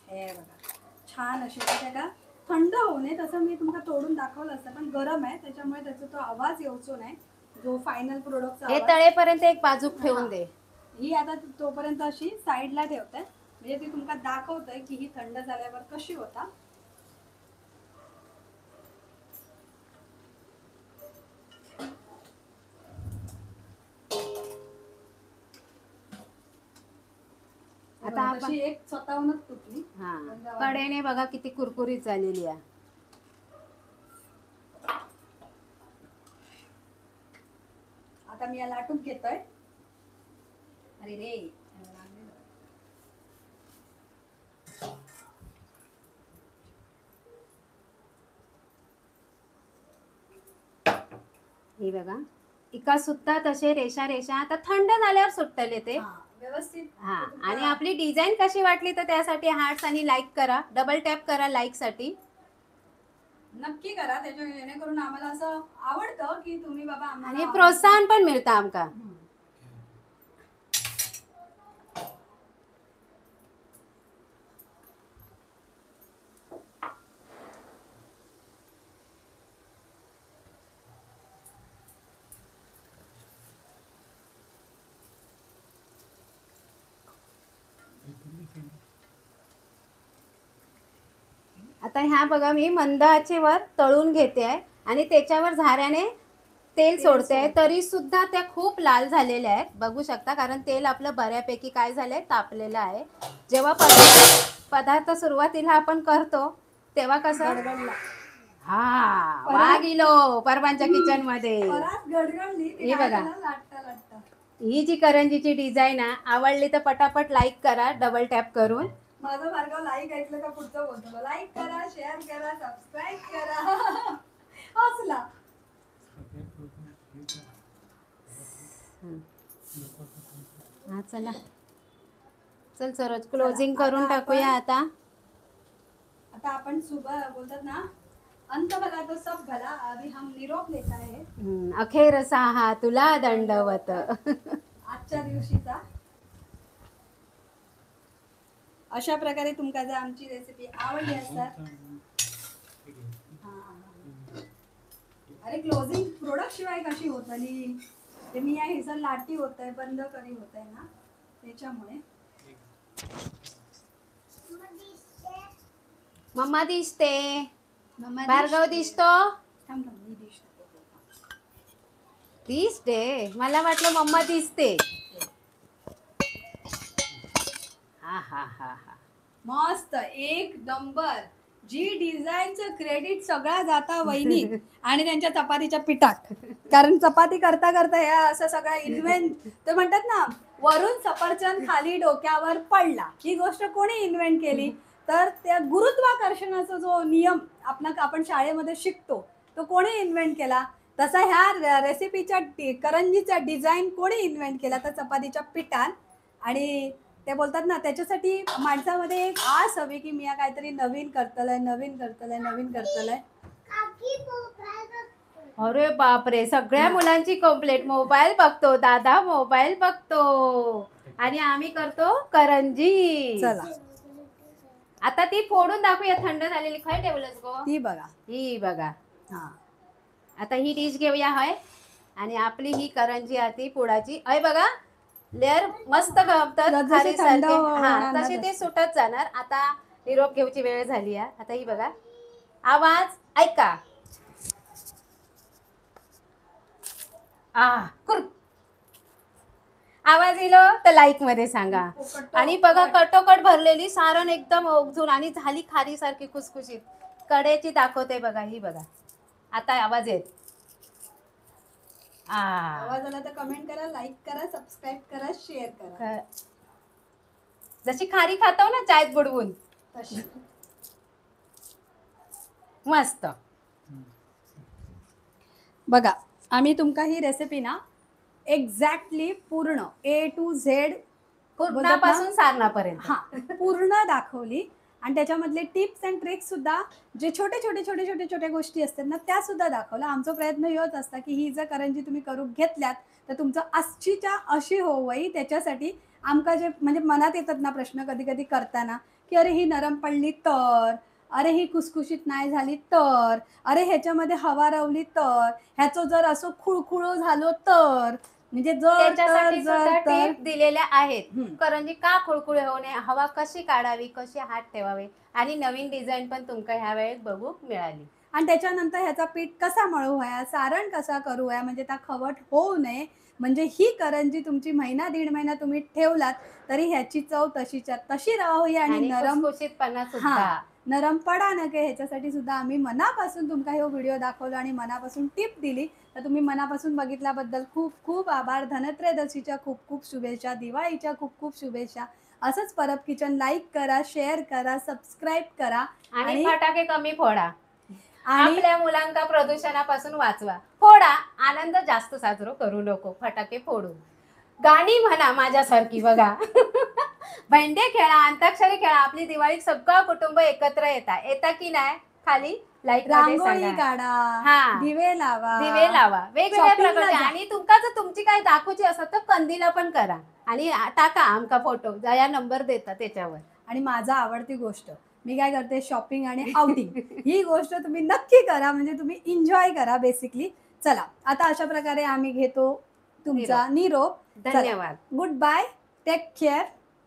हे बघा छान अशी. का थंड होऊ नये तसं मी तुमका तोडून दाखवलं असतं, पण गरम आहे त्याच्यामुळे त्याचा तो आवाज येऊचो नाही, जो फायनल प्रोडक्टचा हे आवाज. तळेपर्यंत एक बाजूक ठेवून दे. ही आता तोपर्यंत अशी साईडला ठेवते, म्हणजे ती तुमका दाखवतंय की ही थंड झाल्यावर कशी होता. आता आपण एक स्वतःहूनच तुटली. कडेने बघा किती कुरकुरीत झालेली आहे. आता मी या लाटून घेतोय. अरे रे, हे बघा, एका सुत्ता तसे रेषा रेषा. आता थंड झाल्यावर सुटतले ते व्यवस्थित. आणि आपली डिझाईन कशी वाटली तर त्यासाठी हार्ट्स आणि लाईक करा, डबल टॅप करा लाईक साठी. नक्की करा, त्याच्या जेणेकरून आम्हाला असं आवडतं की तुम्ही बाबा आणि प्रोत्साहन पण मिळतं आमका. आता ह्या बघा मी मंद आचेवर तळून घेते आहे आणि त्याच्यावर झाऱ्याने तेल तेल सोडते सोडते. तरी सुद्धा त्या खूप लाल झालेल्या आहेत, बघू शकता, कारण तेल आपलं बऱ्यापैकी काय झालंय, तापलेलं आहे. जेव्हा पदार्थ सुरुवातीला आपण करतो तेव्हा कसं, गडगडला. हा परत- वागिलो परवांच्या किचन मध्ये. परत गडगडली ती हे काय बघा. झालं, लाटता लाटता. ही जी करंजीची डिझाईन आहे, आवडली तर पटापट लाईक करा डबल टॅप करून. माझं भार्गव लाईक ऐकलं का पुढचं बोलतो, लाईक करा, शेअर करा, सबस्क्राईब करा. हसला. हा चला, चल सरोज क्लोजिंग चला, करून आता टाकूया आता. आता आपण सुबह बोलतात ना, अंत भला तो सब भला, अभी हम निरोप लेता है अखेर हा तुला दंडवत. आजच्या दिवशीचा. अशा प्रकारे तुमका जर आमची रेसिपी आवडली असतात, अरे क्लोजिंग प्रोडक्ट शिवाय कशी होतली, ते मी या हिचं लाटी होत आहे, बंद करी होत आहे ना, त्याच्यामुळे. मम्मा दिसते, मम्मा भार्गव दिसते. दिसतो, थांब थांब, मी दिसते. दिसते, मला वाटलं मम्मा दिसते. हा हा हा हा, मस्त एक नंबर. जी डिझाईनचं क्रेडिट सगळा जाता वहिनी आणि त्यांच्या चपातीच्या पिठात, कारण चपाती करता करता ह्या असं सगळं इन्व्हेंट, ते म्हणतात ना, वरून सफरचंद खाली डोक्यावर पडला, ही गोष्ट कोणी इन्व्हेंट केली, तर त्या गुरुत्वाकर्षणाचा जो नियम आपण शाळेमध्ये शिकतो, तो कोणी इन्व्हेंट केला, तसा ह्या रेसिपीच्या करंजीचा डिझाईन कोणी इन्व्हेंट केला, तर चपातीच्या पिठात. आणि ते बोलतात ना, त्याच्यासाठी माणसामध्ये एक आस हवी की मी काहीतरी नवीन करतलंय, नवीन करतलंय, नवीन करतलंय. अरे बापरे, सगळ्या मुलांची कंप्लेंट, मोबाईल बघतो दादा, मोबाईल बघतो, आणि आम्ही करतो करंजी. चला आता ती फोडून दाखवूया, थंड झालेली. खाय ठेवलंस गो, ती बघा. ही बघा. हा, आता ही डिश घेऊया हय, आणि आपली ही करंजी आती पुडाची हय बघा, लेअर मस्त गमतात जसजसे खारी थंड सारखे. होणार हा, ना तसे ते तसे. सुटत जाणार. आता निरोप घेऊची वेळ झाली आहे. आता ही बघा, आवाज ऐका, कुर आवाज येलो तर लाईक मध्ये सांगा. आणि बघा, कटोकट भरलेली, सारण एकदम ओघजून आणि झाली खारी सारखी खुसखुशीत. कडेची दाखवते बघा, ही बघा, आता आवाज येत. आवाज आला तर कमेंट करा, लाईक करा, सबस्क्राईब करा, शेअर करा. जशी खारी खातो ना चायत बुडवून तशी. मस्त. बघा, आम्ही तुमका ही रेसिपी ना एक्झॅक्टली पूर्ण A to Z पूर्णापासून सारणापर्यंत हा पूर्ण दाखवली, आणि त्याच्यामधले टिप्स अँड ट्रिक्स सुद्धा, जे छोटे छोटे छोटे छोटे छोटे गोष्टी असतात ना, त्या सुद्धा दाखवल्या. आमचा प्रयत्न हेच असता की ही जर करंजी तुम्ही करून घेतल्यात तर तुमचं आजचीच्या अशी होवई, त्याच्यासाठी आमका जे म्हणजे मनात येतात ना प्रश्न कधी कधी करताना, की अरे ही नरम पडली तर, अरे ही खुसखुशीत नाही झाली तर, अरे ह्याच्यामध्ये हवा रवली तर, ह्याचं जर असं खुळखुळो झालो तर, म्हणजे जर त्याच्यासाठी तर सुद्धा तर टिप दिलेल्या आहेत. हम्म. करंजी का खुळखुळे होऊ नये, हवा कशी काढावी, कशी हात ठेवावे, आणि नवीन डिझाईन पण तुमका ह्या वेळेत बघू मिळाली. आणि त्याच्यानंतर ह्याचा पीठ कसा मळू व्हाया, सारण कसा करू व्हाया, म्हणजे त्या खवट होऊ नये, म्हणजे ही करंजी तुमची महिना दीड महिना तुम्ही ठेवलात तरी ह्याची चव तशीच्या तशी राहावी, आणि नरम खुसखुशीतपणा सुद्धा. नरम पडा नके, ह्याच्यासाठी सुद्धा आम्ही मनापासून तुमका हे व्हिडिओ दाखवला आणि मनापासून टिप दिली. तर तुम्ही मनापासून बघितल्याबद्दल खूप खूप आभार. धनत्रयोदशीच्या खूप खूप शुभेच्छा, दिवाळीच्या खूप खूप शुभेच्छा. असंच परब किचन लाईक करा, शेअर करा, सबस्क्राईब करा, आणि फटाके कमी फोडा, आणि आपल्या मुलांना प्रदूषणापासून वाचवा. फोडा, आनंद जास्त साजरा करू नको फटाके फोडून. गाणी म्हणा माझ्यासारखी बघा. भेंडे खेळा, अंताक्षरी खेळा. आपली दिवाळीत सगळं कुटुंब एकत्र येता की नाही, खाली लाईट रांगोळी काढा, दिवे लावा, वेगवेगळ्या shopping ला प्रकारचे. जा. आणि तुमका जर तुमची काही दाखवची असत तर कंदीला पण करा आणि टाका आमका फोटो, या नंबर देता त्याच्यावर. आणि माझा आवडती गोष्ट, मी काय करते, शॉपिंग आणि आउटिंग. ही गोष्ट तुम्ही नक्की करा, म्हणजे तुम्ही एन्जॉय करा बेसिकली. चला, आता अशा प्रकारे आम्ही घेतो तुमचा निरोप. धन्यवाद, goodbye, take care,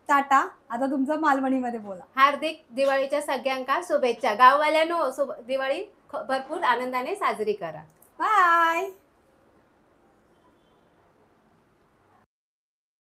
tata. आता तुमचं मालवणीमध्ये बोला. हार्दिक दिवाळीच्या सगळ्यांका शुभेच्छा. गाववाल्यानो दिवाळी भरपूर आनंदाने साजरी करा. बाय.